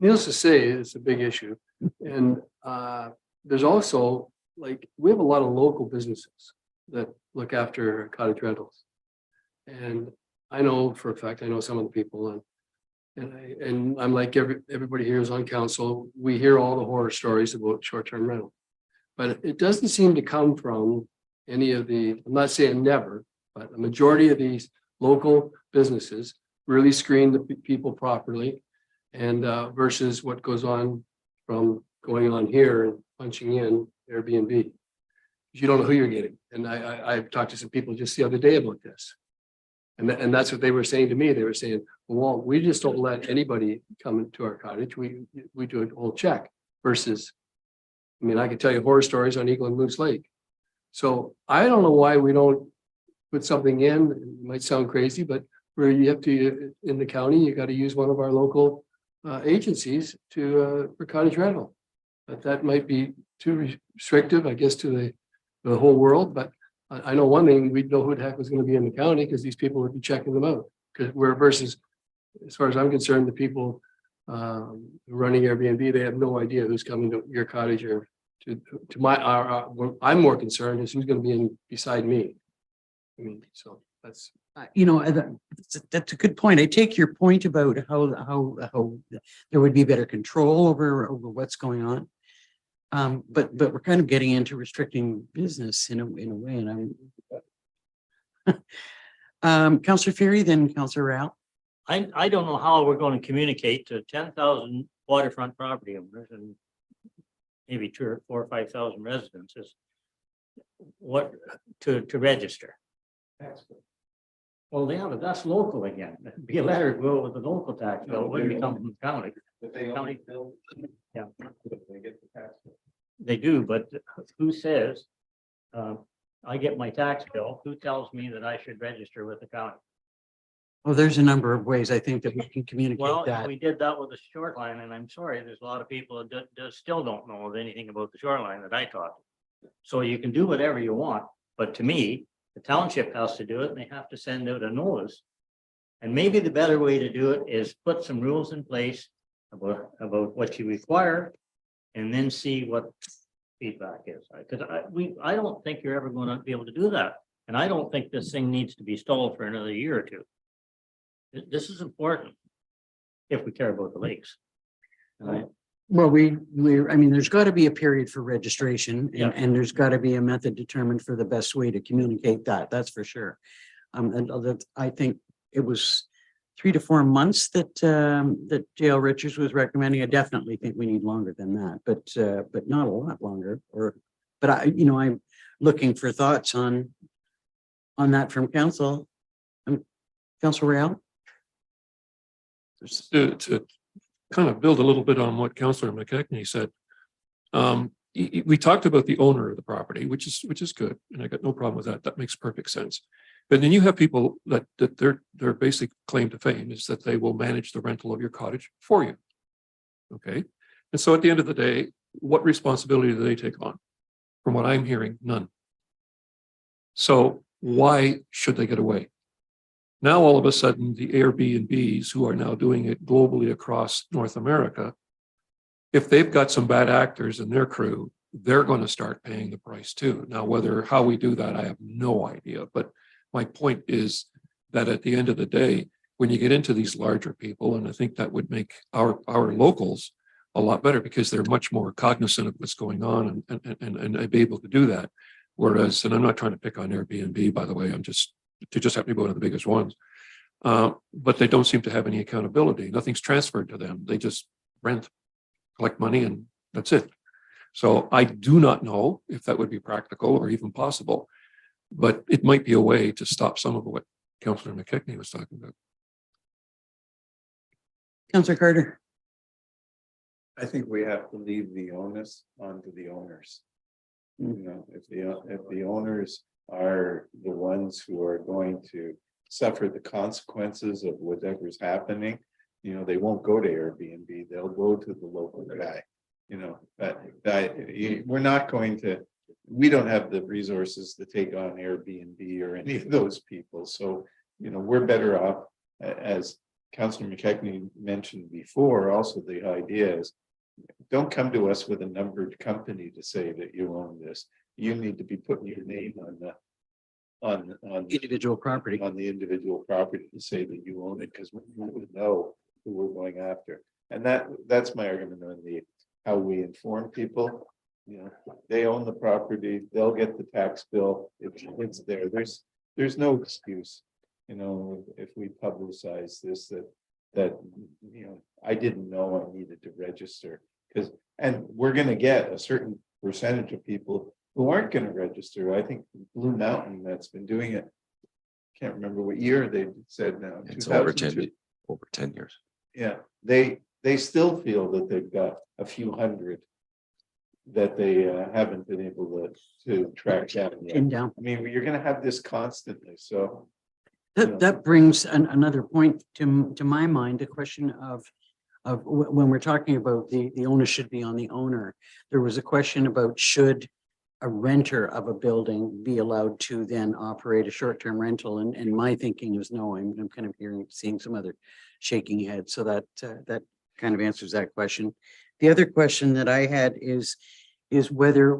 Needless to say, it's a big issue. And there's also, we have a lot of local businesses that look after cottage rentals. And I know for a fact, I know some of the people, and I'm like everybody here is on council. We hear all the horror stories about short-term rental, but it doesn't seem to come from any of I'm not saying never, but a majority of these local businesses really screen the people properly, and versus what goes on from going on here and punching in Airbnb. you don't know who you're getting. And I've talked to some people just the other day about this. And that's what they were saying to me. They were saying, well, we just don't let anybody come into our cottage. We do a whole check versus, I mean, I could tell you horror stories on Eagle and Moose Lake. So I don't know why we don't put something in. It might sound crazy, but where you have to, in the county, you got to use one of our local agencies to for cottage rental. But that might be too restrictive, I guess, to the whole world. But I know one thing, we'd know who the heck was going to be in the county because these people would be checking them out. Because we're versus, as far as I'm concerned, the people running Airbnb, they have no idea who's coming to your cottage or to my. I'm more concerned is who's going to be in beside me. I mean, so that's. You know, that's a good point. I take your point about how there would be better control over what's going on. But we're kind of getting into restricting business in a way, and I'm Councillor Ferry, then Councillor Rao. I don't know how we're going to communicate to 10,000 waterfront property owners and maybe 4,000 or 5,000 residences what to register. Well, yeah, but that's local again. It'd be a letter go with the local tax bill. It wouldn't come from the county. But they County bill. Yeah. They get the tax bill. They do, but who says I get my tax bill? Who tells me that I should register with the county? Well, there's a number of ways I think that we can communicate Well, that. we did that with the shoreline, and I'm sorry, there's a lot of people that still don't know of anything about the shoreline that I taught. So you can do whatever you want, but to me, the township has to do it, and they have to send out a notice. And maybe the better way to do it is put some rules in place about what you require, and then see what feedback is. Because I don't think you're ever going to be able to do that, and I don't think this thing needs to be stalled for another year or two. This is important if we care about the lakes. Well, I mean, there's got to be a period for registration, and there's got to be a method determined for the best way to communicate that. That's for sure. And I think it was 3 to 4 months that JL Richards was recommending. I definitely think we need longer than that, but not a lot longer. But I'm looking for thoughts on that from council. Councilor Real. To kind of build a little bit on what Councillor McKechnie said. We talked about the owner of the property, which is good, and I got no problem with that. That makes perfect sense. But then you have people that their basic claim to fame is that they will manage the rental of your cottage for you. Okay. And so at the end of the day, what responsibility do they take on? From what I'm hearing, none. So why should they get away? Now, all of a sudden, the Airbnbs who are now doing it globally across North America, if they've got some bad actors in their crew, they're going to start paying the price too. Now, how we do that, I have no idea. But my point is that at the end of the day, when you get into these larger people, and I think that would make our locals a lot better because they're much more cognizant of what's going on and be able to do that. Whereas, and I'm not trying to pick on Airbnb, by the way, they just happen to be one of the biggest ones. But they don't seem to have any accountability. Nothing's transferred to them. They just rent, collect money, and that's it. So I do not know if that would be practical or even possible, but it might be a way to stop some of what Councillor McKechnie was talking about. Councillor Carter. I think we have to leave the onus onto the owners. You know, if the owners are the ones who are going to suffer the consequences of whatever's happening, they won't go to Airbnb, they'll go to the local guy. We're not going to, we don't have the resources to take on Airbnb or any of those people. So, we're better off, as Councillor McKechnie mentioned before, also the idea is, don't come to us with a numbered company to say that you own this. You need to be putting your name on Individual property. On the individual property to say that you own it, because we would know who we're going after. And that's my argument on how we inform people. They own the property, they'll get the tax bill. It's there. There's no excuse, if we publicize this, that I didn't know I needed to register, and we're going to get a certain percentage of people who aren't gonna register. I think Blue Mountain that's been doing it. Can't remember what year they said now. It's over 2002. over 10 years. Yeah, they still feel that they've got a few hundred that they haven't been able to track down yet. Pin down. I mean, you're gonna have this constantly, so. That brings another point to my mind, the question of when we're talking about the onus should be on the owner. There was a question about should a renter of a building be allowed to then operate a short-term rental? And my thinking is no. I'm kind of seeing some other shaking heads. So that kind of answers that question. The other question that I had is whether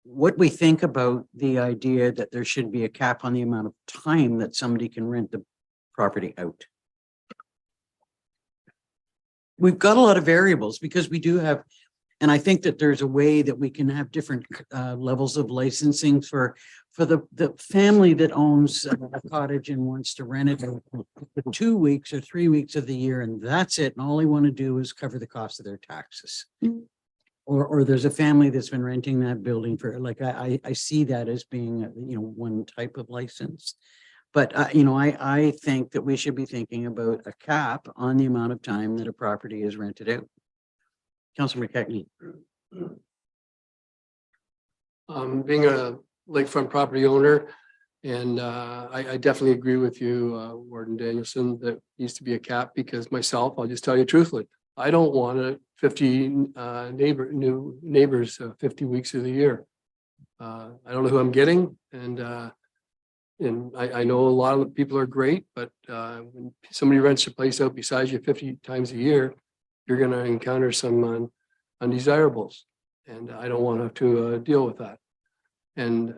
what we think about the idea that there should be a cap on the amount of time that somebody can rent the property out. We've got a lot of variables because we do have, and I think that there's a way that we can have different levels of licensing for the family that owns a cottage and wants to rent it for 2 weeks or 3 weeks of the year, and that's it. And all they want to do is cover the cost of their taxes. Or there's a family that's been renting that building for, like, I see that as being, one type of license. But, I think that we should be thinking about a cap on the amount of time that a property is rented out. Councilor McKechnie. Being a lakefront property owner, and I definitely agree with you, Warden Danielson, that needs to be a cap, because myself, I'll just tell you truthfully, I don't want 50 new neighbors 50 weeks of the year. I don't know who I'm getting, and I know a lot of people are great, but when somebody rents a place out besides you 50 times a year, you're going to encounter some undesirables, and I don't want to have to deal with that. And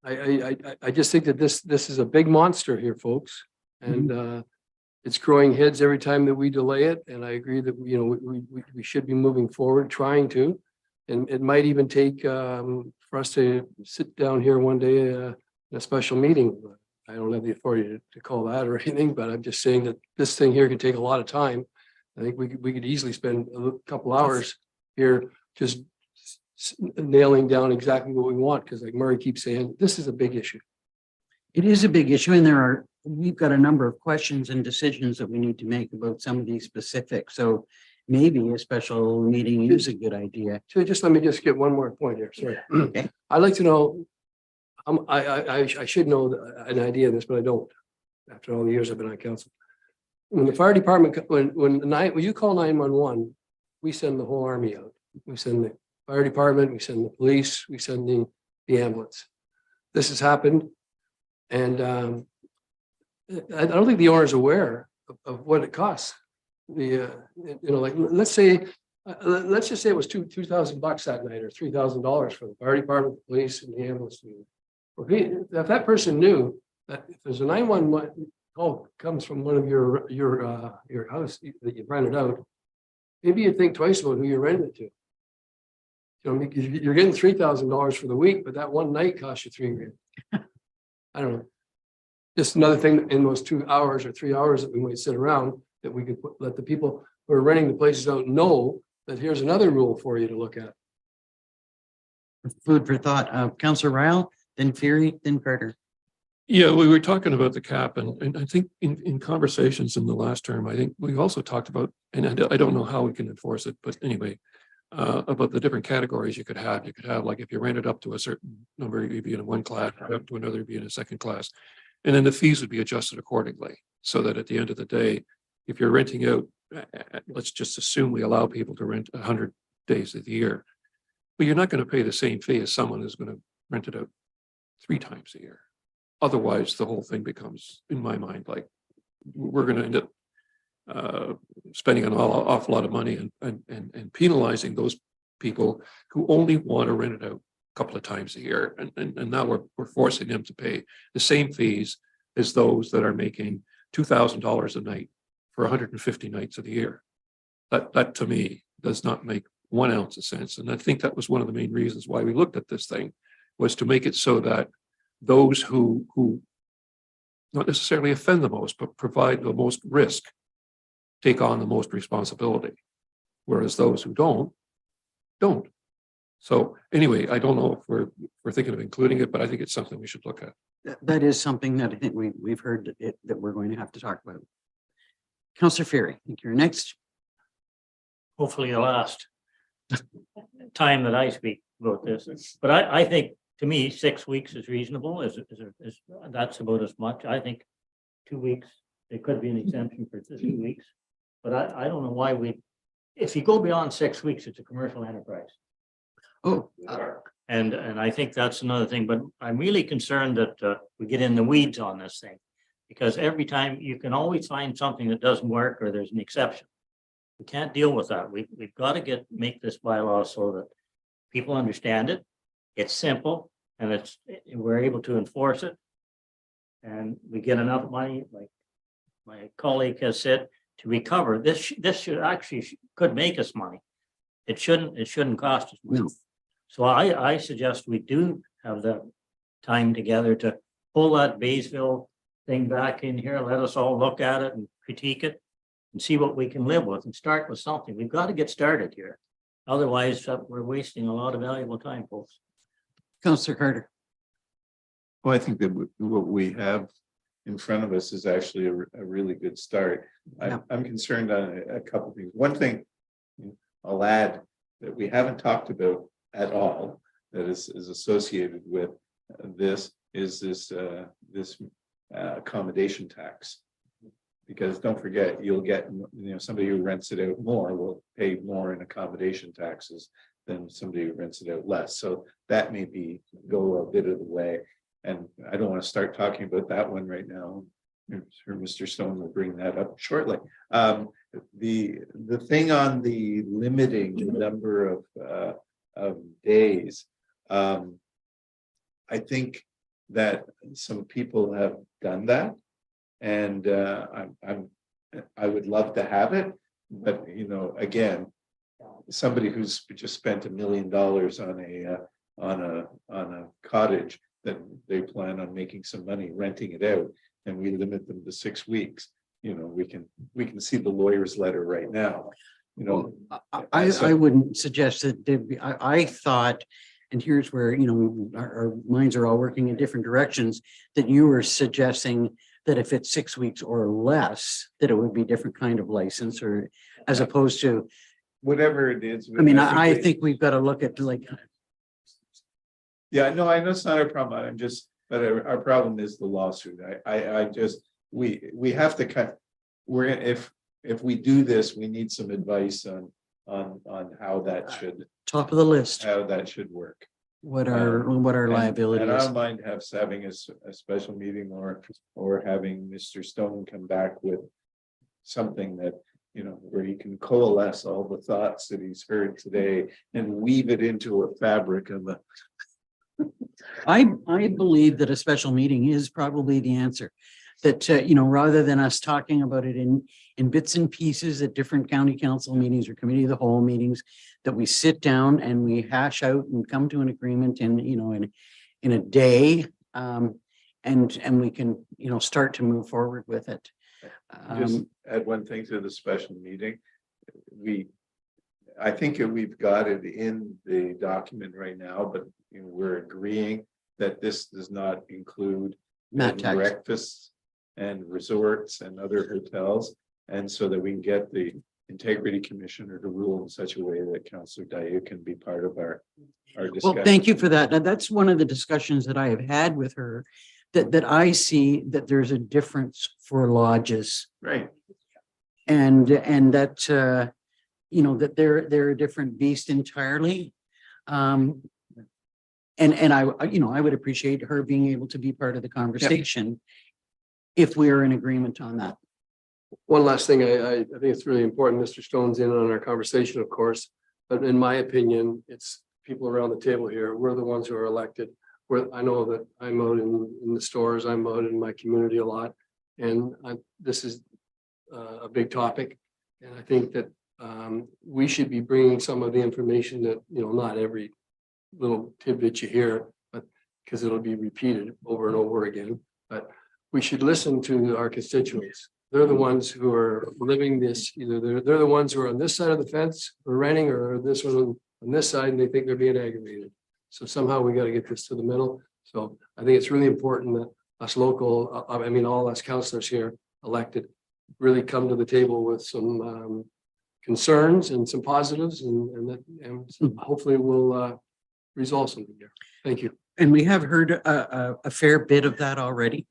I just think that this is a big monster here, folks, and it's growing heads every time that we delay it. And I agree that we should be moving forward, trying to, and it might even take for us to sit down here one day in a special meeting. I don't have the authority to call that or anything, but I'm just saying that this thing here could take a lot of time. I think we could easily spend a couple hours here just nailing down exactly what we want, because like Murray keeps saying, this is a big issue. It is a big issue, and we've got a number of questions and decisions that we need to make about some of these specifics. So maybe a special meeting is a good idea. So just let me just get one more point here. Sorry. Okay. I'd like to know, I should know an idea of this, but I don't, after all the years I've been on council. When the fire department, when you call 911, we send the whole army out. We send the fire department, we send the police, we send the ambulance. This has happened. And I don't think the owner is aware of what it costs. Like let's just say it was $2,000 that night, or $3,000 for the fire department, the police, and the ambulance. Well, if that person knew that if there's a 911 call comes from one of your house that you rented out, maybe you'd think twice about who you're renting it to. You're getting $3,000 for the week, but that one night costs you $3,000. I don't know. Just another thing in those 2 hours or 3 hours that we might sit around, that we could let the people who are renting the places out know that here's another rule for you to look at. Food for thought. Councillor Ryle, then Fury, then Carter. Yeah, we were talking about the cap, and I think in conversations in the last term, I think we also talked about, and I don't know how we can enforce it, but anyway, about the different categories you could have. You could have, like, if you rented up to a certain number, you'd be in one class, up to another, you'd be in a second class. And then the fees would be adjusted accordingly, so that at the end of the day, if you're renting out, let's just assume we allow people to rent 100 days of the year, but you're not going to pay the same fee as someone who's going to rent it out 3 times a year. Otherwise, the whole thing becomes, in my mind, like we're going to end up spending an awful lot of money and penalizing those people who only want to rent it out a couple of times a year. And now we're forcing them to pay the same fees as those that are making $2,000 a night for 150 nights of the year. That to me does not make 1 ounce of sense. And I think that was one of the main reasons why we looked at this thing, was to make it so that those who not necessarily offend the most, but provide the most risk, take on the most responsibility. Whereas those who don't. So anyway, I don't know if we're thinking of including it, but I think it's something we should look at. That is something that I think we've heard that we're going to have to talk about. Councillor Ferry, I think you're next. Hopefully the last time that I speak about this. But I think, to me, 6 weeks is reasonable, that's about as much. I think 2 weeks, there could be an exemption for 2 weeks. But I don't know why if you go beyond 6 weeks, it's a commercial enterprise. Oh, And I think that's another thing, but I'm really concerned that we get in the weeds on this thing. Because every time you can always find something that doesn't work or there's an exception. We can't deal with that. We've got to make this bylaw so that people understand it. It's simple and we're able to enforce it. And we get enough money, like my colleague has said, to recover. This should could make us money. It shouldn't cost us money. no. So I suggest we do have the time together to pull that Baysville thing back in here, let us all look at it and critique it and see what we can live with and start with something. We've got to get started here. Otherwise, we're wasting a lot of valuable time, folks. Councillor Carter. Well, I think that what we have in front of us is actually a really good start. Yeah. I'm concerned on a couple of things. One thing I'll add that we haven't talked about at all that is associated with this is this accommodation tax. Because don't forget, you'll get, somebody who rents it out more will pay more in accommodation taxes than somebody who rents it out less. So that may go a bit of the way. And I don't want to start talking about that one right now. I'm sure Mr. Stone will bring that up shortly. The thing on the limiting the number of days, I think that some people have done that. And I would love to have it, but again, somebody who's just spent $1 million on a cottage that they plan on making some money renting it out, and we limit them to 6 weeks. We can see the lawyer's letter right now. I wouldn't suggest that there'd be, I thought, and here's where, our minds are all working in different directions, that you were suggesting that if it's 6 weeks or less, that it would be different kind of license, or as opposed to whatever it is. I mean, I think we've got to look at Yeah, no, I know it's not our problem. But our problem is the lawsuit. We have to if we do this, we need some advice on how that should top of the list, how that should work. What our liability and I is. don't mind having a special meeting or having Mr. Stone come back with something that, where he can coalesce all the thoughts that he's heard today and weave it into a fabric of a. I believe that a special meeting is probably the answer. That, rather than us talking about it in bits and pieces at different county council meetings or committee of the whole meetings, that we sit down and we hash out and come to an agreement in a day, and we can, start to move forward with it. Just add one thing to the special meeting. I think we've got it in the document right now, but we're agreeing that this does not include breakfasts and resorts and other hotels, and so that we can get the integrity commissioner to rule in such a way that Councillor Dayou can be part of our discussion. Well, thank you for that. Now, that's one of the discussions that I have had with her, that I see that there's a difference for lodges. Right. And that, that they're a different beast entirely. And I would appreciate her being able to be part of the conversation if we're in agreement on that. One last thing, I think it's really important. Mr. Stone's in on our conversation, of course, but in my opinion, it's people around the table here. We're the ones who are elected. I know that I'm out in the stores, I'm out in my community a lot, and this is a big topic. And I think that we should be bringing some of the information that, not every little tidbit you hear, but because it'll be repeated over and over again. But we should listen to our constituents. They're the ones who are living this, either they're the ones who are on this side of the fence, or renting, or this one on this side and they think they're being aggravated. So somehow we got to get this to the middle. So I think it's really important that us local, I mean, all us councillors here elected really come to the table with some concerns and some positives and hopefully we'll resolve something here. Thank you. And we have heard a fair bit of that already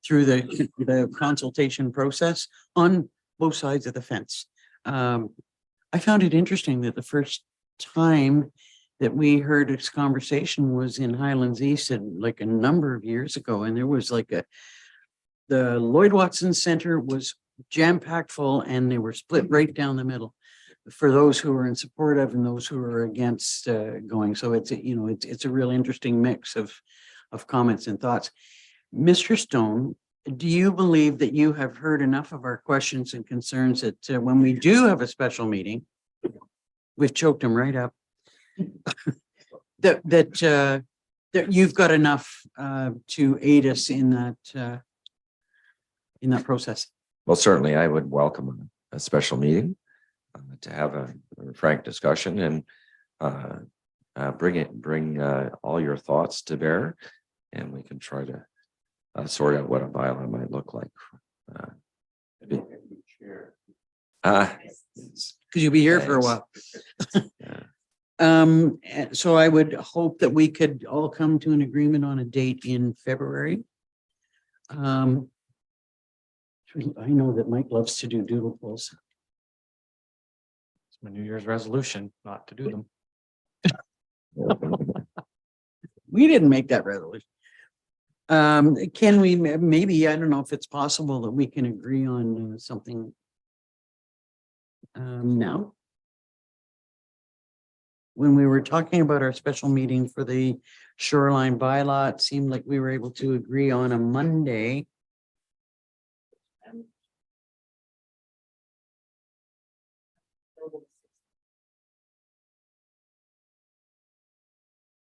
through the consultation process on both sides of the fence. I found it interesting that the first time that we heard this conversation was in Highlands East and like a number of years ago. And there was like the Lloyd Watson Center was jam-packed full and they were split right down the middle for those who were in support of and those who were against going. So it's, you know, it's a real interesting mix of comments and thoughts. Mr. Stone, do you believe that you have heard enough of our questions and concerns that when we do have a special meeting, we've choked them right up, that you've got enough to aid us in that process? Well, certainly I would welcome a special meeting to have a frank discussion and bring all your thoughts to bear, and we can try to sort out what a bylaw might look like. Because you'll be here for a while. So I would hope that we could all come to an agreement on a date in February. I know that Mike loves to do doodle polls. It's my New Year's resolution not to do them. We didn't make that resolution. Can we, maybe, I don't know if it's possible that we can agree on something now? When we were talking about our special meeting for the shoreline bylaw, it seemed like we were able to agree on a Monday.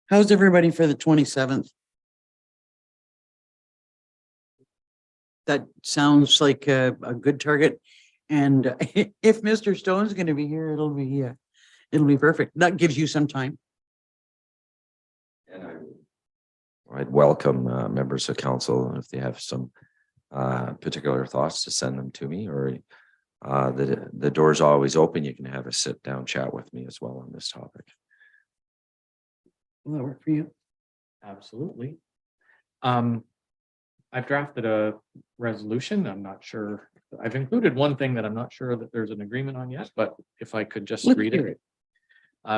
How's everybody for the 27th? That sounds like a good target. And if Mr. Stone's going to be here, it'll be perfect. That gives you some time. And I'd welcome members of council if they have some particular thoughts to send them to me, or the door's always open. You can have a sit down chat with me as well on this topic. Will that work for you? Absolutely. I've drafted a resolution. I'm not sure. I've included one thing that I'm not sure that there's an agreement on yet, but if I could just read it.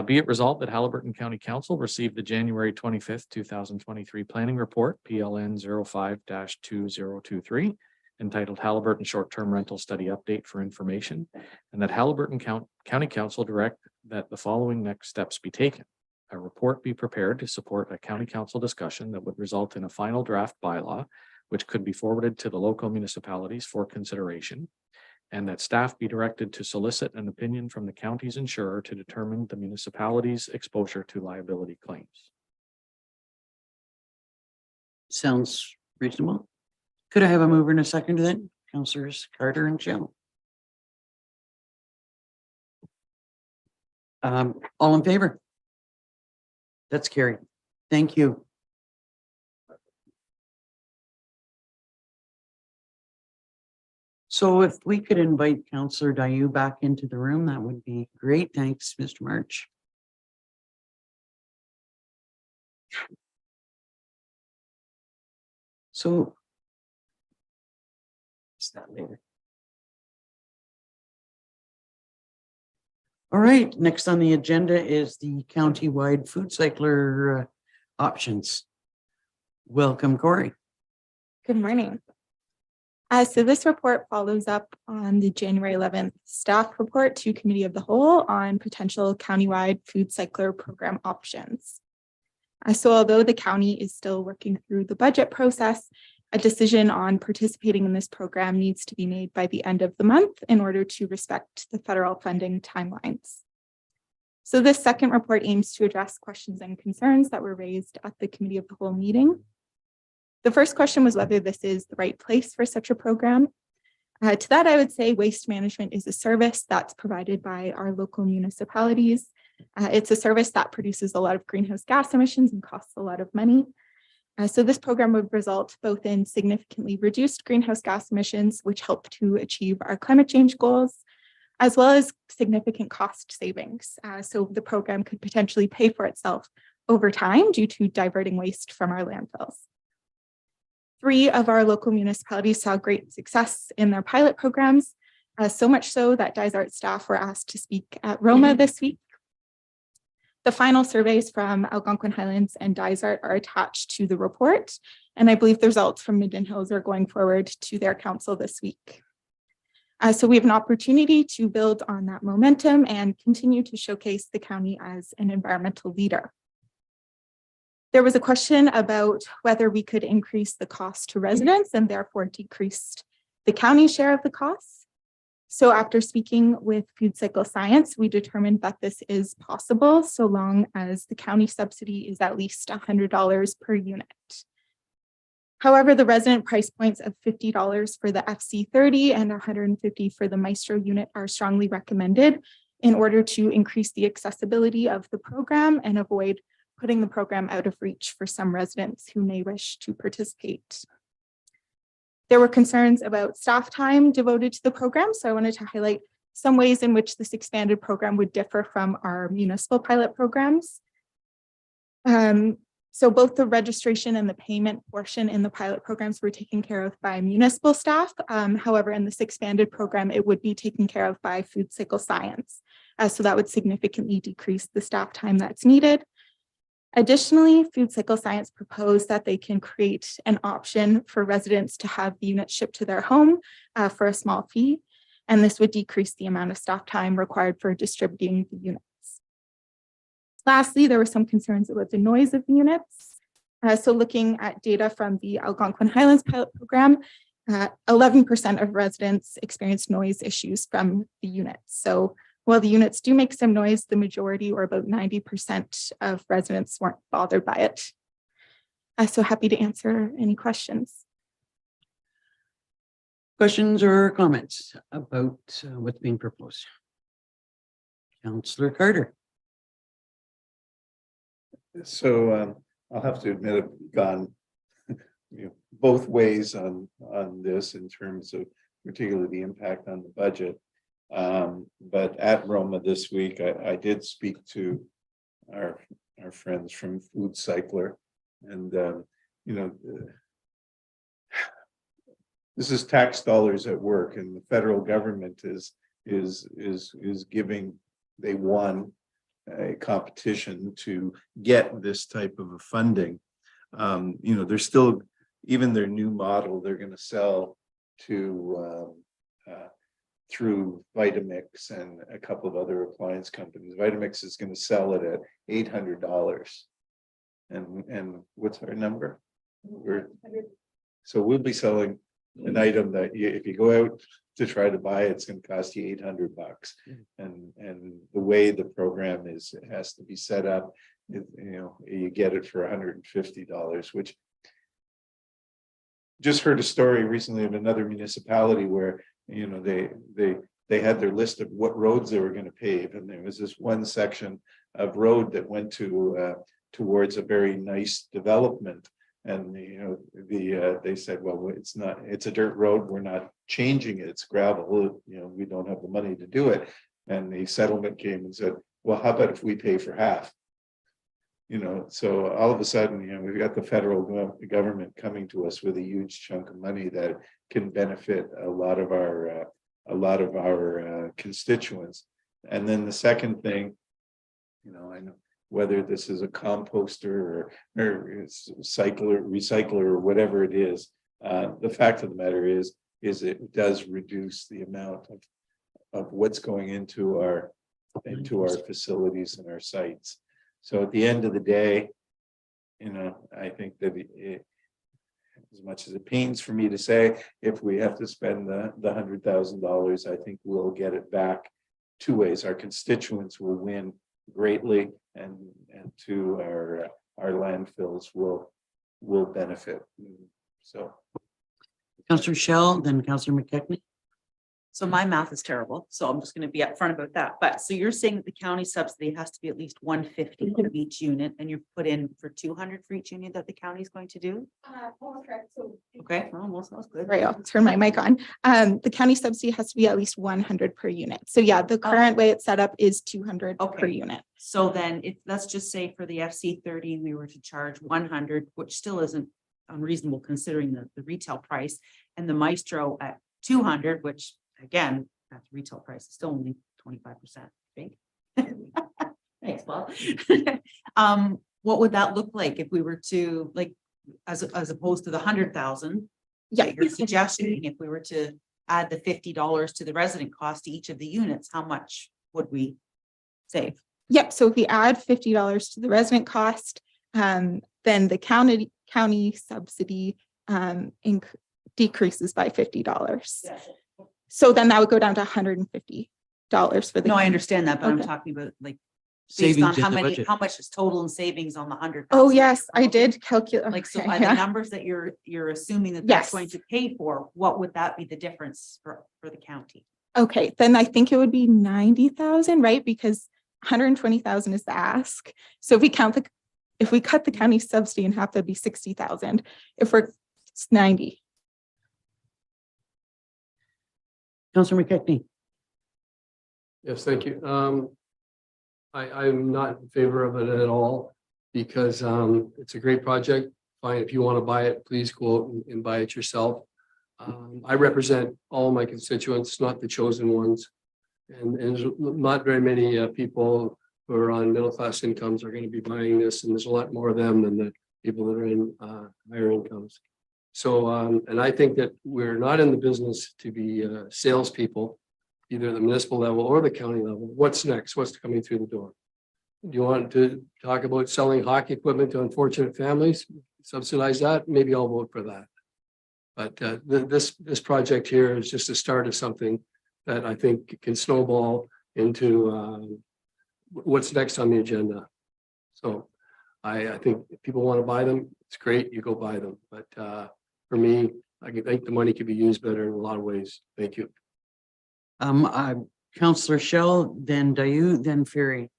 Be it resolved that Haliburton County Council received the January 25th, 2023 planning report, PLN 05-2023, entitled Haliburton Short-Term Rental Study Update for Information, and that Haliburton County Council direct that the following next steps be taken. A report be prepared to support a county council discussion that would result in a final draft bylaw, which could be forwarded to the local municipalities for consideration, and that staff be directed to solicit an opinion from the county's insurer to determine the municipality's exposure to liability claims. Sounds reasonable. Could I have a mover and a second to that? Councillors Carter and Shell. All in favor? That's carried. Thank you. So if we could invite Councillor Dayu back into the room, that would be great. Thanks, Mr. March. So is that later? All right, next on the agenda is the county-wide food cycler options. Welcome, Corey. Good morning. So this report follows up on the January 11th staff report to Committee of the Whole on potential countywide food cycler program options. So although the county is still working through the budget process, a decision on participating in this program needs to be made by the end of the month in order to respect the federal funding timelines. So this second report aims to address questions and concerns that were raised at the Committee of the Whole meeting. The first question was whether this is the right place for such a program. To that, I would say waste management is a service that's provided by our local municipalities. It's a service that produces a lot of greenhouse gas emissions and costs a lot of money. So this program would result both in significantly reduced greenhouse gas emissions, which help to achieve our climate change goals, as well as significant cost savings. So the program could potentially pay for itself over time due to diverting waste from our landfills. 3 of our local municipalities saw great success in their pilot programs, so much so that Dysart staff were asked to speak at Roma this week. The final surveys from Algonquin Highlands and Dysart are attached to the report, and I believe the results from Midden Hills are going forward to their council this week. So we have an opportunity to build on that momentum and continue to showcase the county as an environmental leader. There was a question about whether we could increase the cost to residents and therefore decrease the county share of the costs. So after speaking with Food Cycle Science, we determined that this is possible so long as the county subsidy is at least $100 per unit. However, the resident price points of $50 for the FC30 and $150 for the Maestro unit are strongly recommended in order to increase the accessibility of the program and avoid putting the program out of reach for some residents who may wish to participate. There were concerns about staff time devoted to the program, so I wanted to highlight some ways in which this expanded program would differ from our municipal pilot programs. So both the registration and the payment portion in the pilot programs were taken care of by municipal staff. However, in this expanded program, it would be taken care of by Food Cycle Science. So that would significantly decrease the staff time that's needed. Additionally, Food Cycle Science proposed that they can create an option for residents to have the unit shipped to their home for a small fee, and this would decrease the amount of staff time required for distributing the units. Lastly, there were some concerns about the noise of the units. So looking at data from the Algonquin Highlands pilot program, 11% of residents experienced noise issues from the units. So while the units do make some noise, the majority, or about 90% of residents, weren't bothered by it. So happy to answer any questions. Questions or comments about what's being proposed? Councillor Carter. So I'll have to admit I've gone both ways on this in terms of particularly the impact on the budget. But at Roma this week, I did speak to our friends from Food Cycler, and this is tax dollars at work, and the federal government is giving. They won a competition to get this type of a funding. They're still, even their new model, they're going to sell to through Vitamix and a couple of other appliance companies. Vitamix is going to sell it at $800. And what's our number? So we'll be selling an item that if you go out to try to buy it, it's going to cost you $800. And the way the program is, it has to be set up, you get it for $150, which just heard a story recently of another municipality where they had their list of what roads they were going to pave, and there was this one section of road that went to towards a very nice development, and they said, well, it's a dirt road, we're not changing it, it's gravel, we don't have the money to do it. And the settlement came and said, well, how about if we pay for half? So all of a sudden, we've got the federal government coming to us with a huge chunk of money that can benefit a lot of our constituents. And then the second thing, I know whether this is a composter or recycler or whatever it is, the fact of the matter is it does reduce the amount of what's going into our facilities and our sites. So at the end of the day, I think that as much as it pains for me to say, if we have to spend the $100,000, I think we'll get it back 2 ways. Our constituents will win greatly, and two, our landfills will benefit. So, Councillor Shell, then Councillor McKechnie. So my math is terrible, so I'm just gonna be upfront about that. But so you're saying that the county subsidy has to be at least 150 of each unit, and you've put in for 200 for each unit that the county is going to do? Okay, well, almost, that's good. Right, I'll turn my mic on. The county subsidy has to be at least 100 per unit. So yeah, the Oh. current way it's set up is 200 per Okay. unit. So then if, let's just say for the FC 30, we were to charge 100, which still isn't unreasonable considering the retail price, and the Maestro at 200, which again, that retail price is still only 25%, I think. Thanks, Bob. What would that look like if we were to, like, as opposed to the 100,000? Yeah. that You're suggesting if we were to add the $50 to the resident cost to each of the units, how much would we save? Yep, so if we add $50 to the resident cost, then the county subsidy decreases by $50. So then that would go down to $150 for the. No, I county. understand that, but I'm Okay. talking about like based on Savings in how the many, budget. how much is total in savings on the 100,000? Oh, yes, I did calculate. Like, so okay, are the yeah. numbers that you're assuming that that's Yes. going to pay for, what would that be the difference for the county? Okay, then I think it would be 90,000, right? Because 120,000 is the ask. So if we cut the county subsidy in half, that'd be 60,000. If it's 90. Councillor McKechnie. Yes, thank you. I'm not in favor of it at all because it's a great project. Fine, if you want to buy it, please go out and buy it yourself. I represent all my constituents, not the chosen ones. And there's not very many people who are on middle class incomes are going to be buying this, and there's a lot more of them than the people that are in higher incomes. So, and I think that we're not in the business to be salespeople, either at the municipal level or the county level. What's next? What's coming through the door? Do you want to talk about selling hockey equipment to unfortunate families? Subsidize that? Maybe I'll vote for that. But this project here is just a start of something that I think can snowball into what's next on the agenda. So I think if people want to buy them, it's great, you go buy them. But for me, I think the money could be used better in a lot of ways. Thank you. Councillor Shell, then Dayu, then Fury.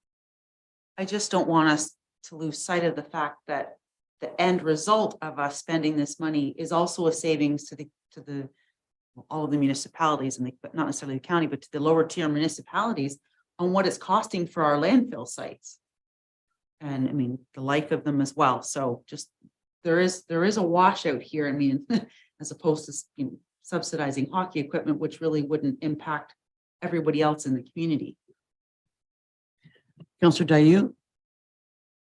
I just don't want us to lose sight of the fact that the end result of us spending this money is also a savings to all of the municipalities, and but not necessarily the county, but to the lower tier municipalities on what it's costing for our landfill sites. And I mean, the life of them as well. So just there is a washout here. I mean, as opposed to subsidizing hockey equipment, which really wouldn't impact everybody else in the community. Councillor Dayu.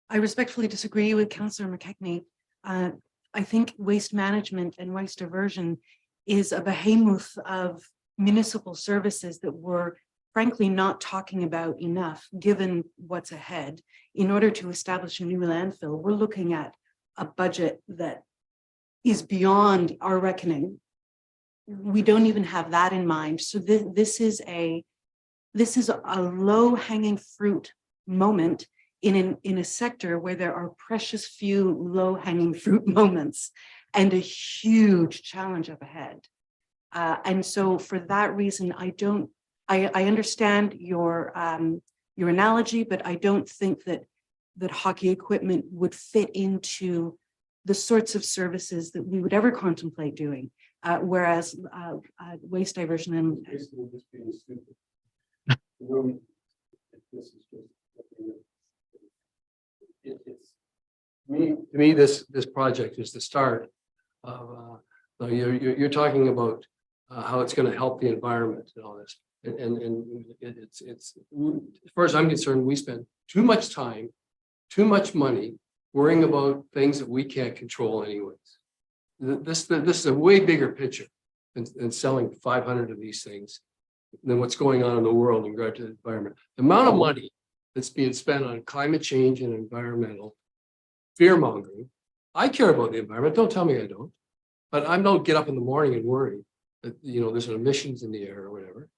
I respectfully disagree with Councillor McKechnie. I think waste management and waste diversion is a behemoth of municipal services that we're frankly not talking about enough, given what's ahead. In order to establish a new landfill, we're looking at a budget that is beyond our reckoning. We don't even have that in mind. So this is a low hanging fruit moment in a sector where there are precious few low hanging fruit moments and a huge challenge up ahead. And so for that reason, I understand your analogy, but I don't think that hockey equipment would fit into the sorts of services that we would ever contemplate doing. Whereas waste diversion and to me, this project is the start of, you're talking about how it's going to help the environment and all this. And it's, as far as I'm concerned, we spend too much time, too much money worrying about things that we can't control anyways. This is a way bigger picture than selling 500 of these things than what's going on in the world in regard to the environment. The amount of money that's being spent on climate change and environmental fear mongering. I care about the environment. Don't tell me I don't. But I don't get up in the morning and worry that there's emissions in the air or whatever.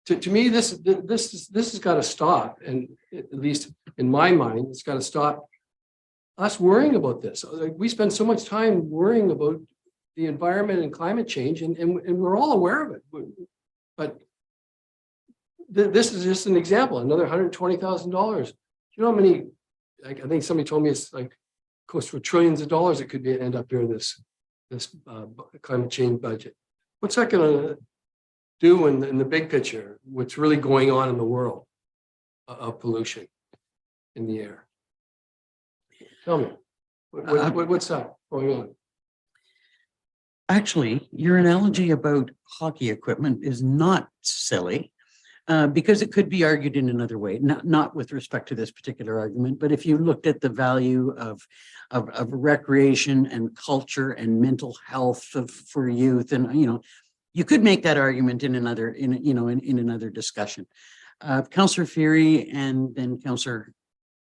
To me, this has got to stop. And at least in my mind, it's got to stop us worrying about this. We spend so much time worrying about the environment and climate change, and we're all aware of it. But this is just an example, another $120,000. You know how many, like, I think somebody told me it's like close to trillions of dollars it could be end up here, this climate change budget. What's that gonna do in the big picture? What's really going on in the world of pollution in the air? Tell me, what's that going on? Actually, your analogy about hockey equipment is not silly. Because it could be argued in another way, not with respect to this particular argument, but if you looked at the value of recreation and culture and mental health for youth, and you could make that argument in another another discussion. Councillor Fury and then Councillor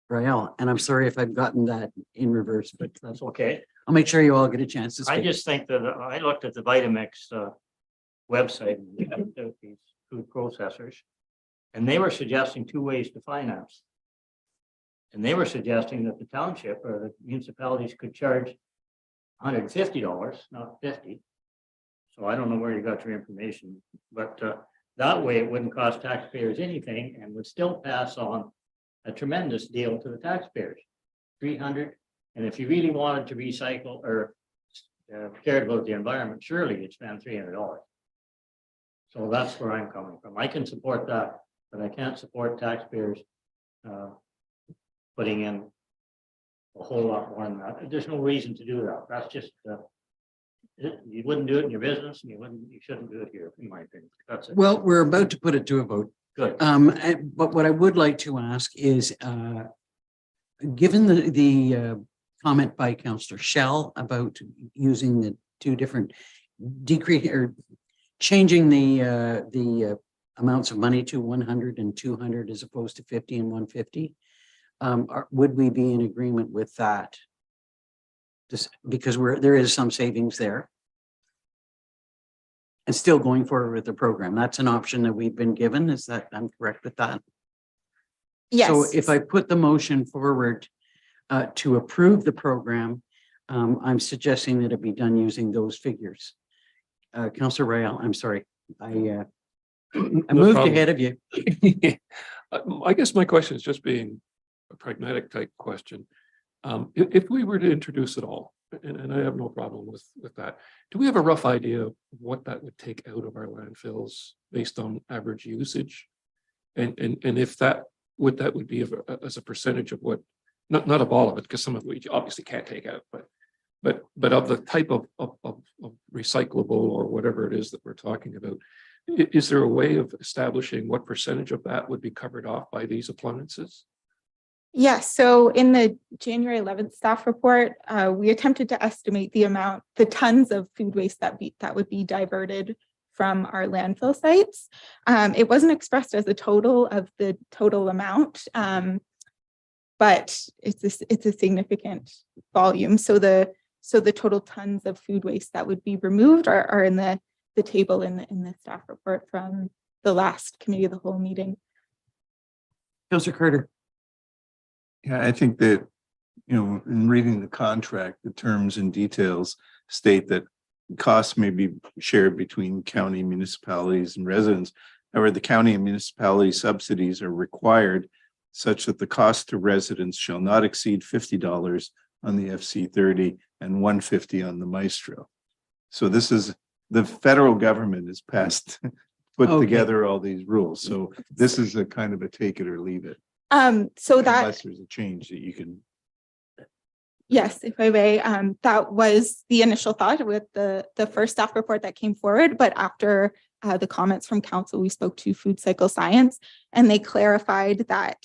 Rael, and I'm sorry if I've gotten that in reverse, but That's okay. I'll make sure you all get a chance to I speak. just think that I looked at the Vitamix website, these food processors, and they were suggesting two ways to finance. And they were suggesting that the township or the municipalities could charge $150, not 50. So I don't know where you got your information, but that way it wouldn't cost taxpayers anything and would still pass on a tremendous deal to the taxpayers. 300, and if you really wanted to recycle or cared about the environment, surely you'd spend $300. So that's where I'm coming from. I can support that, but I can't support taxpayers putting in a whole lot more than that. There's no reason to do that. That's just you wouldn't do it in your business, and you shouldn't do it here, in my opinion. That's it. Well, we're about to put it to a vote. Good. But what I would like to ask is, given the comment by Councillor Shell about using the two different decrease or changing the amounts of money to 100 and 200 as opposed to 50 and 150, would we be in agreement with that? Just because there is some savings there. And still going forward with the program. That's an option that we've been given. Is that, I'm correct with that? Yes. So if I put the motion forward to approve the program, I'm suggesting that it be done using those figures. Councillor Rael, I'm sorry. I moved problem. ahead of you. I guess my question is just being a pragmatic type question. If we were to introduce it all, and I have no problem with that, do we have a rough idea of what that would take out of our landfills based on average usage? And if that would be as a percentage of what, not of all of it, because some of it we obviously can't take out, but of the type of recyclable or whatever it is that we're talking about, is there a way of establishing what percentage of that would be covered off by these appliances? Yes, so in the January 11th staff report, we attempted to estimate the tons of food waste that would be diverted from our landfill sites. It wasn't expressed as a total of the total amount, but it's a significant volume. So the total tons of food waste that would be removed are in the table in the staff report from the last committee of the whole meeting. Councillor Carter. Yeah, I think that, in reading the contract, the terms and details state that costs may be shared between county, municipalities, and residents. However, the county and municipality subsidies are required such that the cost to residents shall not exceed $50 on the FC30 and $150 on the Maestro. So this is, the federal government has put together all these rules. So this is a kind of a take it or leave it. So that, unless there's a change that you can. yes, if I may, that was the initial thought with the first staff report that came forward, but after the comments from council, we spoke to Food Cycle Science, and they clarified that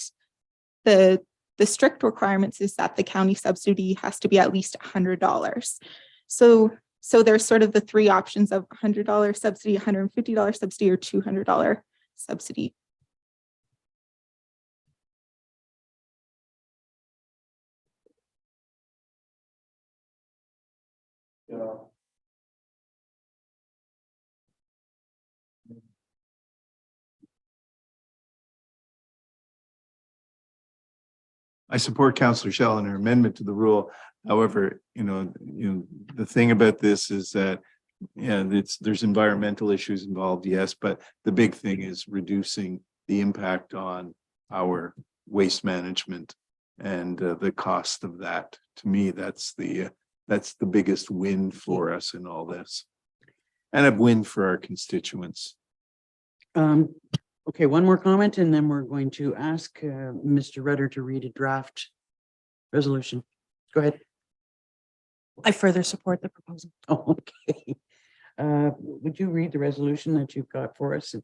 the strict requirements is that the county subsidy has to be at least $100. So there's sort of the three options of $100 subsidy, $150 subsidy, or $200 subsidy. I support Councillor Shell and her amendment to the rule. However, the thing about this is that, there's environmental issues involved, yes, but the big thing is reducing the impact on our waste management and the cost of that. To me, that's the biggest win for us in all this, and a win for our constituents. Okay, one more comment, and then we're going to ask Mr. Rudder to read a draft resolution. Go ahead. I further support the proposal. Oh, okay. Would you read the resolution that you've got for us?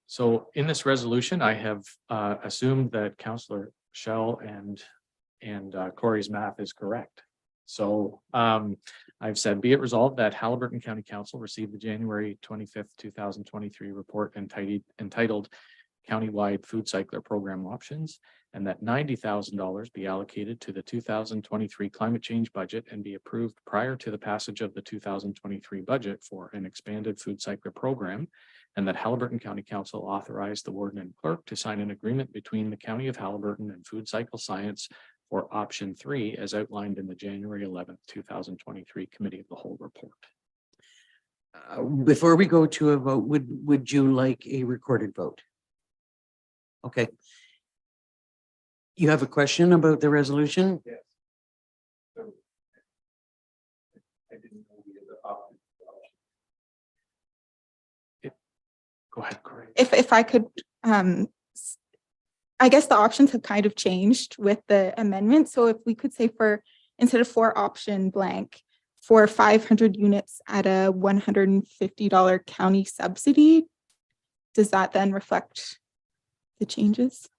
So in this resolution, I have assumed that Councillor Shell and Corey's math is correct. So I've said, be it resolved that Haliburton County Council received the January 25th, 2023 report entitled Countywide Food Cycler Program Options, and that $90,000 be allocated to the 2023 climate change budget and be approved prior to the passage of the 2023 budget for an expanded food cycler program, and that Haliburton County Council authorized the warden and clerk to sign an agreement between the County of Haliburton and Food Cycle Science for option 3 as outlined in the January 11th, 2023 Committee of the Whole report. Before we go to a vote, would you like a recorded vote? Okay. You have a question about the resolution? Yes. So I didn't know we had the option. Go ahead, Corey. If I could, I guess the options have kind of changed with the amendment. So if we could say for, instead of for option blank, for 500 units at a $150 county subsidy, does that then reflect the changes?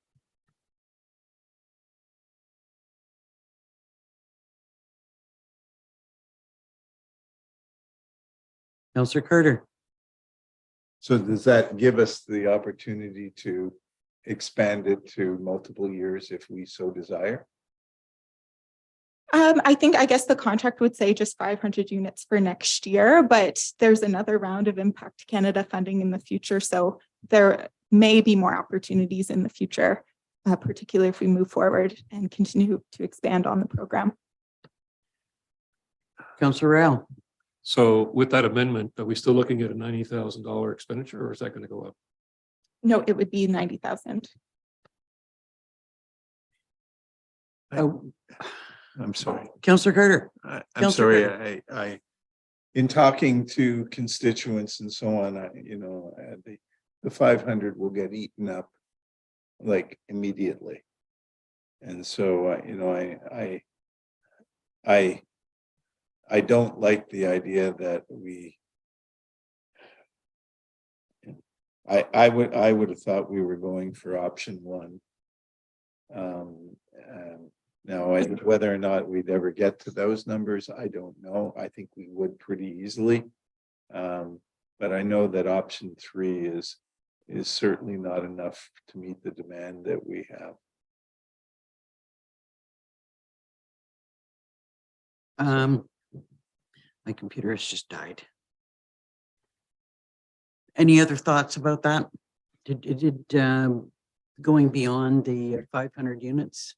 Councillor Carter. So does that give us the opportunity to expand it to multiple years if we so desire? I guess the contract would say just 500 units for next year, but there's another round of Impact Canada funding in the future. So there may be more opportunities in the future, particularly if we move forward and continue to expand on the program. Councillor Rao. So with that amendment, are we still looking at a $90,000 expenditure, or is that going to go up? No, it would be 90,000. I'm sorry. Councillor Carter. I'm Councillor sorry. I, in talking to constituents and so on, the 500 will get eaten up like immediately. And so, I don't like the idea that I would have thought we were going for option 1. Now, whether or not we'd ever get to those numbers, I don't know. I think we would pretty easily. But I know that option 3 is certainly not enough to meet the demand that we have. My computer has just died. Any other thoughts about that? Did going beyond the 500 units?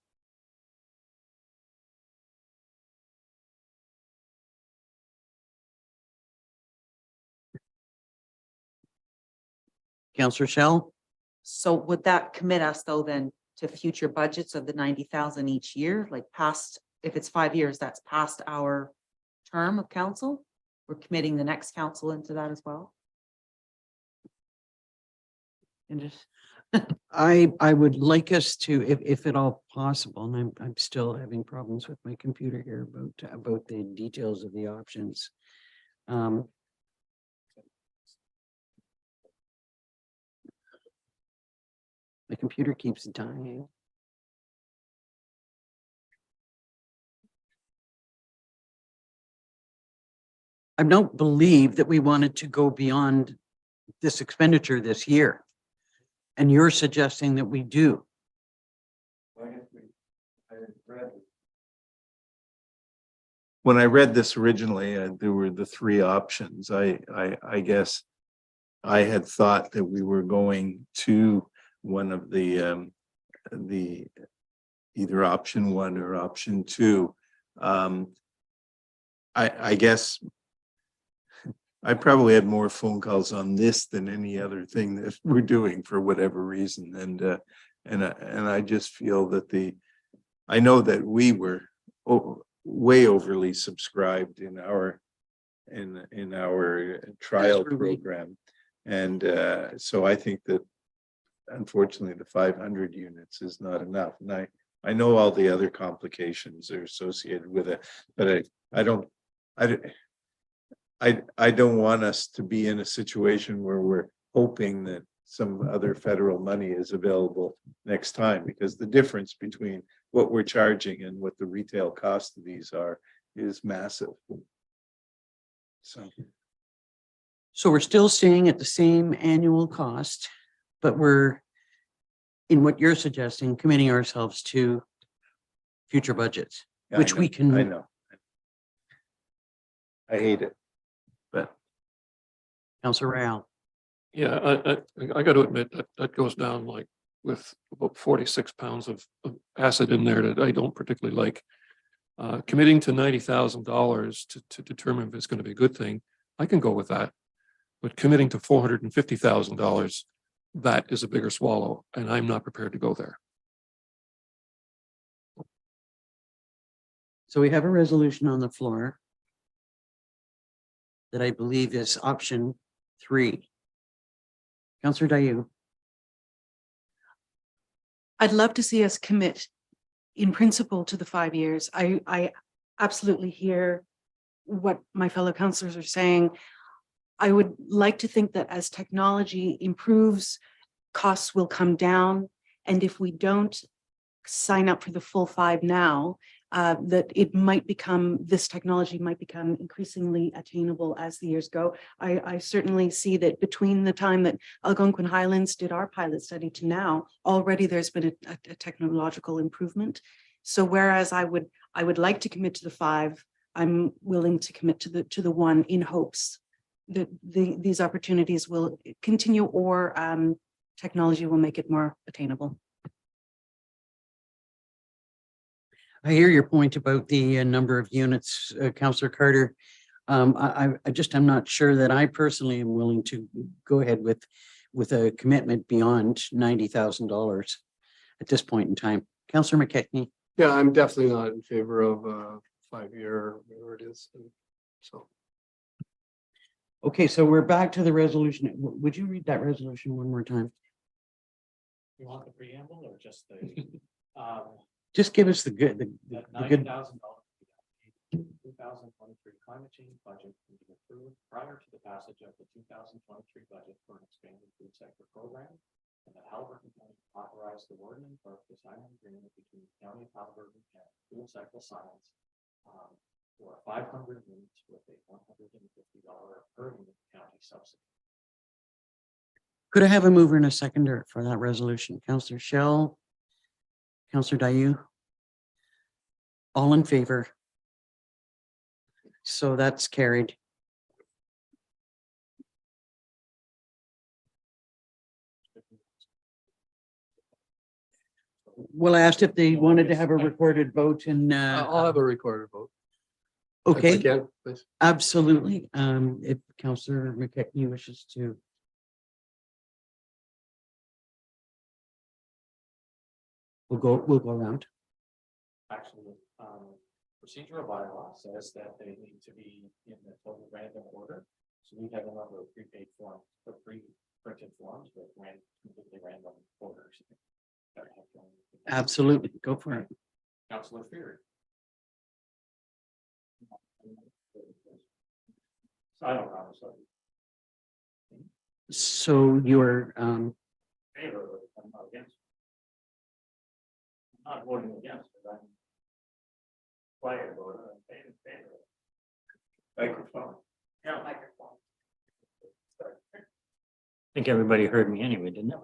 Councillor Shell? So would that commit us though then to future budgets of the 90,000 each year, like past, if it's 5 years, that's past our term of council? We're committing the next council into that as well? And just, I would like us to, if at all possible, and I'm still having problems with my computer here about the details of the options. My computer keeps dying. I don't believe that we wanted to go beyond this expenditure this year. And you're suggesting that we do. When I read this originally, there were the 3 options. I guess I had thought that we were going to one of the either option 1 or option 2. I guess I probably had more phone calls on this than any other thing that we're doing for whatever reason. And I just feel that I know that we were way overly subscribed in our trial As were we. program. And so I think that unfortunately the 500 units is not enough. And I know all the other complications are associated with it, but I don't want us to be in a situation where we're hoping that some other federal money is available next time, because the difference between what we're charging and what the retail cost of these are is massive. So we're still staying at the same annual cost, but we're, in what you're suggesting, committing ourselves to future budgets, Yeah, which we I can. know. I hate it, but Councillor Real. Yeah, I got to admit that goes down like with about 46 pounds of acid in there that I don't particularly like. Committing to $90,000 to determine if it's going to be a good thing, I can go with that. But committing to $450,000, that is a bigger swallow, and I'm not prepared to go there. So we have a resolution on the floor that I believe is option 3. Councillor Dayu. I'd love to see us commit in principle to the 5 years. I absolutely hear what my fellow councillors are saying. I would like to think that as technology improves, costs will come down. And if we don't sign up for the full 5 now, that this technology might become increasingly attainable as the years go. I certainly see that between the time that Algonquin Highlands did our pilot study to now, already there's been a technological improvement. So whereas I would like to commit to the 5, I'm willing to commit to the 1 in hopes that these opportunities will continue, or technology will make it more attainable. I hear your point about the number of units, Councillor Carter. I'm not sure that I personally am willing to go ahead with a commitment beyond $90,000 at this point in time. Councillor McKechnie. Yeah, I'm definitely not in favor of a 5-year, whatever it is. So. Okay, so we're back to the resolution. Would you read that resolution one more time? You want the preamble or just the? Just give us the good. $90,000 2023 climate change budget will be approved prior to the passage of the 2023 budget for an expanded food sector program, and that Haliburton County authorized the warden and clerk to sign an agreement between the County of Haliburton and Food Cycle Science for 500 units with a $150 per unit county subsidy. Could I have a mover and a seconder for that resolution? Councillor Shell, Councillor Dayu. All in favor? So that's carried. Well, I asked if they wanted to have a recorded vote, and I'll have a recorded vote. okay, If I can, please. absolutely. If Councillor McKechnie wishes to. We'll go around. Actually, procedural bylaw says that they need to be in the total random order. So we have a number of prepaid forms, or pre-printed forms with completely random orders. Absolutely, go for it. Councillor Fury. So I don't know. So you're Favor, I'm not against. I'm not voting against, but I'm quiet about it. I'm in favor. Microphone. Yeah, microphone. I think everybody heard me anyway, didn't they?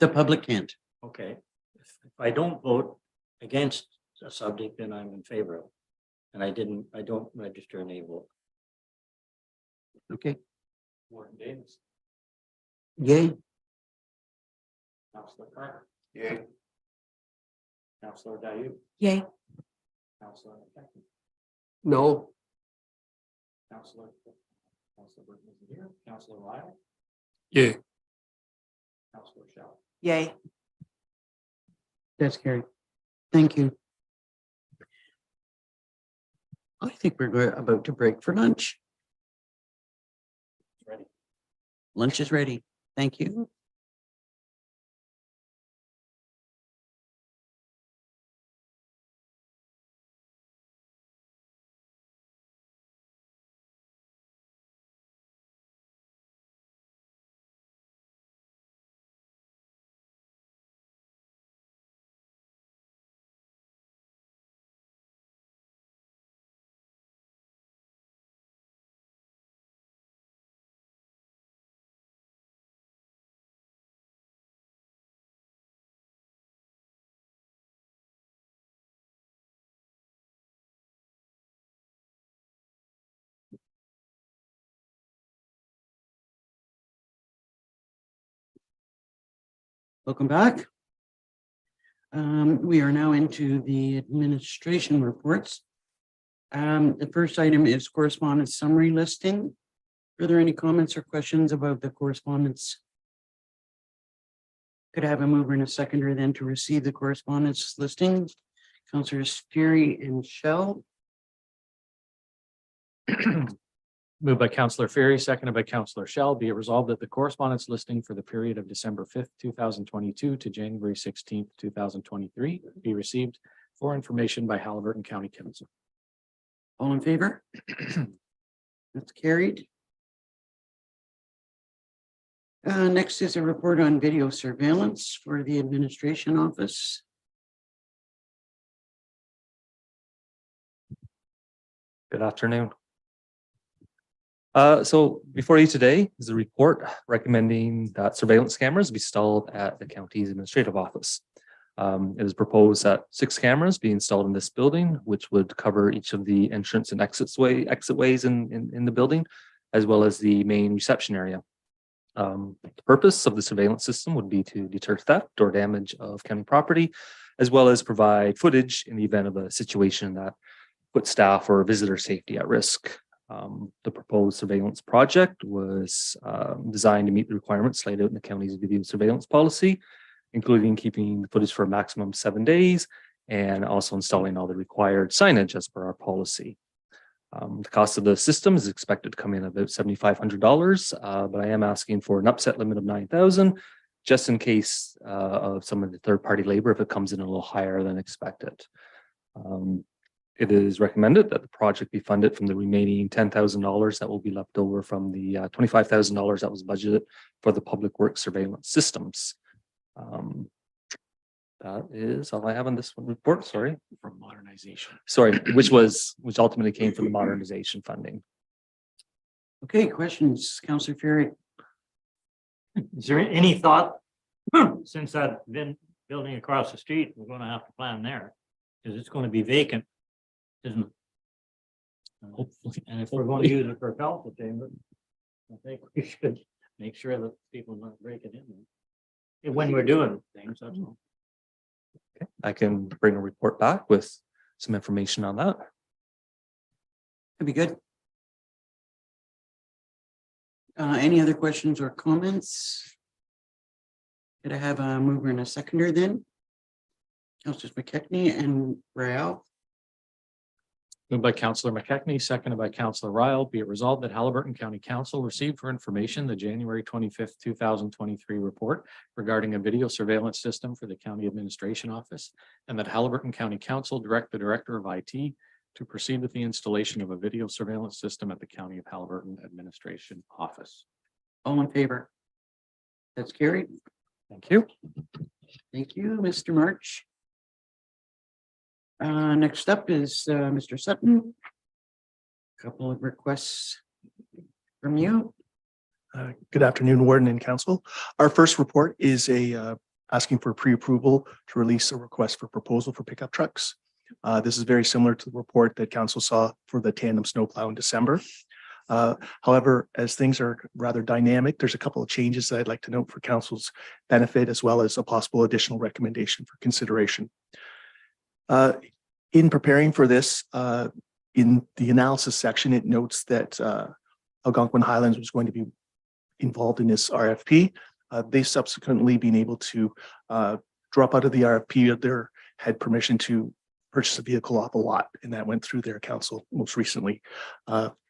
the public can't. Okay. If I don't vote against a subject, then I'm in favor of it. And I don't register an A vote. Okay. Warden Davis. Yay. Councillor Carter. yeah, Councillor Dayu. Yay. Councillor McKechnie. No, Councillor Councilor Burton isn't here. Councilor Ryle. Yeah. Councilor Shell. Yay. That's carried. Thank you. I think we're about to break for lunch. Ready. Lunch is ready. Thank you. Welcome back. We are now into the administration reports. The first item is correspondence summary listing. Are there any comments or questions about the correspondence? Could I have a mover and a seconder then to receive the correspondence listing? Councilors Fury and Shell. Moved by Councillor Ferry, seconded by Councillor Shell. Be it resolved that the correspondence listing for the period of December 5th, 2022 to January 16th, 2023 be received for information by Haliburton County Council. All in favor? That's carried. Next is a report on video surveillance for the administration office. Good afternoon. So before you today is a report recommending that surveillance cameras be installed at the county's administrative office. It is proposed that 6 cameras be installed in this building, which would cover each of the entrance and exit ways in the building, as well as the main reception area. The purpose of the surveillance system would be to deter theft or damage of county property, as well as provide footage in the event of a situation that puts staff or visitor safety at risk. The proposed surveillance project was designed to meet the requirements laid out in the county's video surveillance policy, including keeping the footage for a maximum of 7 days and also installing all the required signage as per our policy. The cost of the system is expected to come in about $7,500, but I am asking for an upset limit of $9,000 just in case of some of the third-party labor if it comes in a little higher than expected. It is recommended that the project be funded from the remaining $10,000 that will be left over from the $25,000 that was budgeted for the public works surveillance systems. That is all I have on this one report. Sorry. From modernization. Sorry, which ultimately came from the modernization funding. Okay, questions, Councillor Fury. Is there any thought, since that building across the street, we're gonna have to plan there, because it's gonna be vacant, isn't it? Hopefully, and if we're going to use it for council chamber, I think we should make sure that people don't break it in. When we're doing things, that's all. Okay, I can bring a report back with some information on that. That'd be good. Any other questions or comments? Could I have a mover and a seconder then? Councilors McKechnie and Rao. Moved by Councillor McKechnie, seconded by Councillor Ryle. Be it resolved that Haliburton County Council received for information the January 25th, 2023 report regarding a video surveillance system for the County Administration Office, and that Haliburton County Council direct the Director of IT to proceed with the installation of a video surveillance system at the County of Haliburton Administration Office. All in favor? That's carried. Thank you. Thank you, Mr. March. Next up is Mr. Sutton. Couple of requests from you. Good afternoon, Warden and Council. Our first report is asking for pre-approval to release a request for proposal for pickup trucks. This is very similar to the report that Council saw for the tandem snowplow in December. However, as things are rather dynamic, there's a couple of changes that I'd like to note for Council's benefit, as well as a possible additional recommendation for consideration. In preparing for this, in the analysis section, it notes that Algonquin Highlands was going to be involved in this RFP. They subsequently been able to drop out of the RFP. They had permission to purchase a vehicle off a lot, and that went through their council most recently.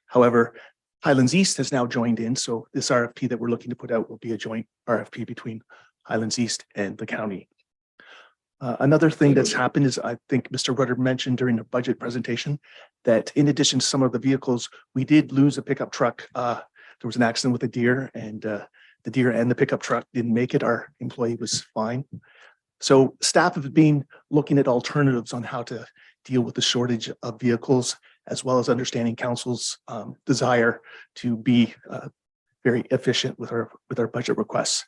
However, Highlands East has now joined in, so this RFP that we're looking to put out will be a joint RFP between Highlands East and the county. Another thing that's happened is, I think Mr. Rudder mentioned during the budget presentation that in addition to some of the vehicles, we did lose a pickup truck. There was an accident with a deer, and the deer and the pickup truck didn't make it. Our employee was fine. So staff have been looking at alternatives on how to deal with the shortage of vehicles, as well as understanding council's desire to be very efficient with our budget requests.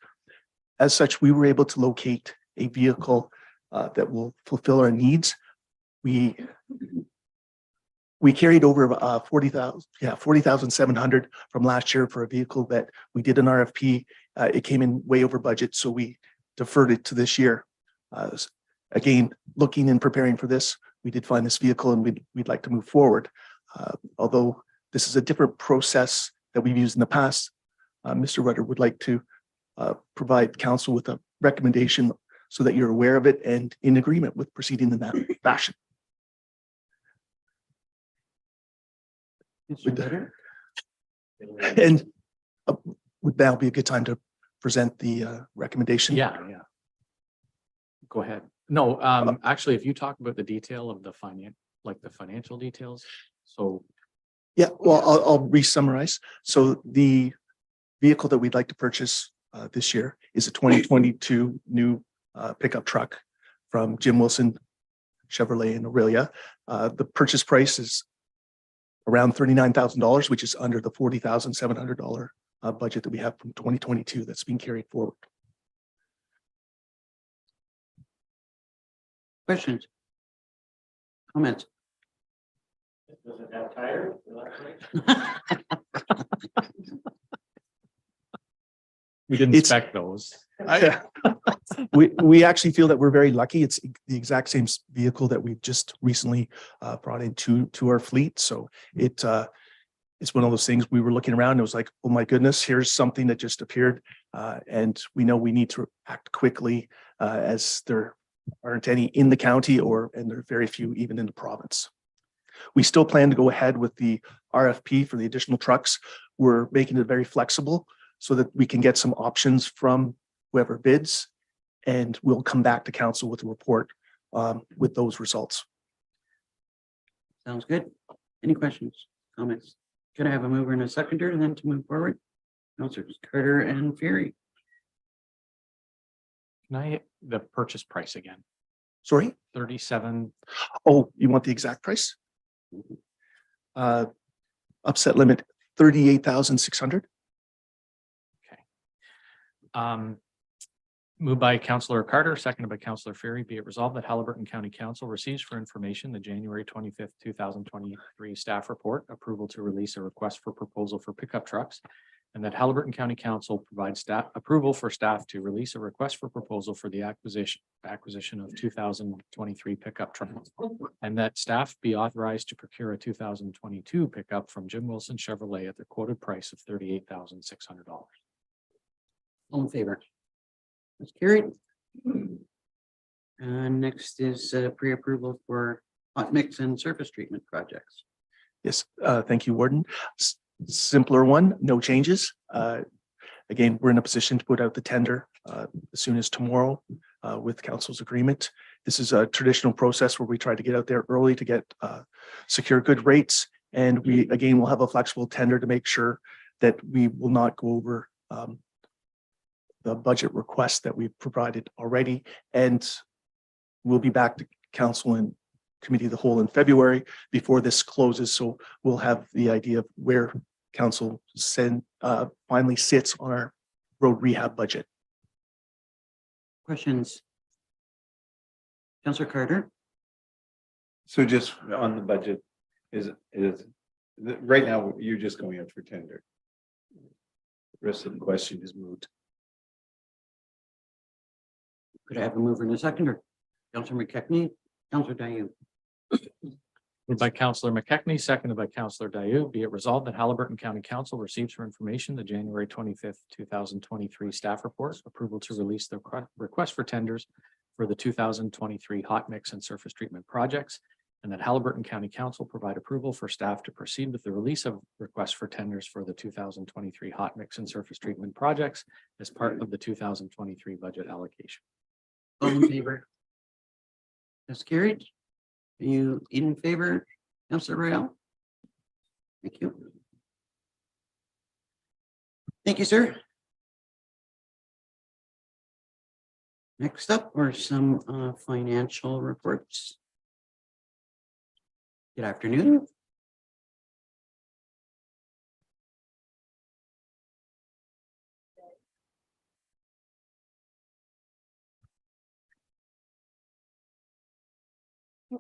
As such, we were able to locate a vehicle that will fulfill our needs. We carried over 40,700 from last year for a vehicle that we did an RFP. It came in way over budget, so we deferred it to this year. Again, looking and preparing for this, we did find this vehicle, and we'd like to move forward. Although this is a different process that we've used in the past, Mr. Rudder would like to provide council with a recommendation so that you're aware of it and in agreement with proceeding in that fashion. And would now be a good time to present the recommendation? Yeah. Go ahead. No, actually, if you talk about the detail of the financial details, so. Yeah, well, I'll re-summarize. So the vehicle that we'd like to purchase this year is a 2022 new pickup truck from Jim Wilson Chevrolet in Aurelia. The purchase price is around $39,000, which is under the $40,700 budget that we have from 2022 that's being carried forward. Questions? Comments? Does it have tires? We didn't It's- spec those. We actually feel that we're very lucky. It's the exact same vehicle that we've just recently brought into our fleet. So it's one of those things we were looking around and it was like, oh my goodness, here's something that just appeared. And we know we need to act quickly as there aren't any in the county and there are very few even in the province. We still plan to go ahead with the RFP for the additional trucks. We're making it very flexible so that we can get some options from whoever bids, and we'll come back to council with a report with those results. Sounds good. Any questions, comments? Can I have a mover and a seconder and then to move forward? Councilors Carter and Fury. Can I, the purchase price again? Sorry? 37. Oh, you want the exact price? Upset limit, 38,600. Moved by Councillor Carter, seconded by Councillor Fury. Be it resolved that Haliburton County Council receives for information the January 25th, 2023 staff report approval to release a request for proposal for pickup trucks, and that Haliburton County Council provides staff approval for staff to release a request for proposal for the acquisition of 2023 pickup trucks, and that staff be authorized to procure a 2022 pickup from Jim Wilson Chevrolet at the quoted price of $38,600. All in favor? That's carried. Next is pre-approval for hot mix and surface treatment projects. Yes, thank you, Warden. Simpler one, no changes. Again, we're in a position to put out the tender as soon as tomorrow with council's agreement. This is a traditional process where we try to get out there early to get secure good rates. And we, again, will have a flexible tender to make sure that we will not go over the budget request that we've provided already. And we'll be back to council and committee of the whole in February before this closes. So we'll have the idea of where council finally sits on our road rehab budget. Questions? Councillor Carter? So just on the budget, right now, you're just going out for tender. The rest of the question is moot. Could I have a mover and a seconder? Councillor McKechnie, Councillor Diane. Moved by Councillor McKechnie, seconded by Councillor Dayu. Be it resolved that Halliburton County Council receives for information the January 25th, 2023 staff report, approval to release the request for tenders for the 2023 hot mix and surface treatment projects, and that Halliburton County Council provide approval for staff to proceed with the release of requests for tenders for the 2023 hot mix and surface treatment projects as part of the 2023 budget allocation. All in favor? That's carried. Are you in favor, Councillor Royale? Thank you. Thank you, sir. Next up are some financial reports. Good afternoon.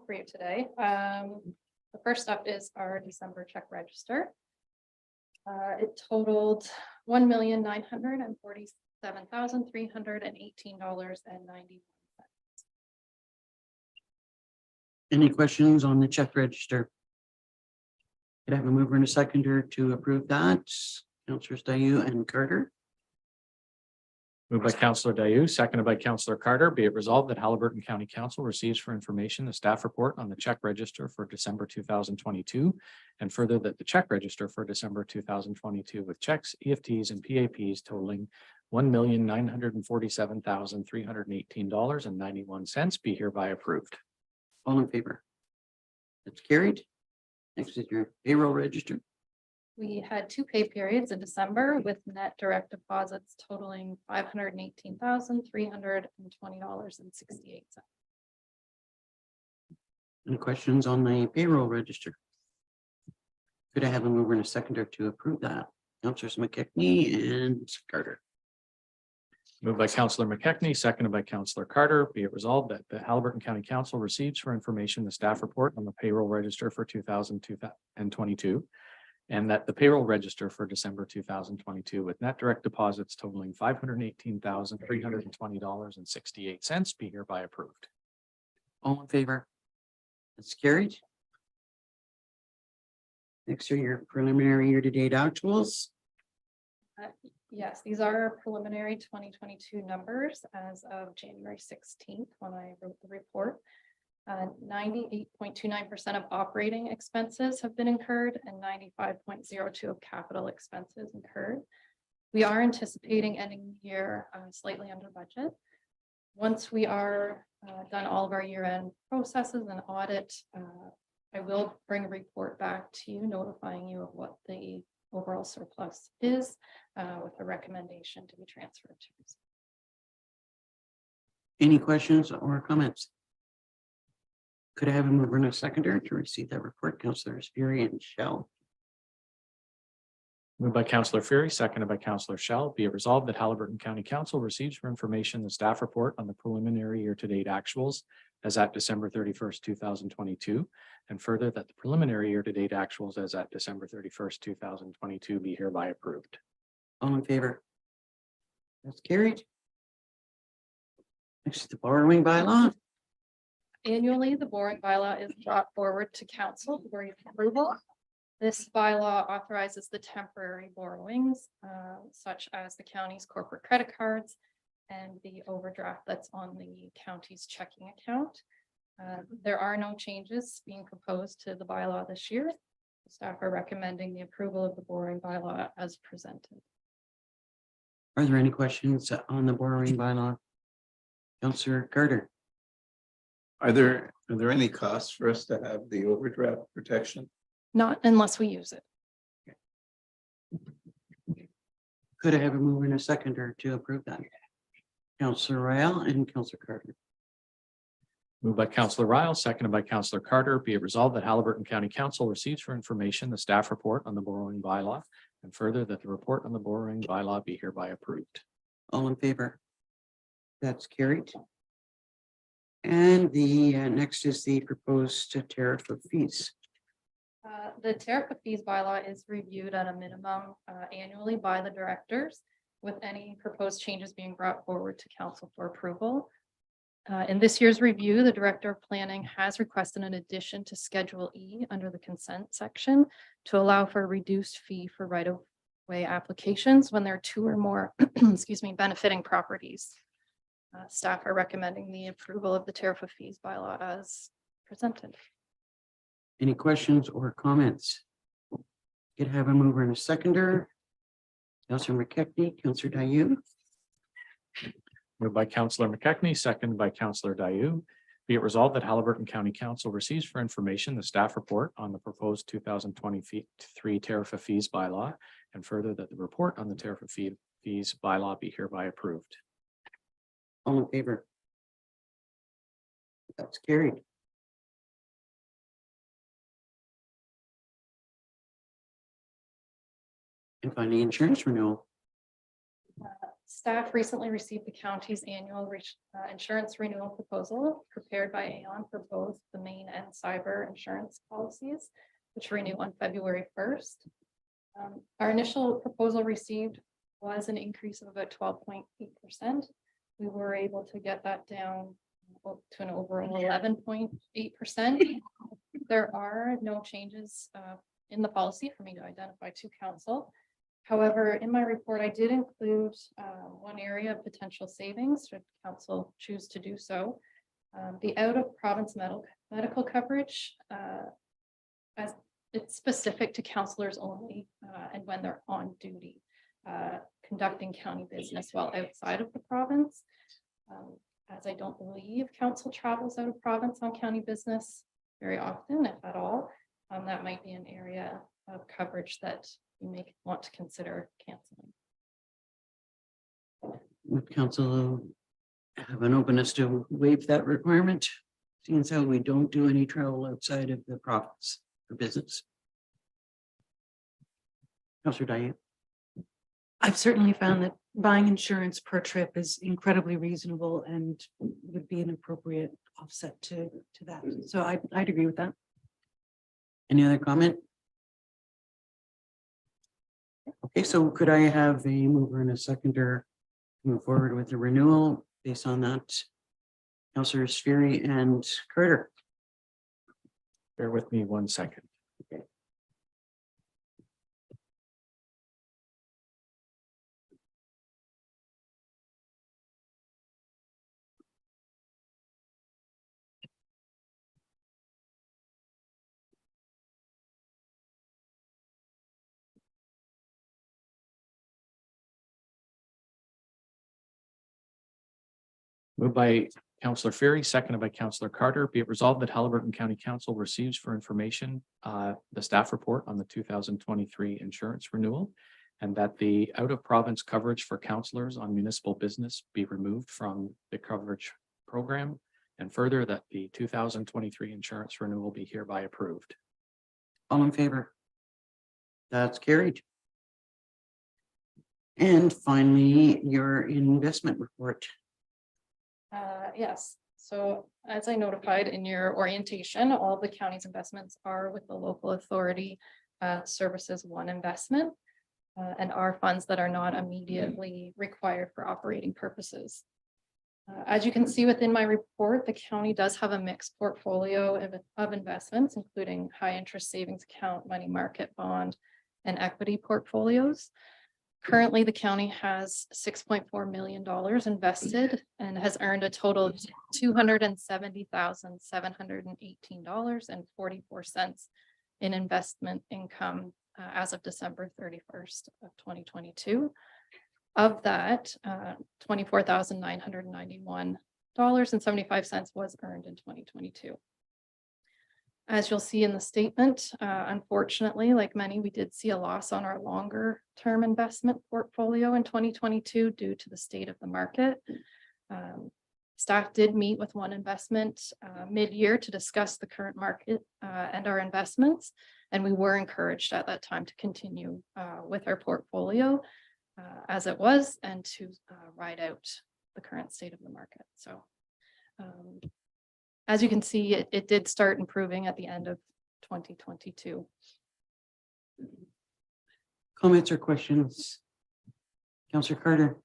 For you today. The first up is our December check register. It totaled $1,947,318.91. Any questions on the check register? Could I have a mover and a seconder to approve that? Councillors Dayu and Carter. Moved by Councillor Dayu, seconded by Councillor Carter. Be it resolved that Halliburton County Council receives for information the staff report on the check register for December 2022, and further that the check register for December 2022 with checks, EFTs, and PAPs totaling $1,947,318.91 be hereby approved. All in favor? That's carried. Next is your payroll register. We had 2 pay periods in December with net direct deposits totaling $518,320.68. Any questions on the payroll register? Could I have a mover and a seconder to approve that? Councillors McKechnie and Carter. Moved by Councillor McKechnie, seconded by Councillor Carter. Be it resolved that the Halliburton County Council receives for information the staff report on the payroll register for 2022, and that the payroll register for December 2022 with net direct deposits totaling $518,320.68 be hereby approved. All in favor? That's carried. Next are your preliminary year-to-date actuals. Yes, these are our preliminary 2022 numbers as of January 16th when I wrote the report. 98.29% of operating expenses have been incurred and 95.02% of capital expenses incurred. We are anticipating ending the year slightly under budget. Once we are done all of our year-end processes and audit, I will bring a report back to you notifying you of what the overall surplus is with a recommendation to be transferred to. Any questions or comments? Could I have a mover and a seconder to receive that report? Councillors Fury and Shell. Moved by Councillor Fury, seconded by Councillor Shell. Be it resolved that Halliburton County Council receives for information the staff report on the preliminary year-to-date actuals as at December 31st, 2022, and further that the preliminary year-to-date actuals as at December 31st, 2022 be hereby approved. All in favor? That's carried. Next is the borrowing bylaw. Annually, the borrowing bylaw is brought forward to council for your approval. This bylaw authorizes the temporary borrowings, such as the county's corporate credit cards and the overdraft that's on the county's checking account. There are no changes being proposed to the bylaw this year. Staff are recommending the approval of the borrowing bylaw as presented. Are there any questions on the borrowing bylaw? Councillor Carter. Are there any costs for us to have the overdraft protection? Not unless we use it. Could I have a mover and a seconder to approve that? Councillor Royale and Councillor Carter. Moved by Councillor Ryle, seconded by Councillor Carter. Be it resolved that Halliburton County Council receives for information the staff report on the borrowing bylaw, and further that the report on the borrowing bylaw be hereby approved. All in favor? That's carried. And the next is the proposed tariff of fees. The tariff of fees bylaw is reviewed at a minimum annually by the directors, with any proposed changes being brought forward to council for approval. In this year's review, the Director of Planning has requested an addition to Schedule E under the consent section to allow for a reduced fee for right-of-way applications when there are two or more, excuse me, benefiting properties. Staff are recommending the approval of the tariff of fees bylaw as presented. Any questions or comments? Could have a mover and a seconder. Councillor McKechnie, Councillor Dayu. Moved by Councillor McKechnie, seconded by Councillor Dayu. Be it resolved that Haliburton County Council receives for information the staff report on the proposed 2023 tariff of fees bylaw, and further that the report on the tariff of fees bylaw be hereby approved. All in favor? That's carried. And finally, insurance renewal. Staff recently received the county's annual insurance renewal proposal prepared by Aon for both the main and cyber insurance policies, which renew on February 1st. Our initial proposal received was an increase of about 12.8%. We were able to get that down to an overall 11.8%. There are no changes in the policy for me to identify to council. However, in my report, I did include one area of potential savings should council choose to do so. The out-of-province medical coverage, as it's specific to councillors only and when they're on duty, conducting county business while outside of the province. As I don't believe council travels out of province on county business very often, if at all, that might be an area of coverage that you may want to consider canceling. Would council have an openness to waive that requirement? Seeing as how we don't do any travel outside of the province for business. Councillor Dayu. I've certainly found that buying insurance per trip is incredibly reasonable and would be an appropriate offset to that. So I'd agree with that. Any other comment? Okay, so could I have a mover and a seconder move forward with the renewal based on that? Councillor Sphiri and Carter. Bear with me 1 second. Okay. Moved by Councillor Ferry, seconded by Councillor Carter. Be it resolved that Haliburton County Council receives for information the staff report on the 2023 insurance renewal, and that the out-of-province coverage for councillors on municipal business be removed from the coverage program, and further that the 2023 insurance renewal be hereby approved. All in favor? That's carried. And finally, your investment report. Yes, so as I notified in your orientation, all the county's investments are with the local authority services one investment and are funds that are not immediately required for operating purposes. As you can see within my report, the county does have a mixed portfolio of investments, including high interest savings account, money market bond, and equity portfolios. Currently, the county has $6.4 million invested and has earned a total of $270,718.44 in investment income as of December 31st of 2022. Of that, $24,991.75 was earned in 2022. As you'll see in the statement, unfortunately, like many, we did see a loss on our longer term investment portfolio in 2022 due to the state of the market. Staff did meet with one investment mid-year to discuss the current market and our investments, and we were encouraged at that time to continue with our portfolio as it was and to ride out the current state of the market. So as you can see, it did start improving at the end of 2022. Comments or questions? Councillor Carter.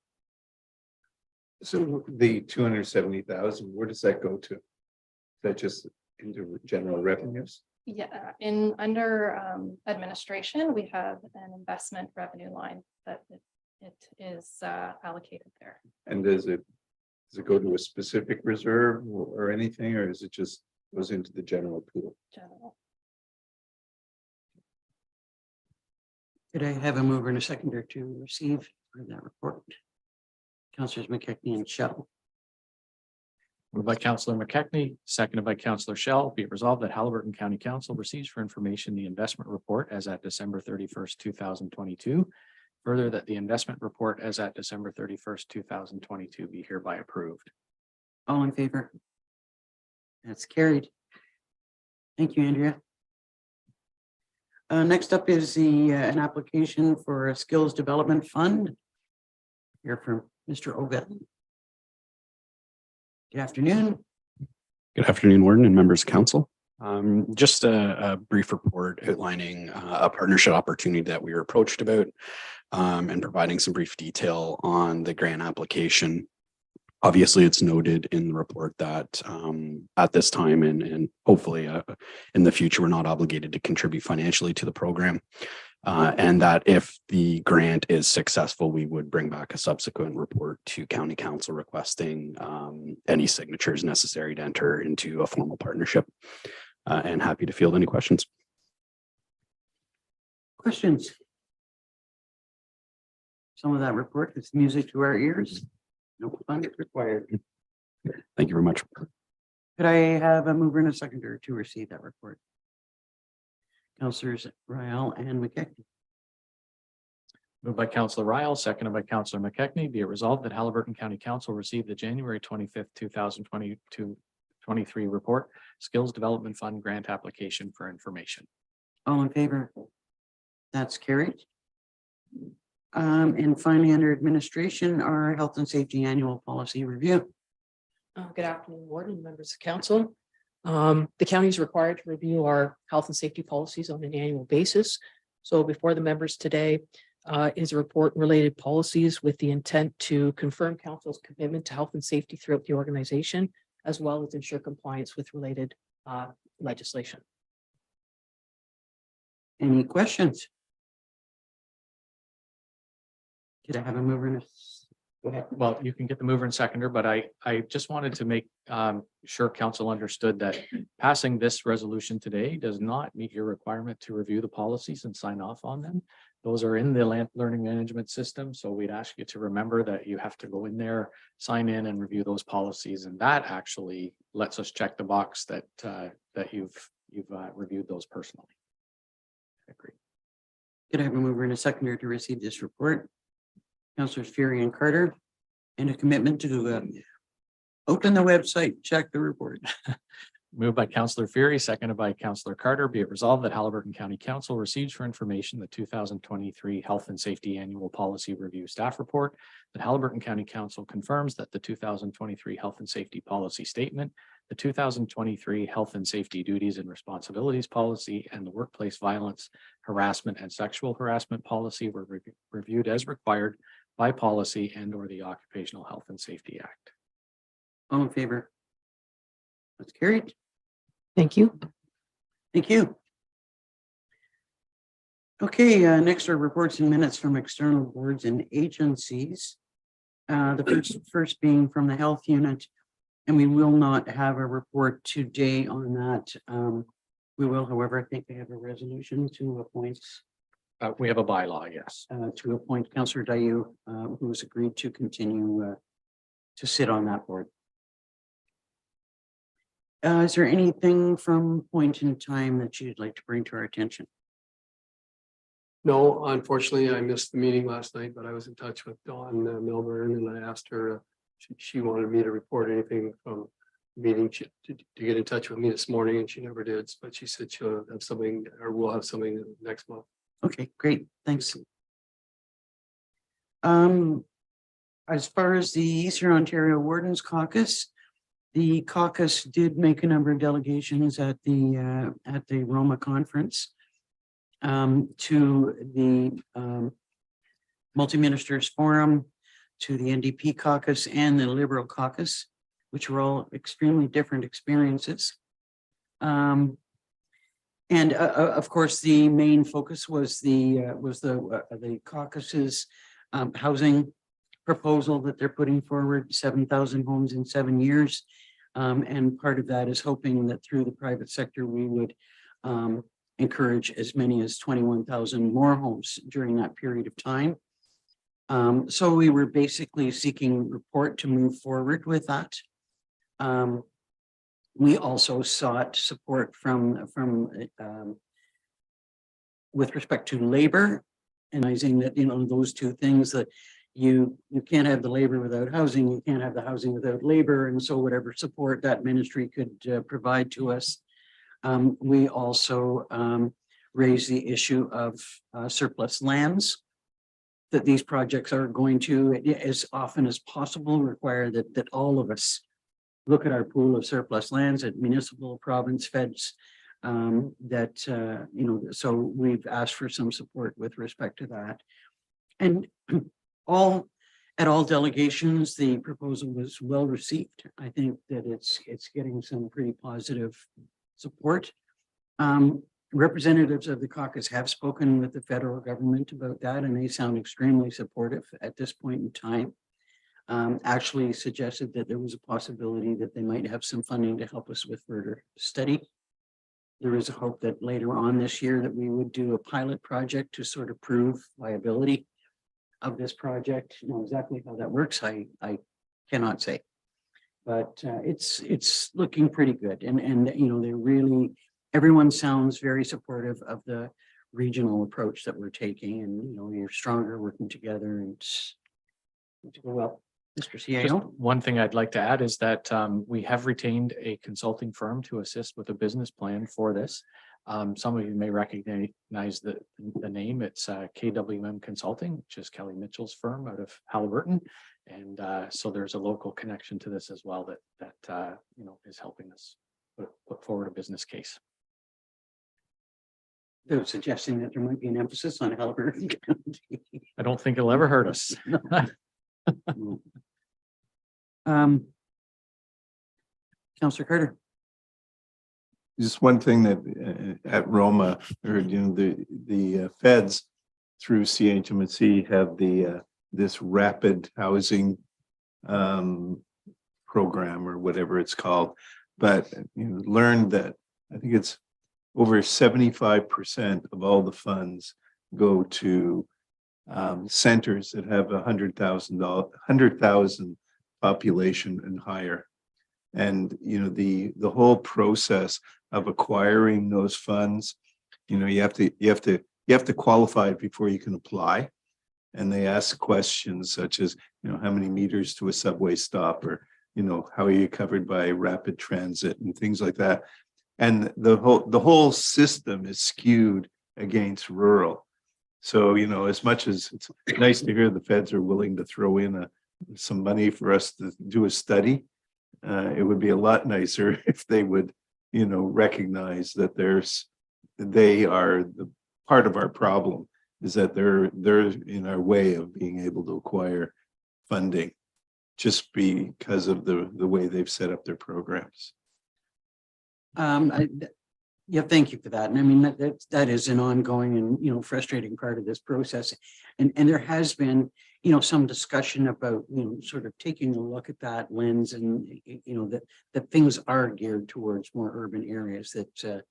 So the 270,000, where does that go to? Is that just into general revenues? Yeah, under administration, we have an investment revenue line that it is allocated there. And does it go to a specific reserve or anything, or is it just goes into the general pool? General. Could I have a mover and a seconder to receive that report? Councilors McKechnie and Shell. Moved by Councillor McKechnie, seconded by Councillor Shell. Be it resolved that Haliburton County Council receives for information the investment report as at December 31st, 2022. Further, that the investment report as at December 31st, 2022 be hereby approved. All in favor? That's carried. Thank you, Andrea. Next up is an application for a skills development fund. Here from Mr. Ovet. Good afternoon. Good afternoon, Warden and members of council. Just a brief report outlining a partnership opportunity that we were approached about and providing some brief detail on the grant application. Obviously, it's noted in the report that at this time and hopefully in the future, we're not obligated to contribute financially to the program. And that if the grant is successful, we would bring back a subsequent report to County Council requesting any signatures necessary to enter into a formal partnership. And happy to field any questions. Questions? Some of that report is music to our ears. No fund required. Thank you very much. Could I have a mover and a seconder to receive that report? Councillors Ryle and McKechnie. Moved by Councillor Ryle, seconded by Councillor McKechnie. Be it resolved that Haliburton County Council received the January 25th, 2022-23 report, Skills Development Fund grant application for information. All in favor? That's carried. And finally, under administration, our health and safety annual policy review. Good afternoon, Warden, members of council. The county is required to review our health and safety policies on an annual basis. So before the members today is a report related policies with the intent to confirm council's commitment to health and safety throughout the organization, as well as ensure compliance with related legislation. Any questions? Did I have a mover and a? Go ahead. Well, you can get the mover and seconder, but I just wanted to make sure council understood that passing this resolution today does not meet your requirement to review the policies and sign off on them. Those are in the learning management system. So we'd ask you to remember that you have to go in there, sign in and review those policies. And that actually lets us check the box that that you've reviewed those personally. I agree. Could I have a mover and a seconder to receive this report? Councilors Fury and Carter, and a commitment to open the website, check the report. Moved by Councillor Fury, seconded by Councillor Carter. Be it resolved that Haliburton County Council receives for information the 2023 Health and Safety Annual Policy Review Staff Report. That Haliburton County Council confirms that the 2023 Health and Safety Policy Statement, the 2023 Health and Safety Duties and Responsibilities Policy, and the Workplace Violence, Harassment, and Sexual Harassment Policy were reviewed as required by policy and or the Occupational Health and Safety Act. All in favor? That's carried. Thank you. Thank you. Okay, next are reports and minutes from external boards and agencies. The first being from the health unit, and we will not have a report today on that. We will, however, I think we have a resolution to appoint. We have a bylaw, yes. To appoint Councillor Dayu, who has agreed to continue to sit on that board. Is there anything from point in time that you'd like to bring to our attention? No, unfortunately, I missed the meeting last night, but I was in touch with Dawn Milburn and I asked her, she wanted me to report anything from the meeting to get in touch with me this morning, and she never did, but she said she'll have something, or we'll have something next month. Okay, great, thanks. As far as the Eastern Ontario Wardens Caucus, the caucus did make a number of delegations at the Roma conference to the Multi-Ministers Forum, to the NDP caucus and the Liberal caucus, which were all extremely different experiences. And of course, the main focus was the caucus's housing proposal that they're putting forward, 7,000 homes in 7 years. And part of that is hoping that through the private sector, we would encourage as many as 21,000 more homes during that period of time. So we were basically seeking report to move forward with that. We also sought support from with respect to labor, and realizing that, those two things, that you can't have the labor without housing, you can't have the housing without labor, and so whatever support that ministry could provide to us. We also raised the issue of surplus lands, that these projects are going to, as often as possible, require that all of us look at our pool of surplus lands at municipal, province, feds, so we've asked for some support with respect to that. And at all delegations, the proposal was well received. I think that it's getting some pretty positive support. Representatives of the caucus have spoken with the federal government about that, and they sound extremely supportive at this point in time. Actually suggested that there was a possibility that they might have some funding to help us with further study. There is a hope that later on this year that we would do a pilot project to sort of prove viability of this project. Exactly how that works, I cannot say, but it's looking pretty good, and they're really, everyone sounds very supportive of the regional approach that we're taking, and we're stronger working together, and well. Mr. Just CAO. one thing I'd like to add is that we have retained a consulting firm to assist with a business plan for this. Some of you may recognize the name. It's KWM Consulting, which is Kelly Mitchell's firm out of Halliburton. And so there's a local connection to this as well that is helping us put forward a business case. They're suggesting that there might be an emphasis on Halliburton County. I don't think it'll ever hurt us. Councillor Carter. Just one thing that at Roma, I heard, the feds through CHMC have this rapid housing program or whatever it's called, but learned that I think it's over 75% of all the funds go to centers that have 100,000 population and higher. And the whole process of acquiring those funds, you have to qualify before you can apply. And they ask questions such as, how many meters to a subway stop, or how are you covered by rapid transit and things like that. And the whole system is skewed against rural. So, as much as it's nice to hear the feds are willing to throw in some money for us to do a study, it would be a lot nicer if they would, recognize that they are the part of our problem, is that they're in our way of being able to acquire funding just because of the way they've set up their programs. Yeah, thank you for that. And I mean, that is an ongoing and, frustrating part of this process. And there has been, some discussion about, sort of taking a look at that lens, and, that things are geared towards more urban areas, that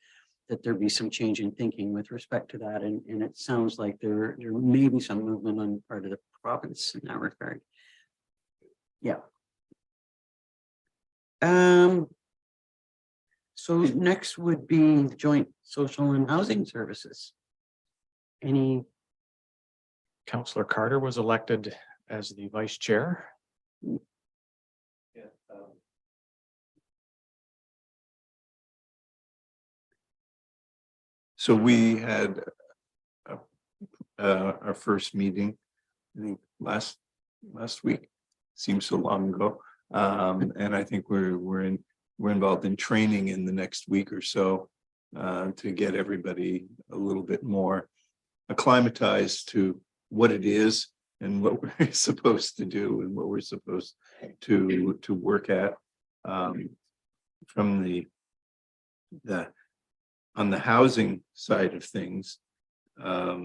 there be some change in thinking with respect to that. And it sounds like there may be some movement on the part of the province in that regard. Yeah. So next would be joint social and housing services. Councillor Carter was elected as the vice chair. So we had our first meeting, I think last week, seems so long ago. And I think we're involved in training in the next week or so to get everybody a little bit more acclimatized to what it is and what we're supposed to do and what we're supposed to work at. From the on the housing side of things, I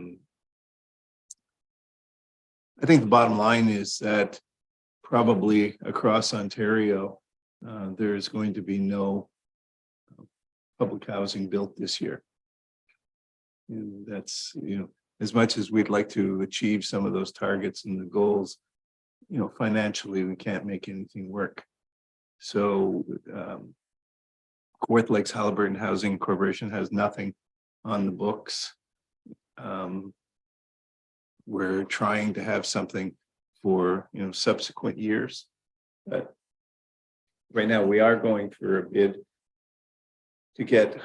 think the bottom line is that probably across Ontario, there is going to be no public housing built this year. And that's, as much as we'd like to achieve some of those targets and the goals, financially, we can't make anything work. So Kawartha Lakes Halliburton Housing Corporation has nothing on the books. We're trying to have something for subsequent years, but right now we are going for a bid to get,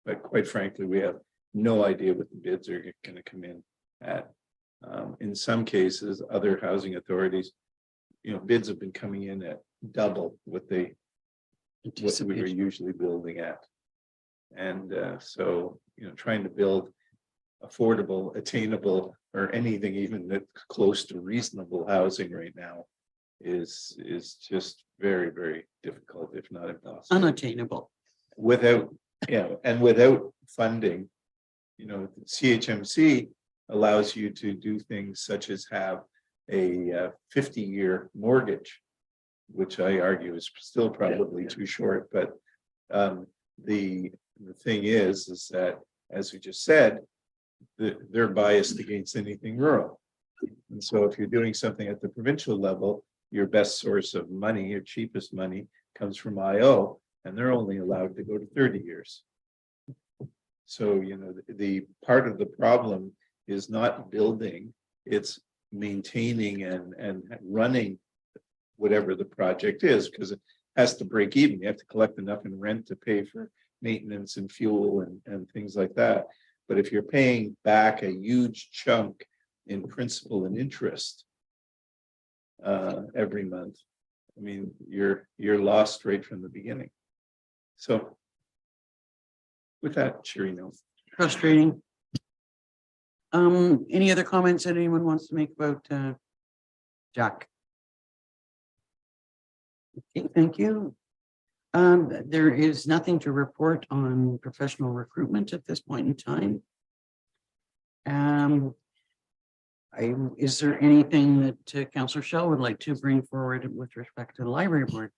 but quite frankly, we have no idea what the bids are going to come in at. In some cases, other housing authorities, bids have been coming in at double what we were usually building at. And so, trying to build affordable, attainable, or anything even that's close to reasonable housing right now is just very, very difficult, if not impossible. Unattainable. Without, and without funding, CHMC allows you to do things such as have a 50-year mortgage, which I argue is still probably too short. But the thing is that, as we just said, they're biased against anything rural. And so if you're doing something at the provincial level, your best source of money, your cheapest money, comes from IO, and they're only allowed to go to 30 years. So, the part of the problem is not building, it's maintaining and running whatever the project is, because it has to break even. You have to collect enough in rent to pay for maintenance and fuel and things like that. But if you're paying back a huge chunk in principal and interest every month, I mean, you're lost right from the beginning. So with that, Sherino. Frustrating. Any other comments that anyone wants to make about Jack? Okay, thank you. There is nothing to report on professional recruitment at this point in time. Is there anything that Councillor Shell would like to bring forward with respect to the library board?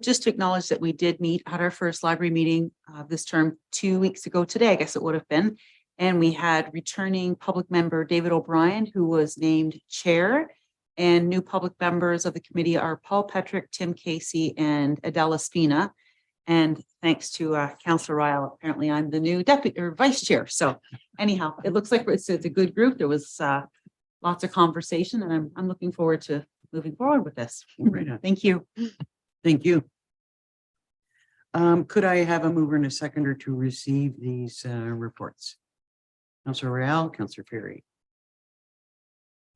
Just to acknowledge that we did meet at our first library meeting this term 2 weeks ago today, I guess it would have been. And we had returning public member David O'Brien, who was named chair. And new public members of the committee are Paul Petrick, Tim Casey, and Adela Spina. And thanks to Councillor Ryle, apparently I'm the new deputy or vice chair. So anyhow, it looks like it's a good group. There was lots of conversation, and I'm looking forward to moving forward with this. Right on. Thank you. Thank you. Could I have a mover and a seconder to receive these reports? Councillor Royale, Councillor Ferry.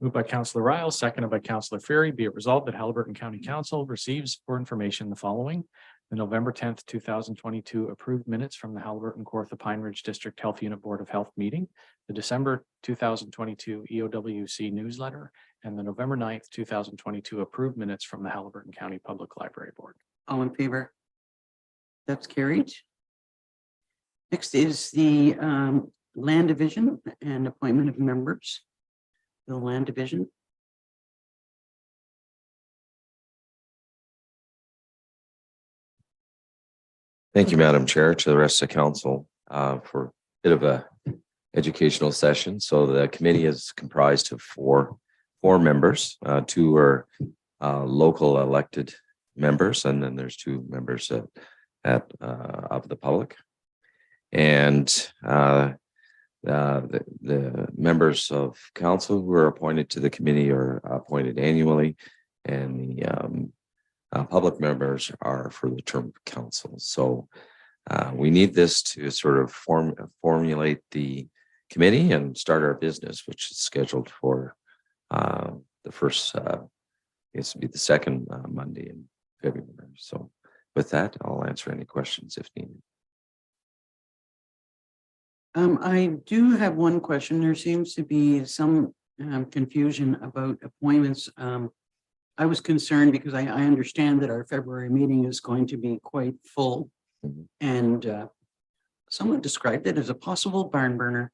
Moved by Councillor Ryle, seconded by Councillor Ferry. Be it resolved that Halliburton County Council receives for information the following: the November 10th, 2022 approved minutes from the Halliburton Kawartha Pine Ridge District Health Unit Board of Health meeting, the December 2022 EOWC newsletter, and the November 9th, 2022 approved minutes from the Halliburton County Public Library Board. All in favor? That's carried. Next is the land division and appointment of members. The land division. Thank you, Madam Chair, to the rest of council for a bit of a educational session. So the committee is comprised of four members. Two are local elected members, and then there's two members of the public. And the members of council who are appointed to the committee are appointed annually, and the public members are for the term of council. So we need this to sort of formulate the committee and start our business, which is scheduled for the first, it's to be the second Monday in February. So with that, I'll answer any questions if needed. I do have one question. There seems to be some confusion about appointments. I was concerned because I understand that our February meeting is going to be quite full. And someone described it as a possible barn burner.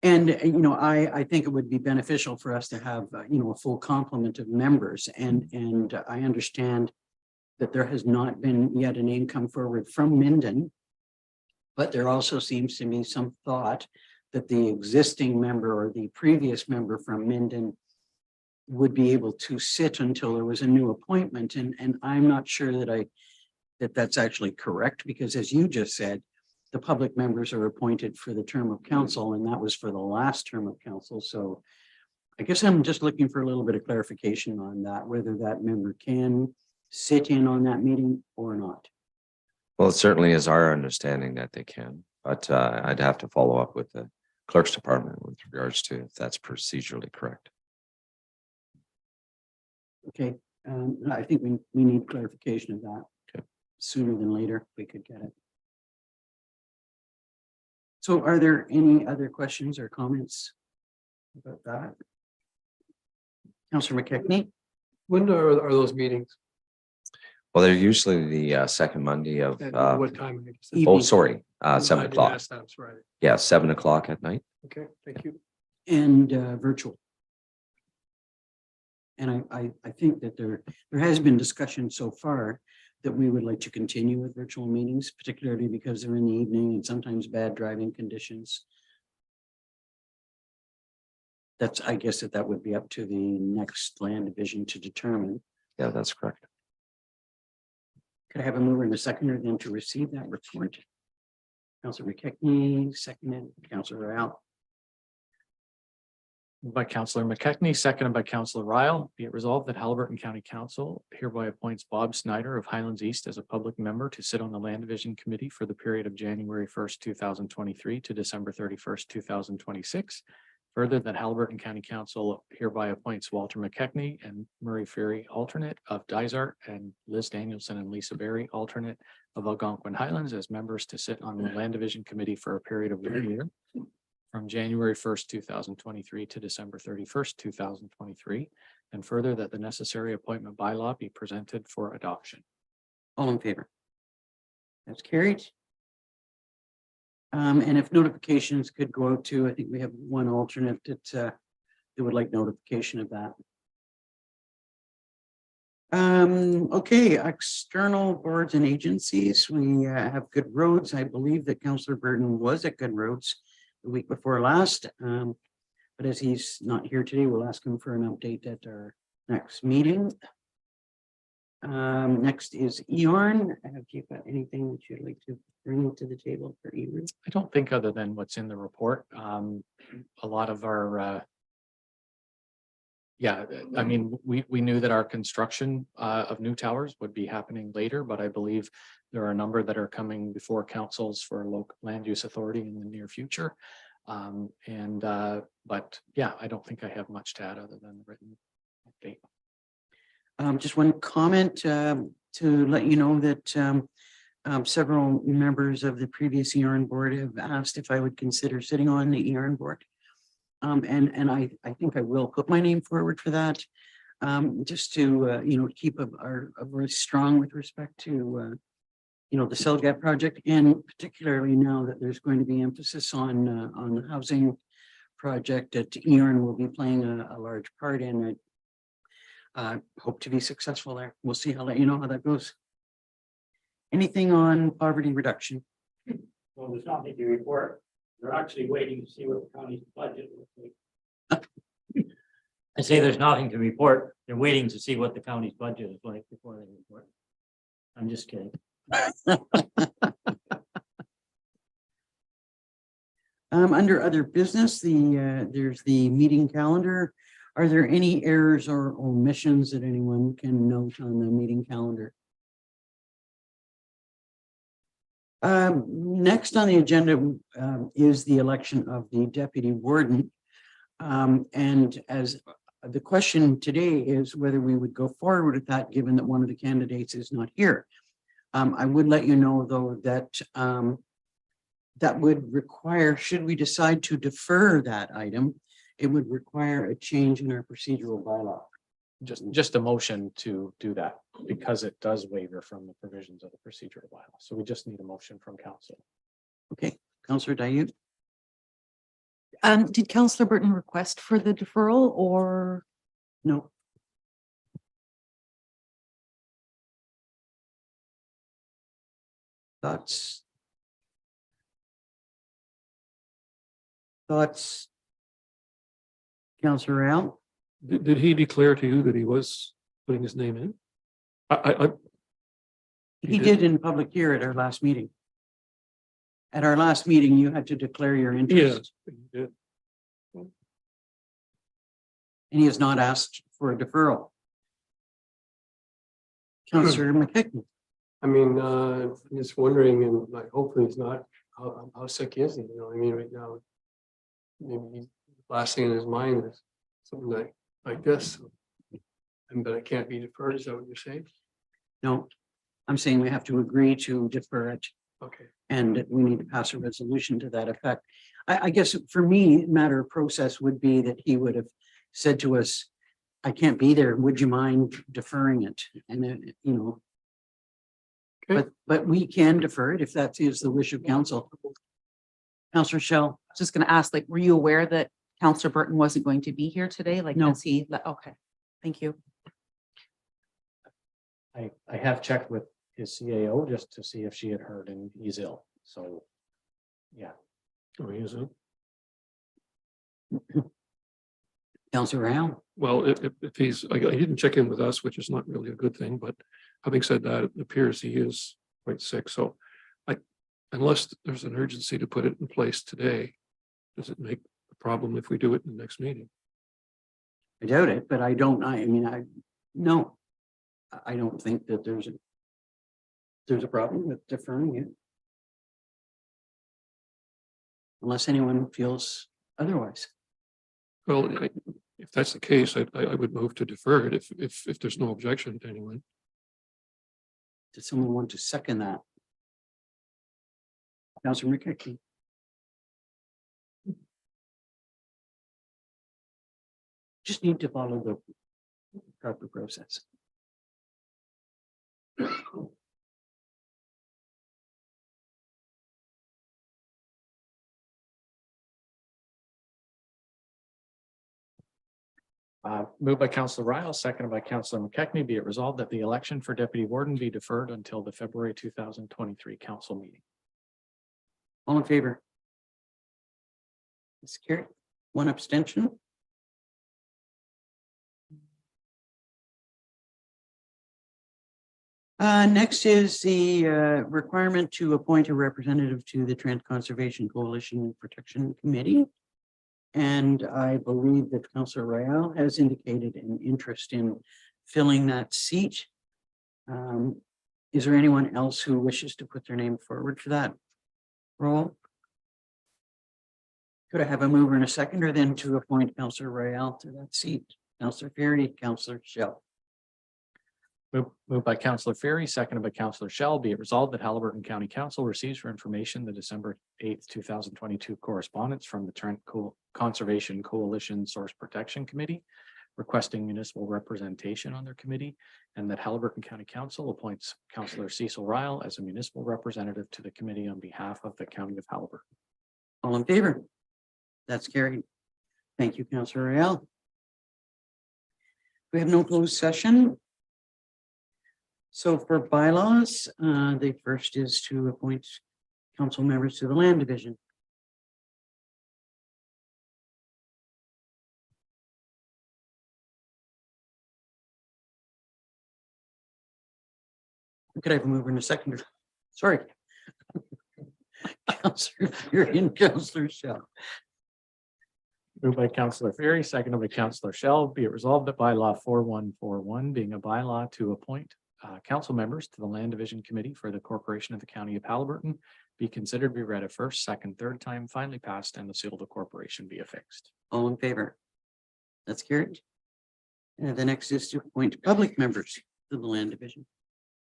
And, I think it would be beneficial for us to have, a full complement of members. And I understand that there has not been yet an name come forward from Minden. But there also seems to be some thought that the existing member or the previous member from Minden would be able to sit until there was a new appointment. And I'm not sure that that's actually correct, because as you just said, the public members are appointed for the term of council, and that was for the last term of council. So I guess I'm just looking for a little bit of clarification on that, whether that member can sit in on that meeting or not. Well, it certainly is our understanding that they can, but I'd have to follow up with the clerk's department with regards to if that's procedurally correct. Okay, I think we need clarification of that. Okay. Sooner than later, if we could get it. So are there any other questions or comments about that? Councillor McKechnie? When are those meetings? Well, they're usually the second Monday of, And what time? oh, sorry, I 7 didn't o'clock. ask that, I'm sorry. Yeah, 7 o'clock at night. Okay, thank you. And virtual. And I think that there has been discussion so far that we would like to continue with virtual meetings, particularly because they're in the evening and sometimes bad driving conditions. I guess that would be up to the next land division to determine. Yeah, that's correct. Could I have a mover and a seconder then to receive that report? Councillor McKechnie, seconded, Councillor Royale. By Councillor McKechnie, seconded by Councillor Ryle. Be it resolved that Haliburton County Council hereby appoints Bob Snyder of Highlands East as a public member to sit on the Land Division Committee for the period of January 1st, 2023 to December 31st, 2026. Further, that Haliburton County Council hereby appoints Walter McKechnie and Murray Ferry, alternate of Dysart, and Liz Danielson and Lisa Berry, alternate of Algonquin Highlands, as members to sit on the Land Division Committee for a period of 1 year from January 1st, 2023 to December 31st, 2023. And further, that the necessary appointment bylaw be presented for adoption. All in favor? That's carried. And if notifications could go out to, I think we have one alternate that would like notification of that. Okay, external boards and agencies. We have Good Roads. I believe that Councillor Burton was at Good Roads the week before last. But as he's not here today, we'll ask him for an update at our next meeting. Next is EORN. Have you got anything that you'd like to bring to the table for EORN? I don't think, other than what's in the report, a lot of our I mean, we knew that our construction of new towers would be happening later, but I believe there are a number that are coming before councils for local land use authority in the near future. But yeah, I don't think I have much to add other than the written update. Just one comment to let you know that several members of the previous EORN board have asked if I would consider sitting on the EORN board. And I think I will put my name forward for that, just to keep a very strong with respect to the Cell Gap project, and particularly now that there's going to be emphasis on the housing project that EORN will be playing a large part in. I hope to be successful there. We'll see. I'll let you know how that goes. Anything on poverty reduction? Well, there's nothing to report. They're actually waiting to see what the county's budget looks like. I say there's nothing to report. They're waiting to see what the county's budget is like before they report. I'm just kidding. Under other business, there's the meeting calendar. Are there any errors or omissions that anyone can note on the meeting calendar? Next on the agenda is the election of the deputy warden. And as the question today is whether we would go forward with that, given that one of the candidates is not here. I would let you know, though, that that would require, should we decide to defer that item, it would require a change in our procedural bylaw. Just a motion to do that because it does waiver from the provisions of the procedural bylaw. So we just need a motion from council. Okay, Councillor Dayut, Did Councillor Burton request for the deferral or? no, thoughts? Thoughts? Councillor Al? Did he declare to you that he was putting his name in? He did in public here at our last meeting. At our last meeting, you had to declare your interest. Yeah. And he has not asked for a deferral. Councillor McKechnie. I mean, I'm just wondering, and like, hopefully he's not, how sick is he? You know, what I mean, right now, maybe last thing in his mind is something like this. But it can't be deferred, is that what you're saying? No, I'm saying we have to agree to defer it. Okay. And we need to pass a resolution to that effect. I guess for me, matter of process would be that he would have said to us, I can't be there. Would you mind deferring it? And then, you know. Okay. But we can defer it if that is the wish of council. Councillor Shell. Just gonna ask, like, were you aware that Councillor Burton wasn't going to be here today? Like, No. has he, okay, thank you. I have checked with his CAO just to see if she had heard and he's ill. So, yeah. Oh, he is it? Councillor Al. Well, if he's, I didn't check in with us, which is not really a good thing, but having said that, it appears he is quite sick. So unless there's an urgency to put it in place today, does it make a problem if we do it in the next meeting? I doubt it, but I don't think that there's a problem with deferring it. Unless anyone feels otherwise. Well, if that's the case, I would move to defer it if there's no objection to anyone. Does someone want to second that? Councillor McKechnie. Just need to follow the proper process. Moved by Councillor Ryle, seconded by Councillor McKechnie, be it resolved that the election for deputy warden be deferred until the February 2023 council meeting. All in favor? It's carried. One abstention. Next is the requirement to appoint a representative to the Trent Conservation Coalition Protection Committee. And I believe that Councillor Royale has indicated an interest in filling that seat. Is there anyone else who wishes to put their name forward for that role? Could I have a mover and a seconder then to appoint Councillor Royale to that seat? Councillor Ferry, Councillor Shell. Moved by Councillor Ferry, seconded by Councillor Shell, be it resolved that Haliburton County Council receives for information the December 8th, 2022 correspondence from the Trent Conservation Coalition Source Protection Committee requesting municipal representation on their committee, and that Haliburton County Council appoints Councillor Cecil Ryle as a municipal representative to the committee on behalf of the County of Haliburton. All in favor? That's carried. Thank you, Councillor Royale. We have no closed session. So for bylaws, the first is to appoint council members to the land division. Could I have a mover and a seconder? Sorry. Councillor Fury and Councillor Shell. Moved by Councillor Ferry, seconded by Councillor Shell, be it resolved that bylaw 4141 being a bylaw to appoint council members to the Land Division Committee for the Corporation of the County of Haliburton be considered be read a first, second, third time, finally passed, and the seal of the corporation be affixed. All in favor? That's carried. And the next is to appoint public members to the land division.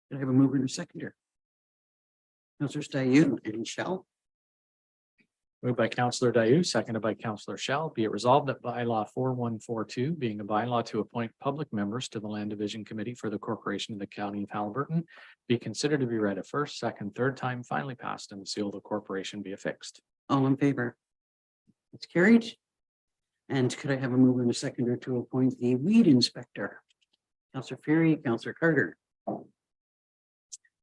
Can I have a mover and a seconder? Councillors Dayun and Shell. Moved by Councillor Dayu, seconded by Councillor Shell. Be it resolved that bylaw 4142, being a bylaw to appoint public members to the Land Division Committee for the Corporation of the County of Haliburton, be considered to be read a first, second, third time, finally passed, and the seal of the corporation be affixed. All in favor? It's carried. And could I have a mover and a seconder to appoint the weed inspector? Councillor Fury, Councillor Carter.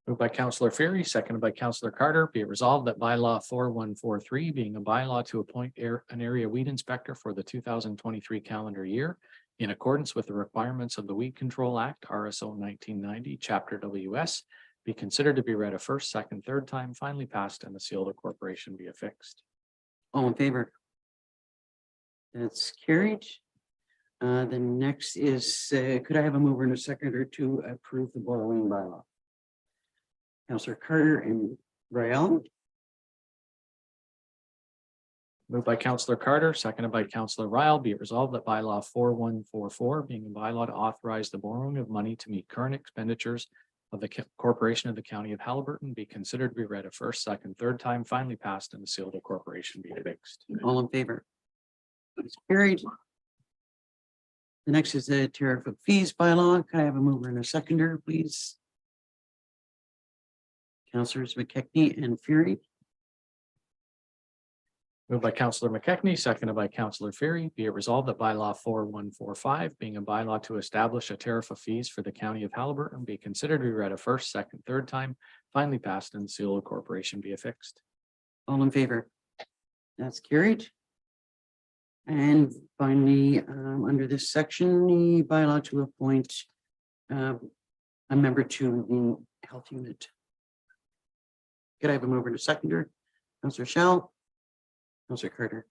Moved by Councillor Fury, seconded by Councillor Carter. Be it resolved that bylaw 4143, being a bylaw to appoint an area weed inspector for the 2023 calendar year in accordance with the requirements of the Weed Control Act, RSO 1990, Chapter WS, be considered to be read a first, second, third time, finally passed, and the seal of the corporation be affixed. All in favor? That's carried. The next is, could I have a mover and a seconder to approve the borrowing bylaw? Councillor Carter and Rael. Moved by Councillor Carter, seconded by Councillor Ryle. Be it resolved that bylaw 4144, being a bylaw to authorize the borrowing of money to meet current expenditures of the corporation of the county of Haliburton, be considered to be read a first, second, third time, finally passed, and the seal of the corporation be affixed. All in favor? It's carried. The next is the tariff of fees bylaw. Can I have a mover and a seconder, please? Councillors McKechnie and Fury. Moved by Councillor McKechnie, seconded by Councillor Fury. Be it resolved that bylaw 4145, being a bylaw to establish a tariff of fees for the county of Haliburton, be considered to be read a first, second, third time, finally passed, and the seal of the corporation be affixed. All in favor? That's carried. And finally, under this section, the bylaw to appoint a member to the health unit. Could I have a mover and a seconder? Councillor Shell. Councillor Carter.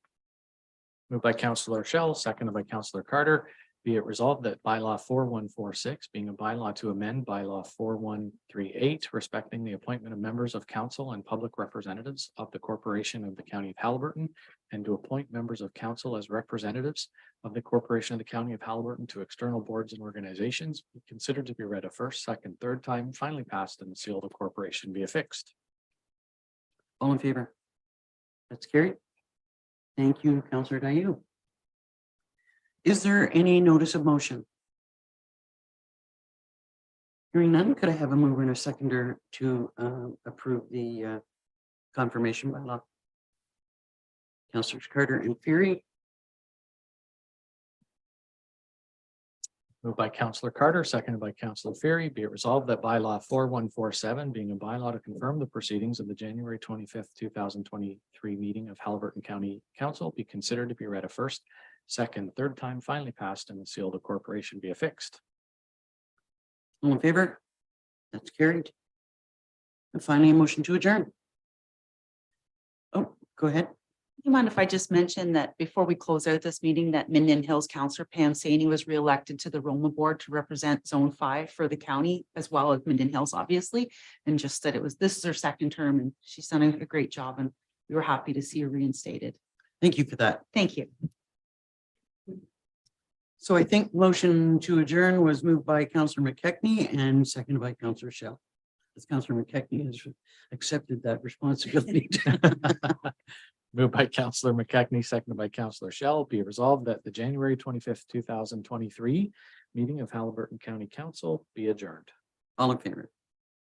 Moved by Councillor Shell, seconded by Councillor Carter. Be it resolved that bylaw 4146, being a bylaw to amend bylaw 4138, respecting the appointment of members of council and public representatives of the corporation of the county of Haliburton, and to appoint members of council as representatives of the corporation of the county of Haliburton to external boards and organizations, be considered to be read a first, second, third time, finally passed, and the seal of the corporation be affixed. All in favor? That's carried. Thank you, Councillor Dayu. Is there any notice of motion? Hearing none, could I have a mover and a seconder to approve the confirmation bylaw? Councillors Carter and Fury. Moved by Councillor Carter, seconded by Councillor Fury. Be it resolved that bylaw 4147, being a bylaw to confirm the proceedings of the January 25th, 2023 meeting of Haliburton County Council, be considered to be read a first, second, third time, finally passed, and the seal of the corporation be affixed. All in favor? That's carried. And finally, a motion to adjourn. Oh, go ahead. You mind if I just mention that before we close out this meeting, that Minden Hills Councillor Pam Saney was reelected to the Roma Board to represent Zone 5 for the county, as well as Minden Hills, obviously. And just that this is her second term, and she's done a great job, and we were happy to see her reinstated. Thank you for that. Thank you. So I think motion to adjourn was moved by Councillor McKechnie and seconded by Councillor Shell. As Councillor McKechnie has accepted that responsibility. Moved by Councillor McKechnie, seconded by Councillor Shell. Be it resolved that the January 25th, 2023 meeting of Haliburton County Council be adjourned. All in favor?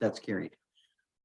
That's carried.